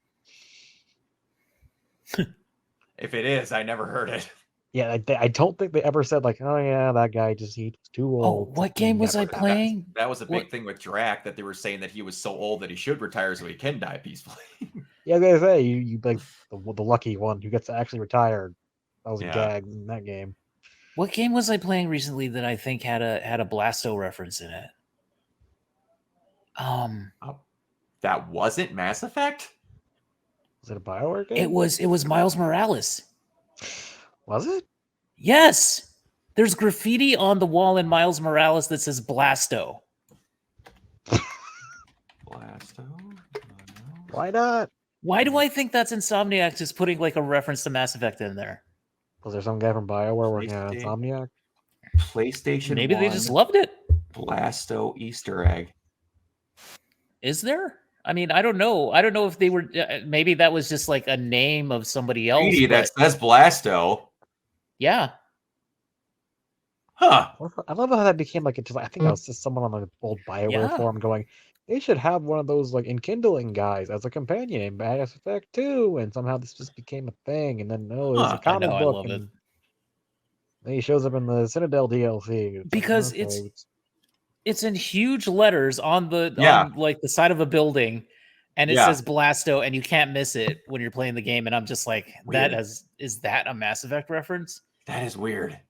If it is, I never heard it. Yeah, I don't think they ever said like, oh yeah, that guy he was too Oh, old. what game was I Never. playing? That was a big What- thing with Drac, that they were saying that he was so old that he should retire so he can die peacefully. Yeah, I was gonna say you like the lucky one who gets to actually retire. That was Yeah. a gag in that game. What game was I playing recently that I think had a Blasto reference in it? That wasn't Mass Effect? Was it a Bioware game? It was Miles Morales. Was it? Yes. There's graffiti on the wall in Miles Morales that says Blasto. Blasto? Why not? Why do I think that's Insomniac just putting like a reference to Mass Effect in there? Was there some guy from Bioware working on PlayStation. Insomniac? PlayStation Maybe they 1 just loved it. Blasto Easter egg. Is there? I mean, I don't know. I don't know if they were. Maybe that was just like a name of somebody else. Greedy that but- says Blasto. yeah. Huh. I love how that became like I think that was just someone on the old Bioware Yeah. forum going, they should have one of those like enkindling guys as a companion in Mass Effect 2, and somehow this just became a thing. And then no, it's Huh, a comic I know, I book, love it. and then he shows up in the Citadel DLC. It's like, Because okay, it's in huge letters on the Yeah. on like the side of a building, and it Yeah. says Blasto, and you can't miss it when you're playing the game. And I'm just like, Weird. is that a Mass Effect reference? That is weird.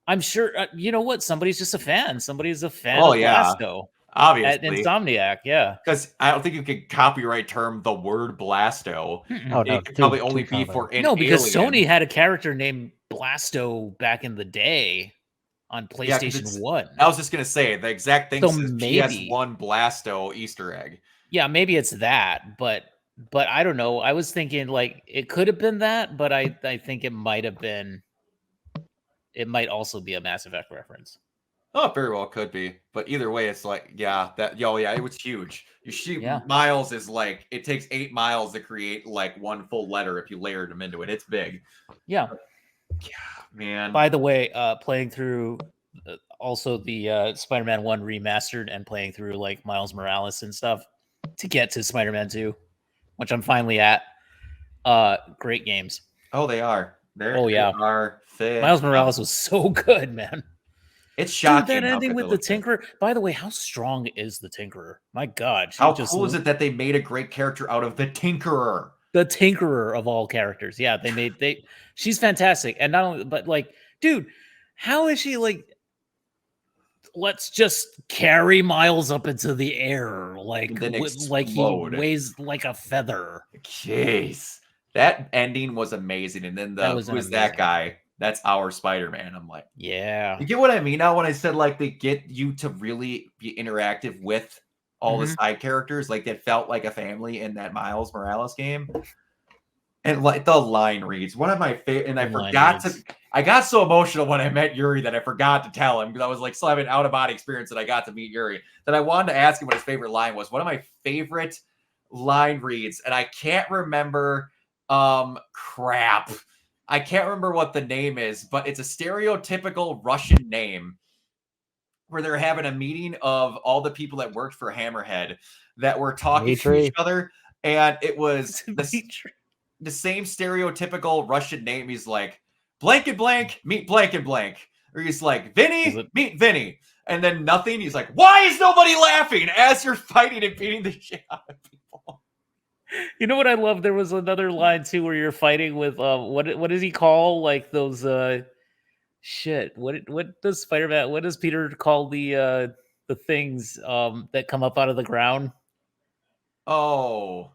I'm sure. You know what? Somebody's just a fan. Somebody's a fan Oh, of yeah. Blasto at Obviously. Insomniac. Yeah. Because I don't think you could copyright term the word Blasto. oh no, It could probably too only be common. for an No, because alien. Sony had a character named Blasto back in the day on 'cause PlayStation it's- 1. I was just gonna say the exact thing So says maybe- PS1 Blasto Easter egg. Yeah, maybe it's that, but I don't know. I was thinking like it could have been that, but I think it might have been. It might also be a Mass Effect reference. Oh, very well could be. But either way, it's like, yeah, it was huge. You see, Yeah. miles is like, it takes 8 miles to create like one full letter if you layered them into it. It's big. Yeah. Man. By the way, playing through also the Spider-Man 1 remastered and playing through like Miles Morales and stuff to get to Spider-Man 2, which I'm finally at. Great games. Oh, they are. Oh, yeah. They are thick. Miles Morales was so good, man. It's Dude, shocking. that how ending good with they the look. Tinkerer. By the way, how strong is the Tinkerer? My God. she How just cool is it that they made a great character out of the Tinkerer? The Tinkerer of all characters. Yeah, she's fantastic. And not only, but like, dude, how is she like, let's just carry Miles up into the air like And then like he explode. weighs like a feather. Jeez. That ending was amazing. And then That was who's amazing. that guy? That's our Spider-Man. I'm like, Yeah. you get what I mean now when I said like they get you to really be interactive with all the side characters, like that felt like a family in that Miles Morales game. And like the line reads, one of my favorite, and I The line forgot reads. I got so emotional when I met Yuri that I forgot to tell him because I was like still having an out-of-body experience that I got to meet Yuri, that I wanted to ask him what his favorite line was. One of my favorite line reads, and I can't remember crap. I can't remember what the name is, but it's a stereotypical Russian name where they're having a meeting of all the people that worked for Hammerhead that were talking to Dmitri. each other. And it was the Dimitri. same stereotypical Russian name. He's like, blank and blank, meet blank and blank. Or he's like, Is Vinny, it- meet Vinny. And then nothing. He's like, why is nobody laughing as you're fighting and beating the shit out of people? You know what I love? There was another line too where you're fighting with what does he call like those shit? What does Spider-Man? What does Peter call the things that come up out of the ground? Oh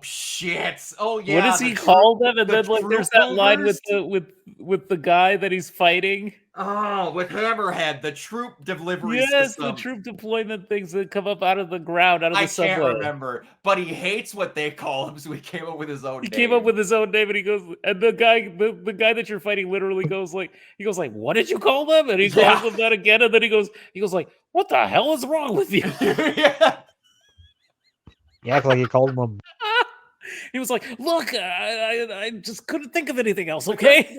shit. Oh yeah. What does he the call them? And the then like there's that line with the guy that he's fighting. Oh, with Hammerhead, the troop delivery Yes, the system. troop deployment things that come up out of the ground, out of the I subway. can't remember, but he hates what they call him, so he came up with his own He name. came up with his own name, and he goes, and the guy that you're fighting literally goes like, what did you call them? And he Yeah. calls them that again, and then he goes like, what the hell is wrong with you? Yeah. He acted like he called him. He was like, look, I just couldn't think of anything else. Okay,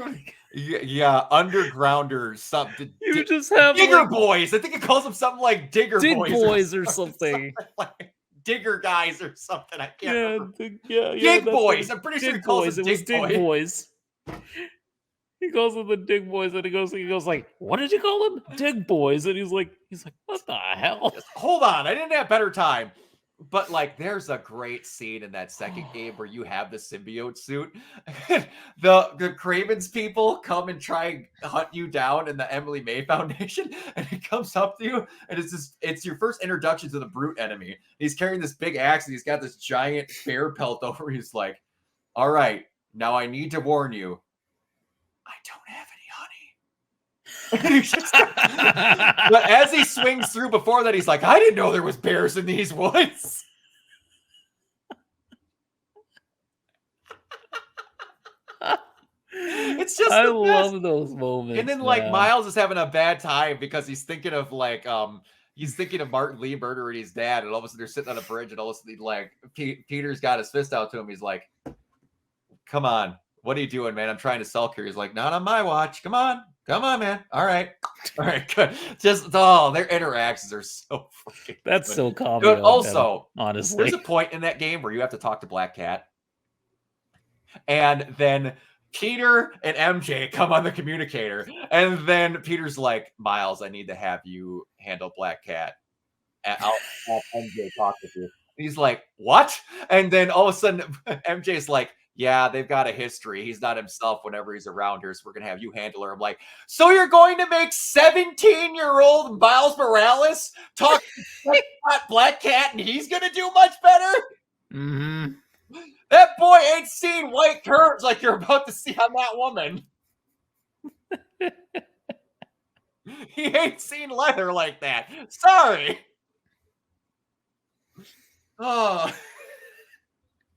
Yeah, Undergrounders, something. you just have Digger like, Boys. I think it calls them something like Digger Dig Boys, Boys or something. like Digger Guys or something. I can't Yeah, remember. yeah, Dig that's Boys. it. I'm pretty sure he Dig calls Boys. them It was Dig Dig Boy. Boys. He calls them the Dig Boys, and he goes like, what did you call them? Dig Boys, and he's like, what the hell? Hold on, I didn't have better time. But like, there's a great scene in that second game where you have the symbiote suit. the Cravens people come and try and hunt you down in the Emily May Foundation, and he comes up to you, and it's your first introduction to the brute enemy. He's carrying this big axe, and he's got this giant bear pelt over. He's like, "All right, now I need to warn you, I don't have any honey." But as he swings through before that, he's like, I didn't know there was bears in these woods. It's just I the best. love those moments. And then like man. Miles is having a bad time because he's thinking of like he's thinking of Martin Lee murdering his dad, and all of a sudden they're sitting on a bridge, and all of a sudden like Peter's got his fist out to him. He's like, "Come on, what are you doing, man? I'm trying to sulk here." He's like, "Not on my watch. Come on, man. All right, good." Just their interactions are so freaking That's good. so common. Good. Also, honestly, there's a point in that game where you have to talk to Black Cat, and then Peter and MJ come on the communicator, and then Peter's like, "Miles, I need to have you handle Black Cat. I'll have MJ talk with you." He's like, "What?" And then all of a sudden, MJ's like, "Yeah, they've got a history. He's not himself whenever he's around here, so we're gonna have you handle her." I'm like, "So you're going to make 17-year-old Miles Morales talk to Black Cat, and he's gonna do much better?" mm-hmm. That boy ain't seen white curves like you're about to see on that woman. He ain't seen leather like that. Sorry. Oh.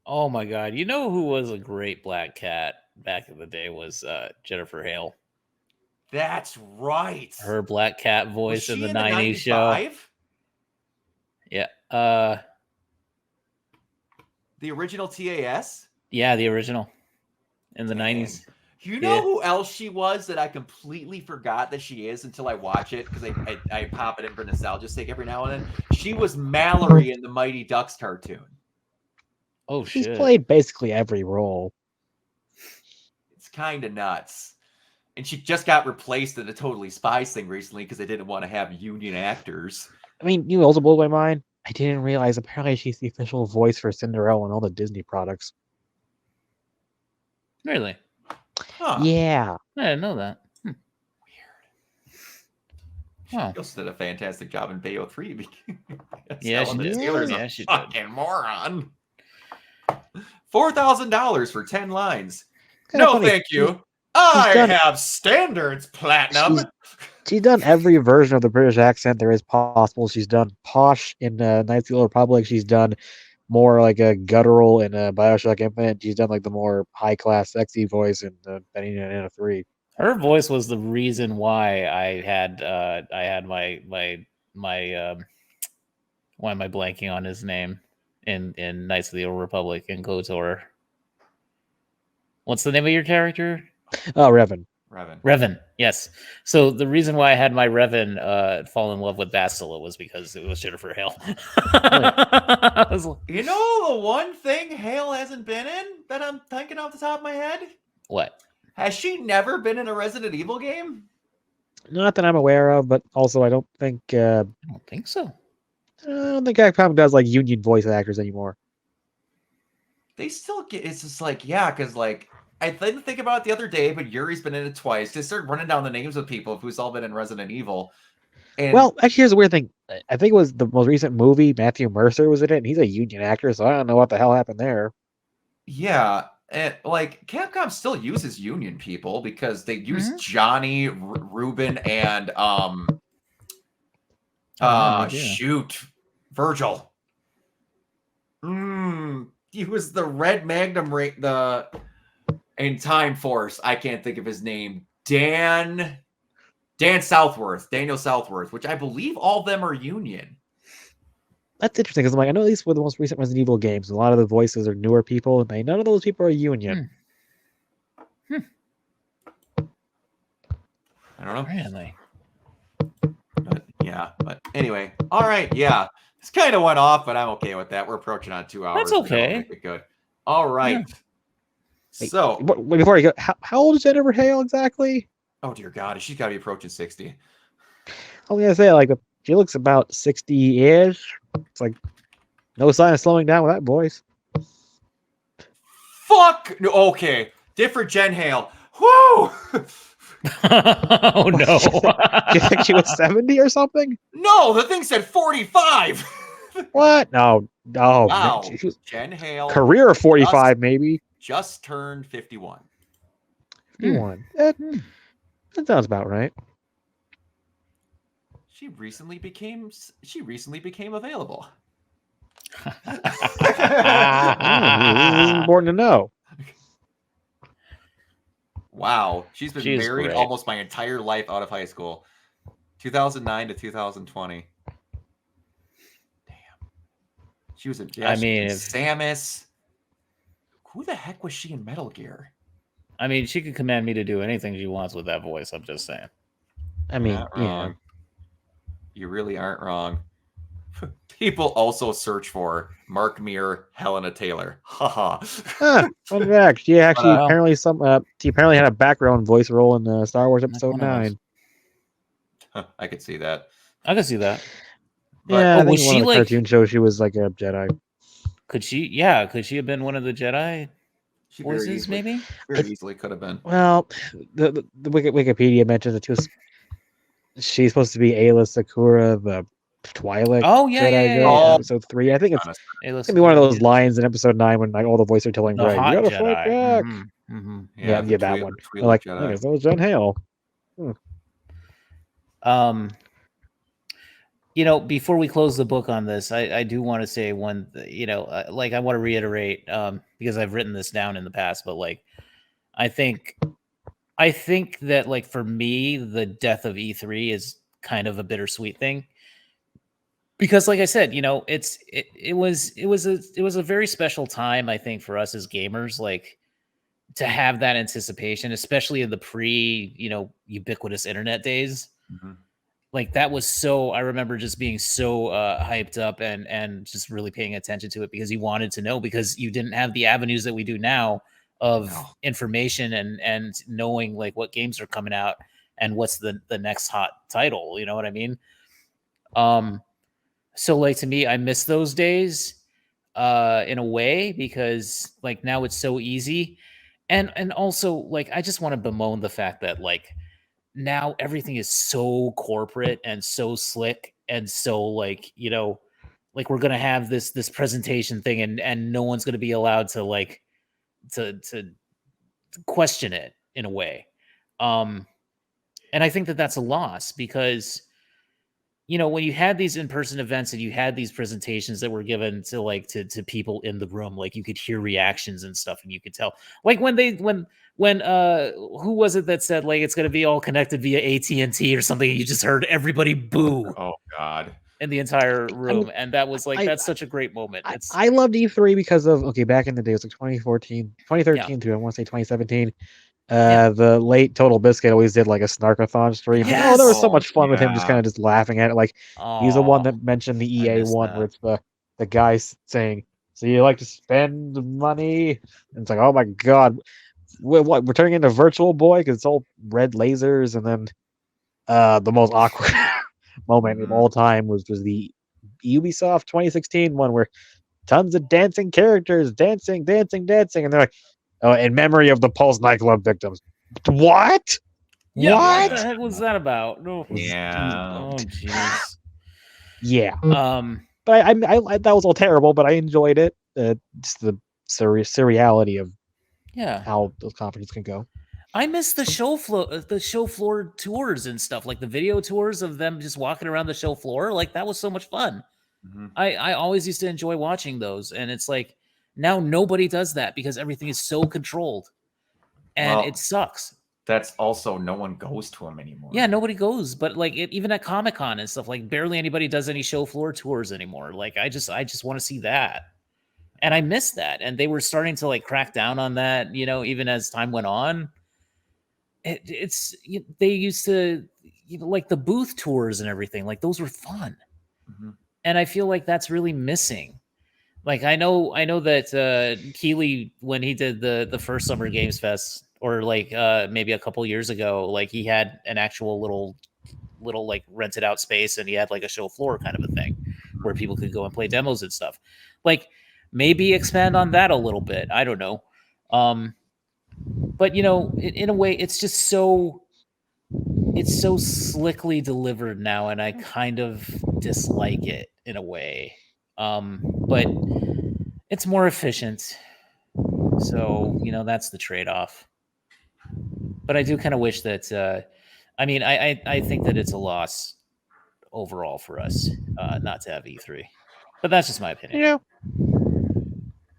Oh my god! You know who was a great Black Cat back in the day was Jennifer Hale. That's right. Her Black Cat voice in the 90s show. 95? Yeah. The original TAS? Yeah, the original in the 90s. You know who else she was that I completely forgot that she is until I watch it, because I pop it in for nostalgia's sake every now and then. She was Mallory in the Mighty Ducks cartoon. Oh shit! She's played basically every role. It's kind of nuts. And she just got replaced in the Totally Spies thing recently because they didn't want to have union actors. I mean, you also blew my mind. I didn't realize apparently she's the official voice for Cinderella and all the Disney products. Really? Huh. Yeah. I didn't know that. Weird. Wow. She also did a fantastic job in Bayo 3. Yeah, she did. Taylor's Yeah, a she did. fucking moron. $4,000 for 10 lines. Kinda No, funny. thank you. I done- have standards platinum. She's done every version of the British accent there is possible. She's done posh in Knights of the Old Republic. She's done more like a guttural in Bioshock Infinite. She's done like the more high class, sexy voice in Benny and Anna 3. Her voice was the reason why I had my why am I blanking on his name in Knights of the Old Republic in KOTOR? What's the name of your character? Oh, Revan. Revan. Yes. So the reason why I had my Revan fall in love with Bastila was because it was Jennifer Hale. I was like, You know the one thing Hale hasn't been in that I'm thinking off the top of my head? what? Has she never been in a Resident Evil game? Not that I'm aware of, but also I don't think I don't think so. Capcom does like union voice actors anymore. They still get, it's just like, yeah, because like, I didn't think about it the other day, but Yuri's been in it twice. They started running down the names of people who's all been in Resident Evil. And Well, actually, here's a weird thing. I think it was the most recent movie. Matthew Mercer was in it, and he's a union actor, so I don't know what the hell happened there. yeah, And like Capcom still uses union people because they use Mhm. Johnny, Ruben, and Oh, they do. shoot, Virgil. He was the Red Magnum in Time Force. I can't think of his name. Dan Southworth, Daniel Southworth, which I believe all of them are union. That's interesting because I'm like, I know these were the most recent Resident Evil games. A lot of the voices are newer people, and none of those people are union. I don't know. Really? But anyway, all right, yeah. This kind of went off, but I'm okay with that. We're approaching on 2 hours. That's so that'll okay. make it good. All right. Wait, So, before you go, how old is Jennifer Hale exactly? oh dear God, she's got to be approaching 60. I was gonna say, like, she looks about 60-ish. It's like no sign of slowing down with that voice. Fuck. Okay, different Jen Hale. Whoo. Oh no! Do you think she was 70 or something? No, the thing said 45. What? No. Wow. She was Jen Hale career 45, maybe. just turned 51. 51. That sounds about right. She recently became available. This is important to know. Wow, she's been She is married great. almost my entire life out of high school, 2009 to 2020. Damn, she was in. Yeah, I mean, Samus. Who the heck was she in Metal Gear? I mean, she could command me to do anything she wants with that voice. I'm just saying. I mean, Not wrong. You really aren't wrong. People also search for Mark Meer, Helena Taylor. Haha. Fun fact. She actually But, apparently she apparently had a background voice role in Star Wars Episode one of those. 9. I could see that. I can see that. But, Yeah, I think was in one she, of the like- cartoon shows she was like a Jedi. Could she? Yeah, could she have been one of the Jedi she very voices? easily, Maybe. very easily could have been. Well, the Wikipedia mentions that she's supposed to be Ayla Sakura, the Twi'lek Oh yeah, Jedi yeah, yeah, girl yeah. in Oh. Episode 3. I think it's Honest. Hey, gonna listen, be one of yeah, those lines in Episode 9 when like all the voices are telling the Bray, hot "You gotta Jedi. fight back." Yeah. Yeah, that one. They're like, Jedi. "Look, that was Jen Hale." Before we close the book on this, I do want to say one, like I want to reiterate, because I've written this down in the past, but like, I think that like for me, the death of E3 is kind of a bittersweet thing. Because like I said, it was a very special time, I think, for us as gamers, like to have that anticipation, especially in the ubiquitous internet days. Mhm. Like that was I remember just being so hyped up and just really paying attention to it because you wanted to know, because you didn't have the avenues that we do now of No. information and knowing like what games are coming out and what's the next hot title. You know what I mean? So like to me, I miss those days in a way, because like now it's so easy. And also like I just want to bemoan the fact that like now everything is so corporate and so slick and so like, like we're gonna have this presentation thing and no one's gonna be allowed to like to question it in a way. And I think that that's a loss, because when you had these in-person events and you had these presentations that were given to like to people in the room, like you could hear reactions and stuff and you could tell, like when who was it that said like it's going to be all connected via AT&T or something, and you just heard everybody boo Oh God. in the entire room, and that was like that's such a great moment. I loved E3 because of back in the day, it was like 2013 through I want to say 2017. The late Total Biscuit always did like a Snarkathon stream. Yes! Oh, there was so much fun with him, Yeah. just kind of just laughing at it. Like he's the one Aw. that mentioned the EA missed one that. where it's the guy saying, "So you like to spend money?" And it's like, oh my god, what we're turning into Virtual Boy because it's all red lasers. And then the most awkward moment of all time was the Ubisoft 2016 one where tons of dancing characters dancing, and they're like, oh, in memory of the Pulse nightclub victims. What? Yeah, What? the heck was that about? No. Yeah. Oh jeez. Yeah, But I that was all terrible, but I enjoyed it. Just the surreality of Yeah. how those conferences can go. I miss the show floor tours and stuff, like the video tours of them just walking around the show floor. Like that was so much fun. Mhm. I always used to enjoy watching those, and it's like now nobody does that because everything is so controlled, and Well, it sucks. That's also no one goes to them anymore. Yeah, nobody goes, but like even at Comic-Con and stuff, like barely anybody does any show floor tours anymore. Like I just want to see that. And I miss that. And they were starting to like crack down on that, even as time went on. They used to like the booth tours and everything, like those were fun. Mhm. And I feel like that's really missing. Like I know that Keeley, when he did the first Summer Games Fest, or like maybe a couple years ago, like he had an actual little like rented out space, and he had like a show floor kind of a thing where people could go and play demos and stuff. Like maybe expand on that a little bit. I don't know. But in a way, it's just so slickly delivered now, and I kind of dislike it in a way. But it's more efficient. So, that's the trade-off. But I do kind of wish that I think that it's a loss overall for us not to have E3. But that's just my opinion. Yeah.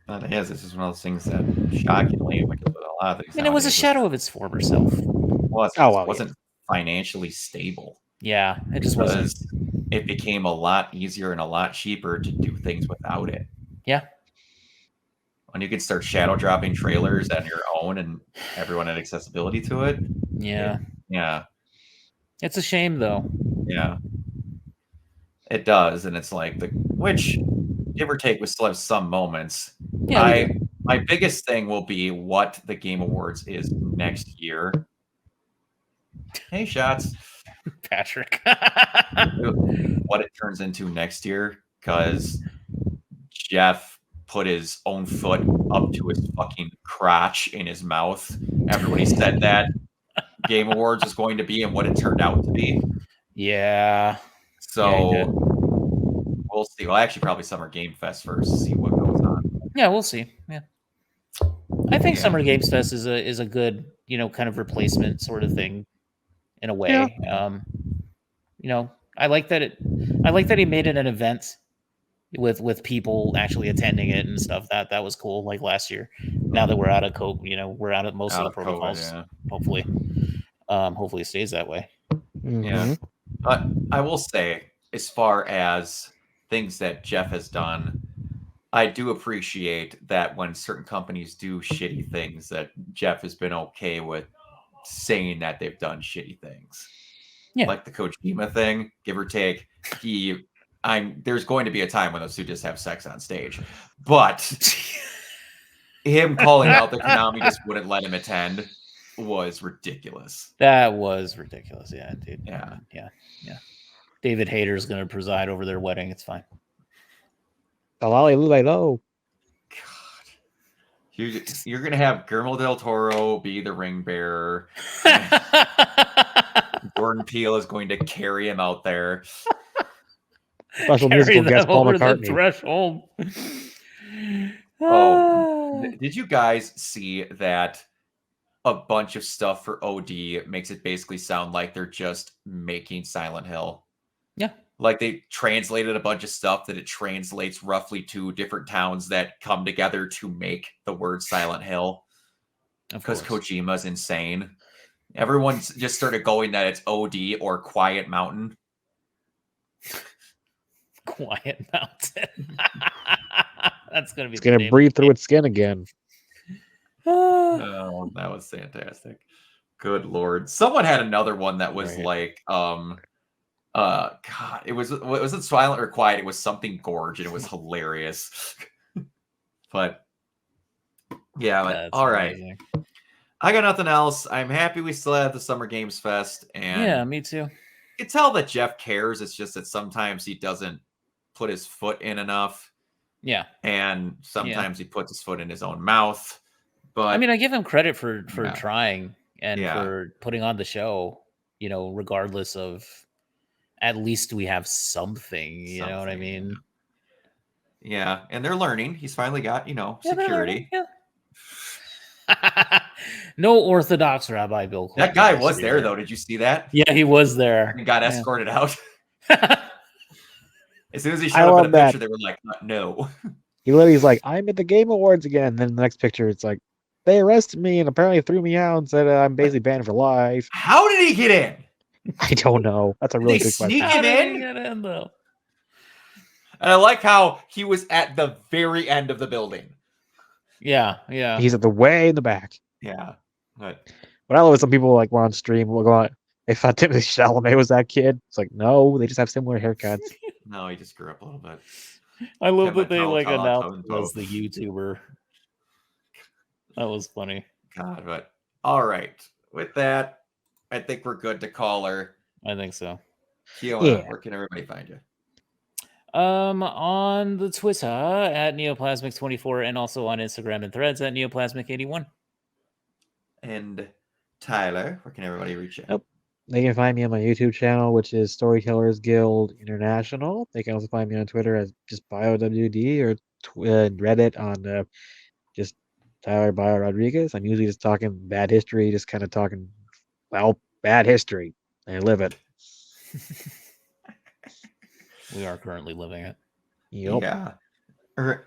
It is. This is one of those things that shockingly, like with a lot of things. I mean, it was a nowadays, shadow of its former self. wasn't financially stable. Yeah, it just wasn't. Because it became a lot easier and a lot cheaper to do things without it. Yeah. When you could start shadow dropping trailers on your own and everyone had accessibility to it. Yeah. Yeah. It's a shame, though. Yeah. It does. And it's like, which, give or take, we still have some moments. Yeah, My biggest thing will be what the Game Awards is next year. Hey, shots. Patrick. What it turns into next year, because Jeff put his own foot up to his fucking crotch in his mouth after when he said that Game Awards was going to be and what it turned out to be. Yeah. So Yeah, we'll see. Well, actually, probably Summer Game Fest first to see what goes on. Yeah, we'll see. Yeah. I think Summer Games Fest is a good, kind of replacement sort of thing in a way. Yeah. I like that he made it an event with people actually attending it and stuff. That was cool, like last year. Now that we're out of COVID, we're out of most of the protocols. Hopefully it stays that way. Yeah. But I will say, as far as things that Jeff has done, I do appreciate that when certain companies do shitty things, that Jeff has been okay with saying that they've done shitty things. Yeah. Like the Kojima thing, give or take. There's going to be a time when those two just have sex on stage. But him calling out that Konami just wouldn't let him attend was ridiculous. That was ridiculous. Yeah, dude. Yeah. David Hayter's going to preside over their wedding. It's fine. God. You're going to have Guillermo del Toro be the ring bearer. Jordan Peele is going to carry him out there. Special musical guest Paul McCartney. Threshold. Did you guys see that a bunch of stuff for OD makes it basically sound like they're just making Silent Hill? Yeah. Like they translated a bunch of stuff that it translates roughly to different towns that come together to make the word Silent Hill. Because Kojima's insane. Everyone's just started going that it's OD or Quiet Mountain. Quiet Mountain. That's going to be. It's going to breathe through its skin again. Oh, that was fantastic. Good Lord. Someone had another one that was like, God, it wasn't Silent or Quiet. It was something Gorge, and it was hilarious. But yeah, all amazing. Right. I got nothing else. I'm happy we still have the Summer Games Fest. And yeah, me too. You can tell that Jeff cares. It's just that sometimes he doesn't put his foot in enough. Yeah. And sometimes he puts his foot in his own mouth. But I mean, I give him credit for trying and for putting on the show, regardless of, at least we have something, you know what I mean? Yeah. And they're learning. He's finally got, security. Yeah. No Orthodox Rabbi Bill Clinton. That guy was there, though. Did you see that? Yeah, he was there. And got Yeah. escorted out. As soon as he I showed up in love a picture, that. they were like, no. He literally's like, I'm at the Game Awards again. Then the next picture, it's like, they arrested me and apparently threw me out and said I'm basically banned for life. How did he get in? I don't know. That's a Did really they good sneak question. How him did he in? get in, though? And I like how he was at the very end of the building. Yeah, yeah. He's at the way in the back. Yeah. But But I love it. Some people like were on stream will go on. They thought Timothy Chalamet was that kid. It's like, no, they just have similar haircuts. no, he just grew up a little bit. I love Tim that they Mattel, like Tall, announced Tall, as the YouTuber. That was funny. God, but all right. With that, I think we're good to call her. I think so. Kiona, Yeah. where can everybody find you? On the Twitter at Neoplasmic24 and also on Instagram and Threads at Neoplasmic81. And Tyler, where can everybody reach you? Nope. They can find me on my YouTube channel, which is Storytellers Guild International. They can also find me on Twitter as just BioWD or Reddit on just Tyler Bio Rodriguez. I'm usually just talking bad history, just kind of talking, well, bad history. I live it. We are currently living it. Yep. Yeah.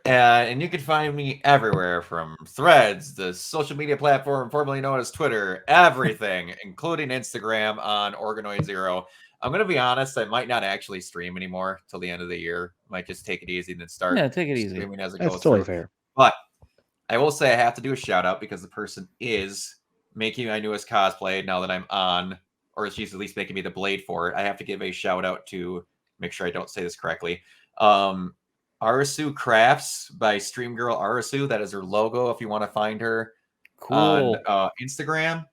And you can find me everywhere from Threads, the social media platform formerly known as Twitter, everything, including Instagram on Organoid Zero. I'm going to be honest, I might not actually stream anymore till the end of the year. Might just take it easy and then start Yeah, take it easy. streaming as it That's goes totally through. fair. But I will say I have to do a shout out because the person is making my newest cosplay now that I'm on, or she's at least making me the blade for it. I have to give a shout out to, make sure I don't say this correctly, Arasu Crafts by Stream Girl Arasu. That is her logo if you want to find her Cool. on Instagram.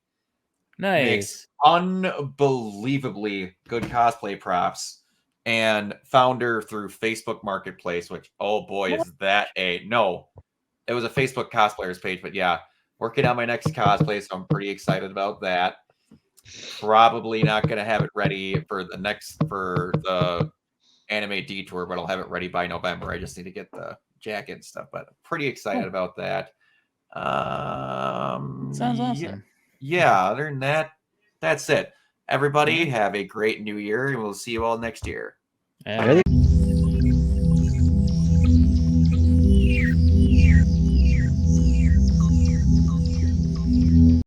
Nice. Makes unbelievably good cosplay props and found her through Facebook Marketplace, which, oh boy, is that no, it was a Facebook cosplayers page, but yeah, working on my next cosplay, so I'm pretty excited about that. Probably not going to have it ready for the Anime Detour, but I'll have it ready by November. I just need to get the jacket and stuff, but I'm pretty excited about that. Sounds awesome. Yeah, other than that, that's it. Everybody have a great new year, and we'll see you all next year. Yeah.